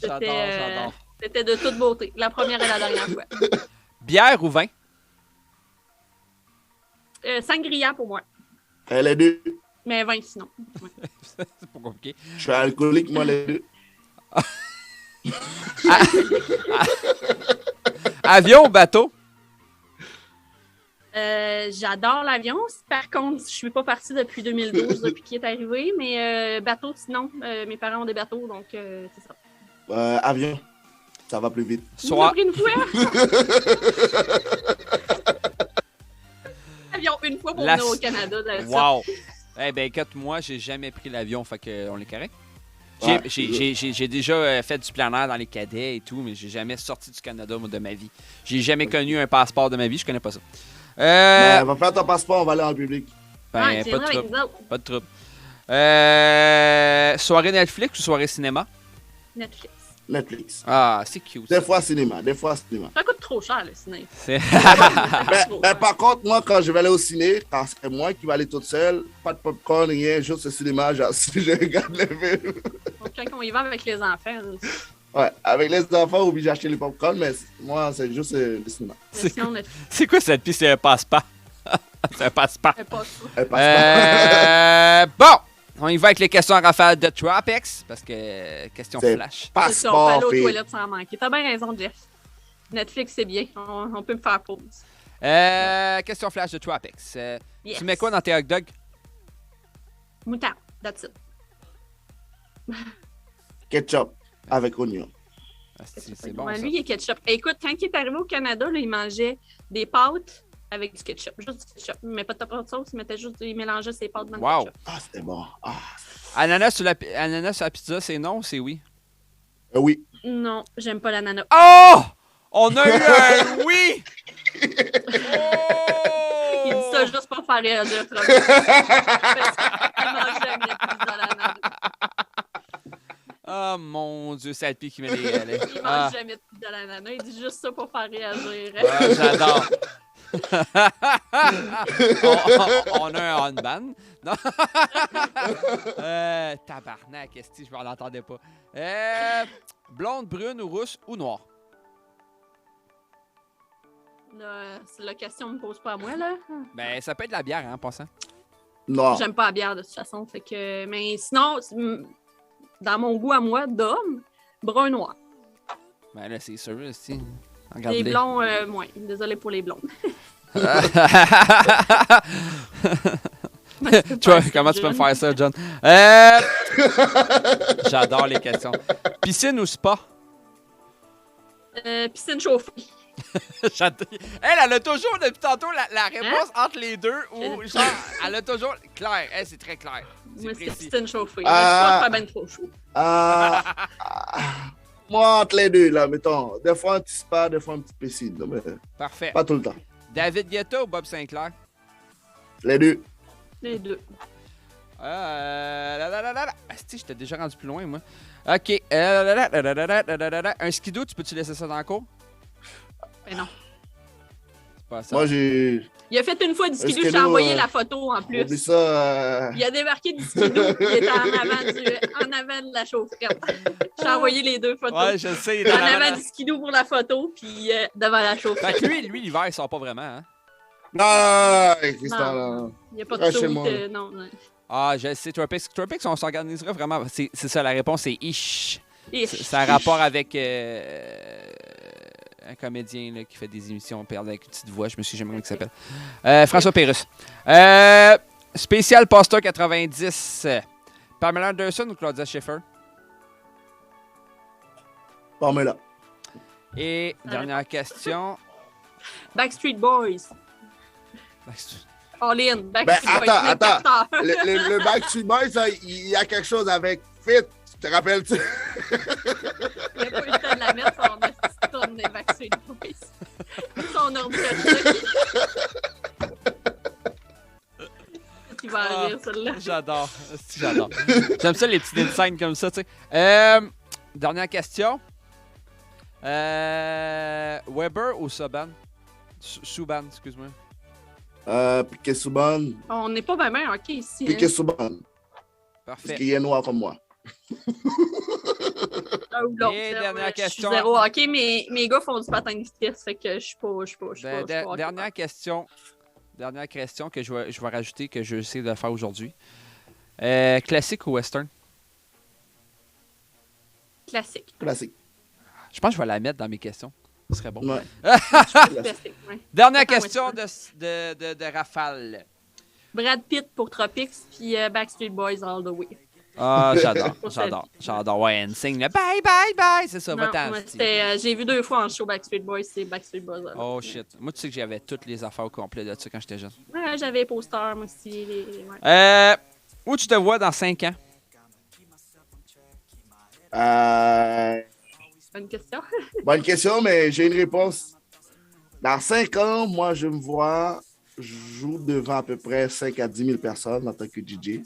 J'adore. C'était de toute beauté, la première et la dernière fois. Bière ou vin? Sangria pour moi. Les deux. Mais 20 sinon. Ouais. C'est pas compliqué. Je suis alcoolique, moi, les deux. Avion ou bateau? J'adore l'avion. Par contre, je suis pas partie depuis 2012, depuis qu'il est arrivé. Mais bateau, sinon, mes parents ont des bateaux, donc c'est ça. Avion. Ça va plus vite. Soit... pris une fois? Avion une fois pour venir au Canada. Wow! Eh ben, écoute, moi, j'ai jamais pris l'avion, fait qu'on est correct. J'ai déjà fait du plein air dans les cadets et tout, mais j'ai jamais sorti du Canada, moi, de ma vie. J'ai jamais connu un passeport de ma vie, je connais pas ça. Va faire ton passeport, on va aller en public. Ben, pas de trouble. Pas de trouble. Soirée Netflix ou soirée cinéma? Netflix. Ah, c'est cute. Des fois cinéma. Ça coûte trop cher, le ciné. Par contre, moi, quand je vais aller au ciné, quand c'est moi qui vais aller toute seule, pas de popcorn, rien, juste le cinéma, genre, si je regarde le film. Quand on y va avec les enfants. Ouais, avec les enfants, obligé d'acheter les popcorn, mais moi, c'est juste le cinéma. C'est quoi cette piste? C'est un passe-pas. C'est un passe-pas. Bon! On y va avec les questions à rafale de Tropics, parce que question flash. On peut aller aux toilettes sans manquer. T'as bien raison, Jeff. Netflix, c'est bien. On peut me faire pause. Question flash de Tropics. Yes. Tu mets quoi dans tes hot dogs? Moutarde, that's it. Ketchup avec oignon. C'est bon, lui, il est ketchup. Écoute, quand il est arrivé au Canada, là, il mangeait des pâtes avec du ketchup. Juste du ketchup. Mais pas de sauce, il mélangeait ses pâtes dans le ketchup. Ah, c'était bon. Ananas sur la pizza, c'est non ou c'est oui? Oui. Non, j'aime pas l'ananas. Oh! On a eu un oui! Il dit ça juste pour faire rire de Parce qu'il mange jamais la pizza à l'ananas. Oh Oh mon Dieu, c'est Alpi qui met les. Il mange jamais de l'ananas, il dit juste ça pour faire réagir. Ah, j'adore. on a un on-ban. Non. Tabarnak, qu'est-ce que je m'en entendais pas. Blonde, brune ou rousse ou noire? C'est la question me pose pas à moi, là. Ben, ça peut être de la bière, hein, en passant. Noir. J'aime pas la bière, de toute façon. Fait que... Mais sinon, dans mon goût à moi, d'homme, brun-noir. Ben là, c'est sûr, aussi. Les blonds, moins. Désolé pour les blondes. Tu vois, comment tu peux me faire ça, John? J'adore les questions. Piscine ou spa? Piscine chauffée. Elle a toujours, depuis tantôt, la réponse entre les deux. Ou genre, elle a toujours... Claire, c'est très clair. Moi, c'est piscine chauffée. Je suis pas bien trop chaud. Moi, entre les deux, là, mettons. Des fois, un petit spa, des fois, un petit piscine. Mais parfait. Pas tout le temps. David Guetta ou Bob Sinclair? Les deux. Les deux. J'étais déjà rendu plus loin, moi. OK. Un skidoo, tu peux-tu laisser ça dans le cours? Ben non. C'est pas ça. Moi, j'ai... Il a fait une fois du skidoo, je t'ai envoyé la photo en plus. Oublie ça. Il a débarqué du skidoo, il était en avant de la chaufferette. Je t'ai envoyé les deux photos. Ouais, je sais. En avant du skidoo pour la photo, puis devant la chaufferette. Fait que lui, l'hiver, il sort pas vraiment, hein? Non. Il n'y a pas de saut. Non. Ah, je sais. Tropics, on s'organisera vraiment. C'est ça, la réponse, c'est ish. Ça a rapport avec un comédien là, qui fait des émissions perdu avec une petite voix. Je me suis jamais comment il s'appelle. François Pérusse. Spécial Poster 90. Pamela Anderson ou Claudia Schiffer? Pamela. Et dernière question. Backstreet Boys. All in. Backstreet Boys. Attends. Le Backstreet Boys, il y a quelque chose avec Fit. Te rappelles-tu? Il n'y a pas eu le temps de la mettre sur notre tourne des Backstreet Boys. Son ordinateur. Il va rire, celle-là. J'adore. J'aime ça, les petites scènes comme ça, tu sais. Dernière question. Weber ou Subban? Subban, excuse-moi. Piquet Subban. On n'est pas vraiment OK ici. Piquet Subban. Parfait. Parce qu'il est noir comme moi. Et dernière question. Je suis zéro hockey, mais mes gars font du patin de vitesse, fait que je suis pas. Dernière question que je vais rajouter, que je vais essayer de faire aujourd'hui. Classique ou western? Classique. Je pense que je vais la mettre dans mes questions. Ce serait bon. Ouais. Dernière question de rafale. Brad Pitt pour Tropics, puis Backstreet Boys all the way. Ah, j'adore. Ouais, NSYNC, là, bye, c'est ça, va-t'en. J'ai vu 2 fois en show Backstreet Boys, c'est Backstreet Boys. Oh shit. Moi, tu sais que j'avais toutes les affaires au complet de ça quand j'étais jeune. Ouais, j'avais les posters, moi aussi. Où tu te vois dans 5 ans? Bonne question. Bonne question, mais j'ai une réponse. Dans 5 ans, moi, je me vois jouer devant à peu près 5 à 10 000 personnes en tant que DJ.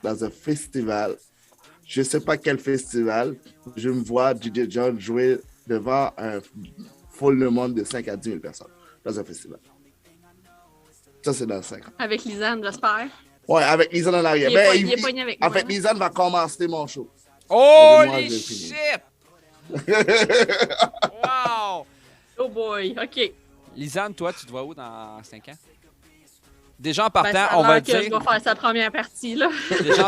Dans un festival. Je ne sais pas quel festival. Je me vois DJ John jouer devant un full de monde de 5 à 10 000 personnes dans un festival. Ça, c'est dans 5 ans. Avec Lisanne, j'espère. Ouais, avec Lisanne en arrière. Il est pogné avec moi. En fait, Lisanne va commencer mon show. Holy shit! Wow! Oh boy, OK. Lisanne, toi, tu te vois où dans 5 ans? Déjà en partant, on va dire. Je vais faire sa première partie, là. Déjà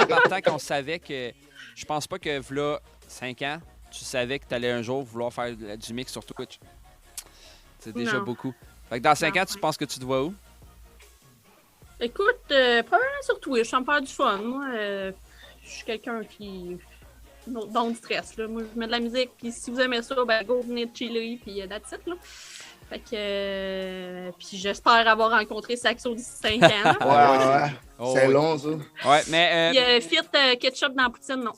en partant, qu'on savait que. Je pense pas que, v'là 5 ans, tu savais que tu allais un jour vouloir faire du mix sur Twitch. C'est déjà beaucoup. Fait que dans 5 ans, tu penses que tu te vois où? Écoute, probablement sur Twitch, ça me fait du fun. Moi, je suis quelqu'un qui. Don't stress, là. Moi, je mets de la musique, puis si vous aimez ça, ben, go, venez chiller, puis that's it, là. Fait que. Puis j'espère avoir rencontré Saxo d'ici 5 ans. Ouais. C'est long, ça. Ouais, mais. Il y a fit ketchup dans la poutine, non.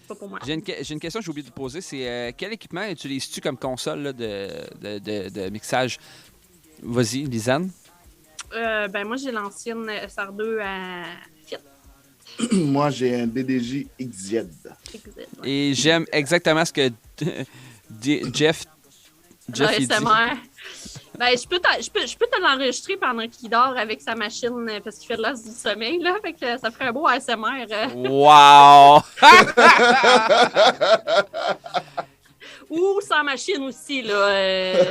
Pas pour moi. J'ai une question que j'ai oublié de poser. C'est quel équipement utilises-tu comme console là, de mixage? Vas-y, Lisanne. Ben moi, j'ai l'ancienne SR2 à fit. Moi, j'ai un DDJ XZ. Et j'aime exactement ce que Jeff il dit. Ben, je peux te l'enregistrer pendant qu'il dort avec sa machine parce qu'il fait de l'os du sommeil, là. Fait que ça ferait un beau ASMR. Wow! Ou sans machine aussi, là.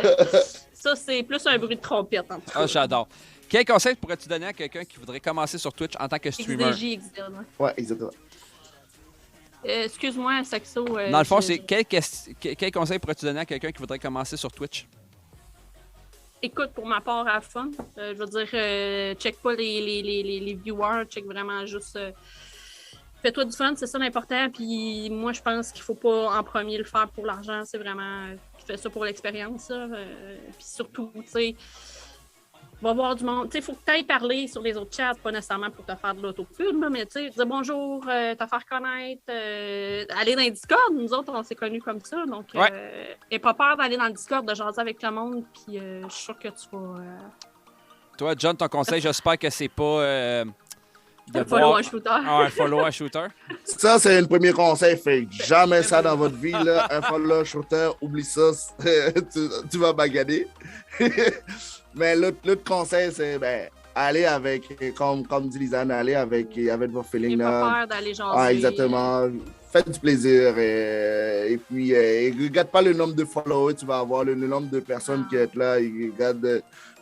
Ça, c'est plus un bruit de trompette, en tout cas. Ah, j'adore. Quel conseil pourrais-tu donner à quelqu'un qui voudrait commencer sur Twitch en tant que streamer? XDJ. Ouais, exactement. Excuse-moi, Saxo. Dans le fond, c'est quel conseil pourrais-tu donner à quelqu'un qui voudrait commencer sur Twitch? Écoute, pour ma part, à fun. Je veux dire, check pas les viewers, check vraiment juste. Fais-toi du fun, c'est ça l'important. Puis moi, je pense qu'il faut pas en premier le faire pour l'argent. C'est vraiment. Tu fais ça pour l'expérience. Puis surtout, tu sais. Va voir du monde. Tu sais, il faut que tu ailles parler sur les autres chats, pas nécessairement pour te faire de l'autopub, mais tu sais, dire bonjour, te faire connaître, aller dans le Discord. Nous autres, on s'est connus comme ça. Donc, n'aie pas peur d'aller dans le Discord, de jaser avec le monde, puis je suis sûre que tu vas. Toi, John, ton conseil, j'espère que c'est pas. Un follow un shooter. Ah, un follow un shooter. Ça, c'est un premier conseil. Faites jamais ça dans votre vie. Là. Un follow un shooter, oublie ça. Tu vas bagader. Mais l'autre conseil, c'est aller avec, comme dit Lisanne, aller avec vos feelings. N'aie pas peur d'aller jaser. Ah, exactement. Faites du plaisir. Et puis, regarde pas le nombre de followers tu vas avoir, le nombre de personnes qui sont là.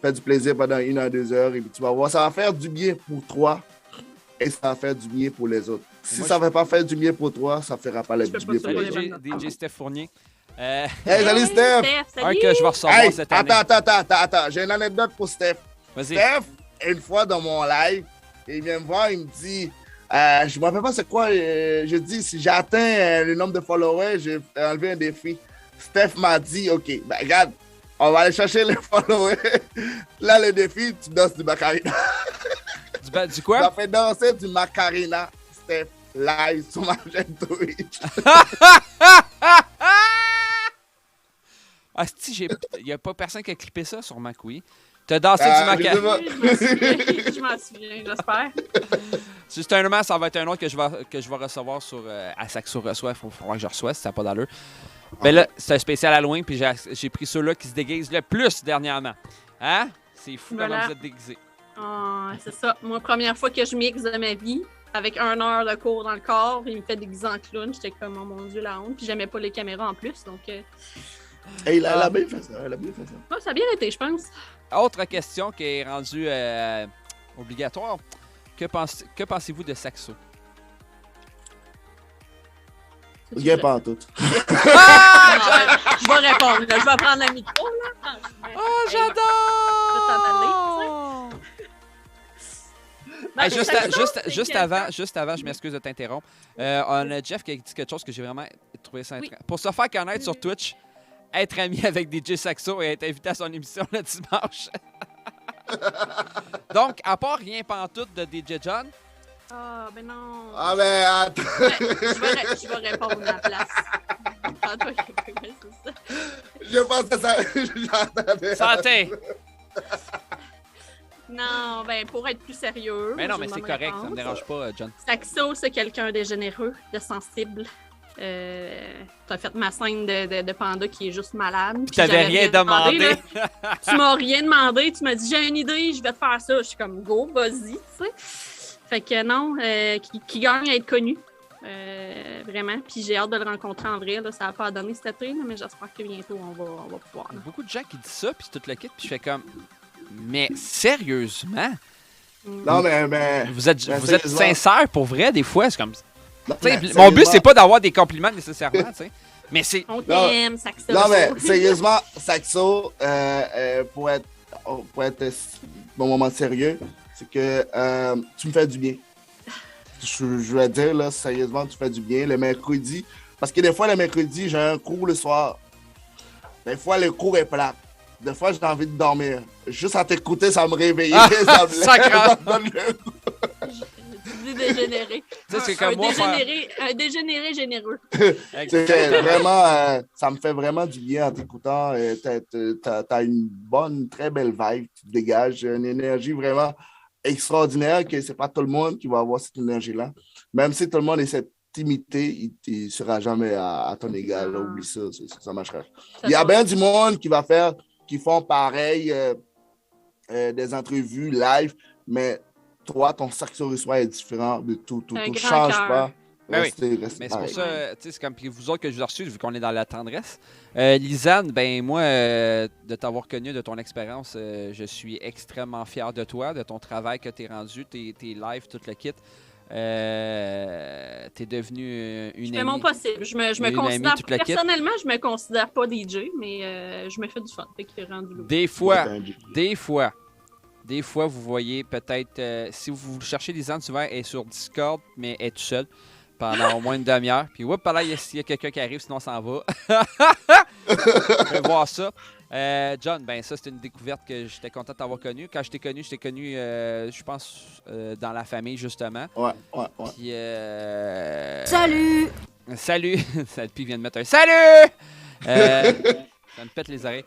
Fais du plaisir pendant 1 à 2 heures. Et puis, tu vas voir, ça va faire du bien pour toi. Et ça va faire du bien pour les autres. Si ça ne va pas faire du bien pour toi, ça ne fera pas du bien pour les autres. DJ Steph Fournier. Hey, salut Steph! Un que je vais recevoir cette année. Attends. J'ai une anecdote pour Steph. Vas-y. Steph, une fois dans mon live, il vient me voir, il me dit, je ne me rappelle pas c'est quoi, je dis, si j'ai atteint le nombre de followers, j'ai enlevé un défi. Steph m'a dit, OK, ben regarde, on va aller chercher les followers. Là, le défi, tu danses du Macarena. Du quoi? Tu as fait danser du Macarena, Steph, live sur ma chaîne Twitch. Il n'y a pas personne qui a clippé ça sur Mac, oui. Tu as dansé du Macarena. Je m'en souviens, j'espère. Justement, ça va être un autre que je vais recevoir sur à Saxo reçoit. Il faut que je reçoive si ça n'a pas d'allure. Mais là, c'est un spécial Halloween, puis j'ai pris ceux-là qui se déguisent le plus dernièrement. Hein? C'est fou comment vous êtes déguisés. C'est ça. Moi, première fois que je mixe de ma vie, avec 1 heure de cours dans le corps, il me fait déguiser en clown. J'étais comme, oh mon Dieu, la honte. Puis j'aimais pas les caméras en plus, donc... Elle a bien fait ça. Ça a bien été, je pense. Autre question qui est rendue obligatoire. Que pensez-vous de Saxo? Rien pas en tout. Je vais répondre. Là. Je vais prendre la micro. Là. Oh, j'adore! Juste avant, je m'excuse de t'interrompre. On a Jeff qui a dit quelque chose que j'ai vraiment trouvé ça intéressant. Pour se faire connaître sur Twitch, être ami avec DJ Saxo et être invité à son émission le dimanche. Donc, à part rien pantoute de DJ John. Ah, ben non. Ah, ben, attends. Je vais répondre à la place. Je pense que ça. J'entendais. Santé! Non, ben, pour être plus sérieux. Mais non, mais c'est correct, ça me dérange pas, John. Saxo, c'est quelqu'un de généreux, de sensible. T'as fait ma scène de panda qui est juste malade. Tu t'avais rien demandé. Tu m'as rien demandé. Tu m'as dit, j'ai une idée, je vais te faire ça. Je suis comme, go, vas-y, tu sais. Fait que non, qui gagne à être connu. Vraiment. Puis j'ai hâte de le rencontrer en vrai. Là. Ça n'a pas donné cet été, là, mais j'espère que bientôt on va pouvoir. Il y a beaucoup de gens qui disent ça, puis tout le kit, puis je fais comme, mais sérieusement? Non, mais vous êtes sincère pour vrai, des fois. C'est comme. Non, mon but, c'est pas d'avoir des compliments nécessairement, tu sais. Mais c'est. On t'aime, Saxo. Non, mais sérieusement, Saxo, pour être bon moment sérieux, c'est que tu me fais du bien. Je veux dire, là, sérieusement, tu fais du bien le mercredi. Parce que des fois, le mercredi, j'ai un cours le soir. Des fois, le cours est plat. Des fois, j'ai envie de dormir. Juste à t'écouter, ça me réveille. Ça me donne le goût. Dégénéré. C'est comme moi, un dégénéré généreux. C'est vraiment, ça me fait vraiment du bien en t'écoutant. T'as une bonne, très belle vibe. Tu dégages une énergie vraiment extraordinaire que c'est pas tout le monde qui va avoir cette énergie-là. Même si tout le monde essaie de t'imiter, il ne sera jamais à ton égal. Là, oublie ça, ça marchera. Il y a bien du monde qui font pareil, des entrevues live, mais toi, ton Saxo Reçoit est différent de tout. Tout ne change pas. Ben oui. Mais c'est pour ça, c'est comme vous autres que je vous ai reçus, vu qu'on est dans la tendresse. Lisanne, ben moi, de t'avoir connu, de ton expérience, je suis extrêmement fier de toi, de ton travail que tu es rendu, tes lives, tout le kit. T'es devenu une amie. Je fais mon possible. Je me considère, personnellement, je me considère pas DJ, mais je me fais du fun. Fait qu'il est rendu là. Des fois, vous voyez peut-être, si vous cherchez Lisanne, souvent, elle est sur Discord, mais elle est toute seule pendant au moins une demi-heure. Puis, là, il y a quelqu'un qui arrive, sinon on s'en va. Je vais voir ça. John, ben ça, c'est une découverte que j'étais content de t'avoir connue. Quand je t'ai connu, je pense, dans la famille, justement. Ouais. Puis, Salut! Salut! Puis vient de mettre un salut! Ça me pète les oreilles.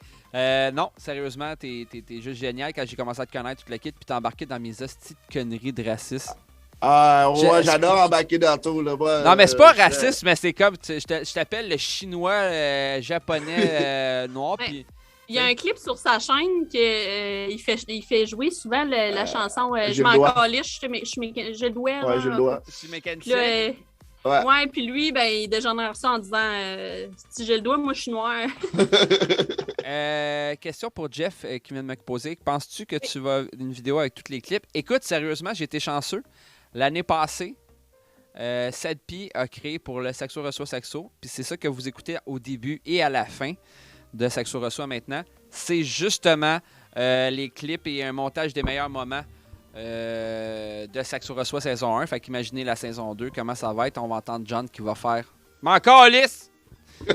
Non, sérieusement, t'es juste génial. Quand j'ai commencé à te connaître, toute la kit, puis t'es embarqué dans mes hosties de conneries de racisme. Ouais, j'adore embarquer dans tout. Là, non, mais c'est pas raciste, mais c'est comme, je t'appelle le chinois, japonais, noir, puis... Il y a un clip sur sa chaîne qu'il fait jouer souvent la chanson Je m'en calisse, je le dois. Ouais, je le dois. Je suis mécanicien. Ouais, puis lui, ben, il dégénère ça en disant si j'ai le doigt, moi je suis noir. Question pour Jeff qui vient de me poser. Penses-tu que tu vas une vidéo avec tous les clips? Écoute, sérieusement, j'ai été chanceux. L'année passée, Sadpi a créé pour le Saxo Reçoit Saxo. Puis c'est ça que vous écoutez au début et à la fin de Saxo Reçoit maintenant. C'est justement les clips et un montage des meilleurs moments de Saxo Reçoit saison 1. Fait qu'imaginez la saison 2, comment ça va être. On va entendre John qui va faire « M'en calisse! » Et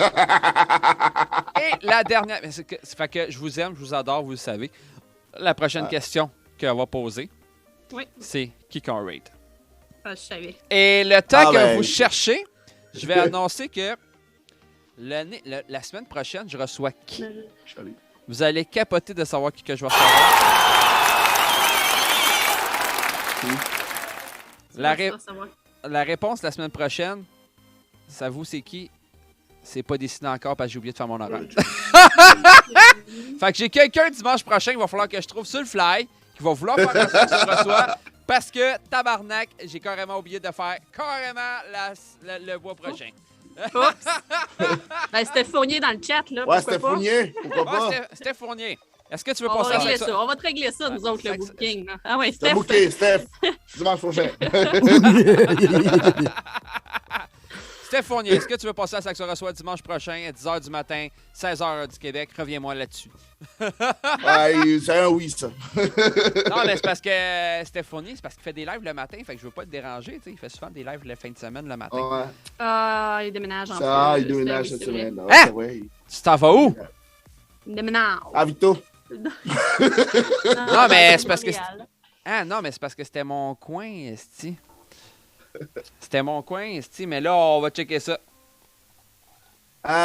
la dernière... Fait que je vous aime, je vous adore, vous le savez. La prochaine question qu'on va poser, c'est qui qu'on rate. Je savais. Et le temps que vous cherchez, je vais annoncer que la semaine prochaine, je reçois qui? Vous allez capoter de savoir qui que je vais recevoir. La réponse la semaine prochaine, ça vous, c'est qui? C'est pas décidé encore parce que j'ai oublié de faire mon horaire. Fait que j'ai quelqu'un dimanche prochain qu'il va falloir que je trouve sur le fly, qui va vouloir faire la Saxo Reçoit, parce que, tabarnak, j'ai carrément oublié de faire le mois prochain. Oups! Ben, c'était Fournier dans le chat, là. Ouais, c'était Fournier. Pourquoi pas? C'était Fournier. Est-ce que tu veux passer à ça? On va te régler ça, nous autres, le booking. Ah ouais, Steph. Le booking, Steph. Dimanche prochain. Steph Fournier, est-ce que tu veux passer à Saxo Reçoit dimanche prochain à 10h du matin, 16h du Québec? Reviens-moi là-dessus. C'est un oui, ça. Non, mais c'est parce que Steph Fournier, c'est parce qu'il fait des lives le matin, fait que je veux pas te déranger. Il fait souvent des lives la fin de semaine le matin. Ouais. Ah, il déménage en plus. Il déménage cette semaine. Hein? Tu t'en vas où? Il déménage. À Vito. Non, mais c'est parce que... non, mais c'est parce que c'était mon coin, esti. C'était mon coin, esti, mais là, on va checker ça.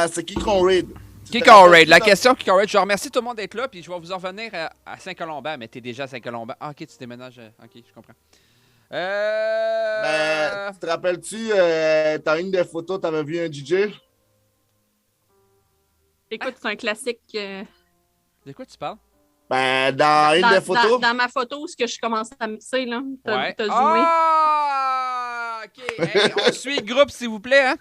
C'est qui qu'on raid? Qui qu'on raid? La question qui qu'on raid. Je remercie tout le monde d'être là, puis je vais vous en revenir à Saint-Colomban. Mais t'es déjà à Saint-Colomban. Ah, ok, tu déménages. Ok, je comprends. Ben, tu te rappelles-tu, t'as une des photos, t'avais vu un DJ? Écoute, c'est un classique. De quoi tu parles? Ben, dans une des photos. Dans ma photo, ce que je commence à mixer, là. T'as zoomé. Ah! OK. Hey, on suit le groupe, s'il vous plaît, hein?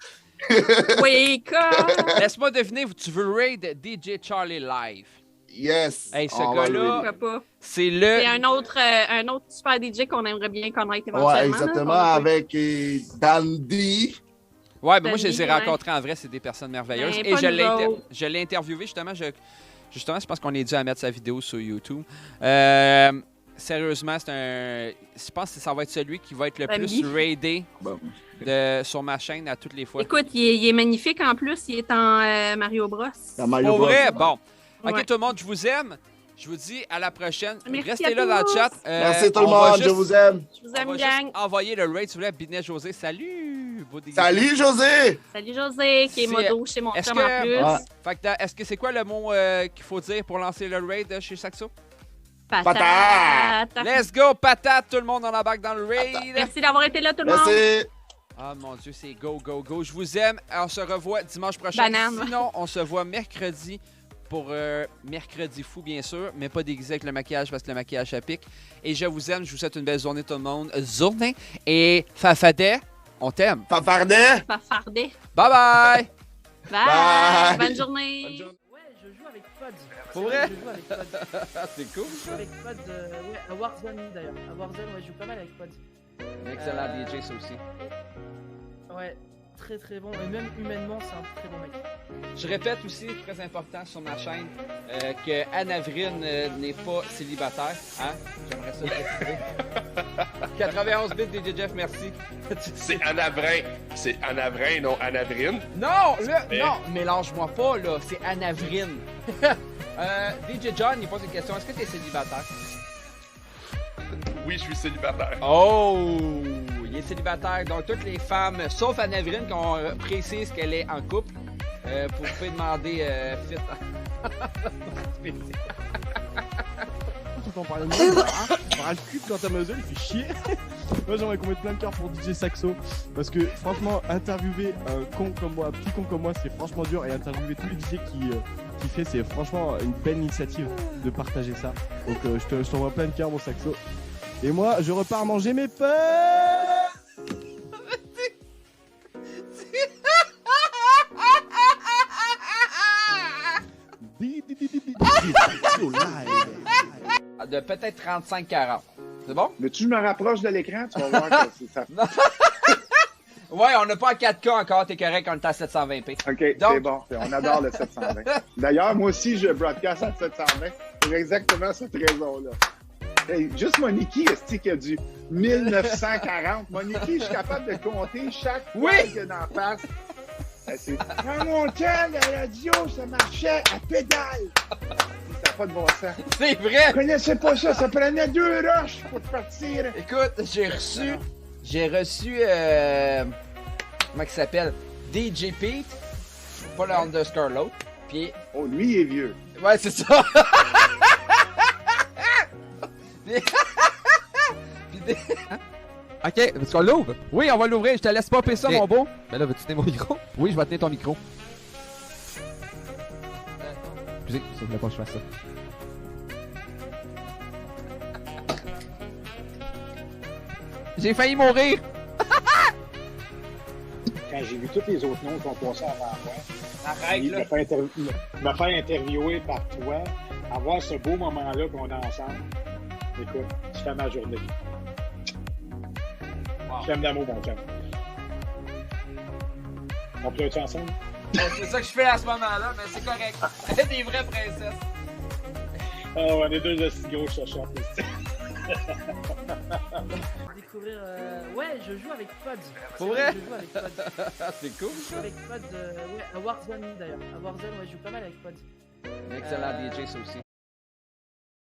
Oui, quoi? Laisse-moi deviner, tu veux raid DJ Charlie live. Yes. Hey, ce gars-là, c'est le... C'est un autre super DJ qu'on aimerait bien connaître éventuellement. Ouais, exactement, là, avec Dandy. Ouais, mais moi, je les ai rencontrés en vrai, c'est des personnes merveilleuses. Et je l'ai interviewé, justement, je pense qu'on est dû à mettre sa vidéo sur YouTube. Sérieusement, je pense que ça va être celui qui va être le plus raidé sur ma chaîne à toutes les fois. Écoute, il est magnifique en plus. Il est en Mario Bros. Pour vrai? Bon. OK, tout le monde, je vous aime. Je vous dis à la prochaine. Merci. Restez là dans le chat. Merci tout le monde, je vous aime. Je vous aime, gang. Envoyez le raid, s'il vous plaît, Binet José. Salut! Salut, José! Salut, José, qui est modo chez mon chum en plus. Est-ce que c'est quoi le mot qu'il faut dire pour lancer le raid chez Saxo? Patate! Let's go, patate! Tout le monde en embarque dans le raid. Merci d'avoir été là, tout le monde. Merci. Ah mon Dieu, c'est go, go, go. Je vous aime. On se revoit dimanche prochain. Banane. Sinon, on se voit mercredi pour Mercredi Fou, bien sûr, mais pas déguisé avec le maquillage parce que le maquillage, ça pique. Et je vous aime. Je vous souhaite une belle journée, tout le monde. Journée. Et Fafadet, on t'aime. Fafardet. Fafardet. Bye bye. Bye. Bonne journée. Ouais, je joue avec Pod. Pour vrai? Je joue avec Pod. C'est cool. Je joue avec Pod, ouais, à Warzone d'ailleurs. À Warzone, ouais, je joue pas mal avec Pod. Excellent DJ, ça aussi. Ouais, très très bon. Et même humainement, c'est un très bon mec. Je répète aussi, très important sur ma chaîne, que Anavrine n'est pas célibataire. Hein? J'aimerais ça le préciser. 91 bits DJ Jeff, merci. C'est Anavrin. C'est Anavrin, non Anavrine. Non, là, non, mélange-moi pas, là. C'est Anavrine. DJ John, il pose une question. Est-ce que tu es célibataire? Oui, je suis célibataire. Oh! Il est célibataire. Donc, toutes les femmes, sauf Anavrine, qu'on précise qu'elle est en couple, vous pouvez demander fit. On parle de moi, on parle de cul quand Amazon, il fait chier. Moi, j'aimerais qu'on mette plein de cœur pour DJ Saxo. Parce que, franchement, interviewer un con comme moi, un petit con comme moi, c'est franchement dur. Et interviewer tous les DJ qui fait, c'est franchement une belle initiative de partager ça. Donc, je t'envoie plein de cœur, mon Saxo. Et moi, je repars manger mes peurs. De peut-être 35-40. C'est bon? Mais tu me rapproches de l'écran, tu vas voir que c'est ça. Ouais, on n'a pas en 4K encore, t'es correct, on est à 720p. OK, donc... c'est bon, on adore le 720. D'ailleurs, moi aussi, je broadcast à 720 pour exactement cette raison-là. Hey, juste Moniki, est-ce qu'il y a du 1940? Moniki, je suis capable de compter chaque fois qu'il y a d'en face. Dans mon temps, la radio, ça marchait à pédale. Ça n'a pas de bon sens. C'est vrai! Je connaissais pas ça, ça prenait 2 roches pour partir. Écoute, j'ai reçu, comment il s'appelle? DJ Pete, pas le underscore l'autre. Puis... Oh, lui, il est vieux. Ouais, c'est ça! Ok, est-ce qu'on l'ouvre? Oui, on va l'ouvrir. Je te laisse popper ça, mon beau. Ben là, veux-tu tenir mon micro? Oui, je vais tenir ton micro. Excusez, ça voulait pas que je fasse ça. J'ai failli mourir! Quand j'ai vu tous les autres noms qui ont passé avant moi, arrête, là. Me faire interviewer par toi, avoir ce beau moment-là qu'on a ensemble, écoute, tu fais ma journée. Je t'aime d'amour, mon chum. On pleure-tu ensemble? C'est ça que je fais à ce moment-là, mais c'est correct. C'est des vraies princesses. Oh, on est deux de si gros chachas. Découvrir. Ouais, je joue avec Pod. Pour vrai? Je joue avec Pod. C'est cool. Je joue avec Pod, ouais, à Warzone d'ailleurs. À Warzone, ouais, je joue pas mal avec Pod. Excellent DJ, ça aussi.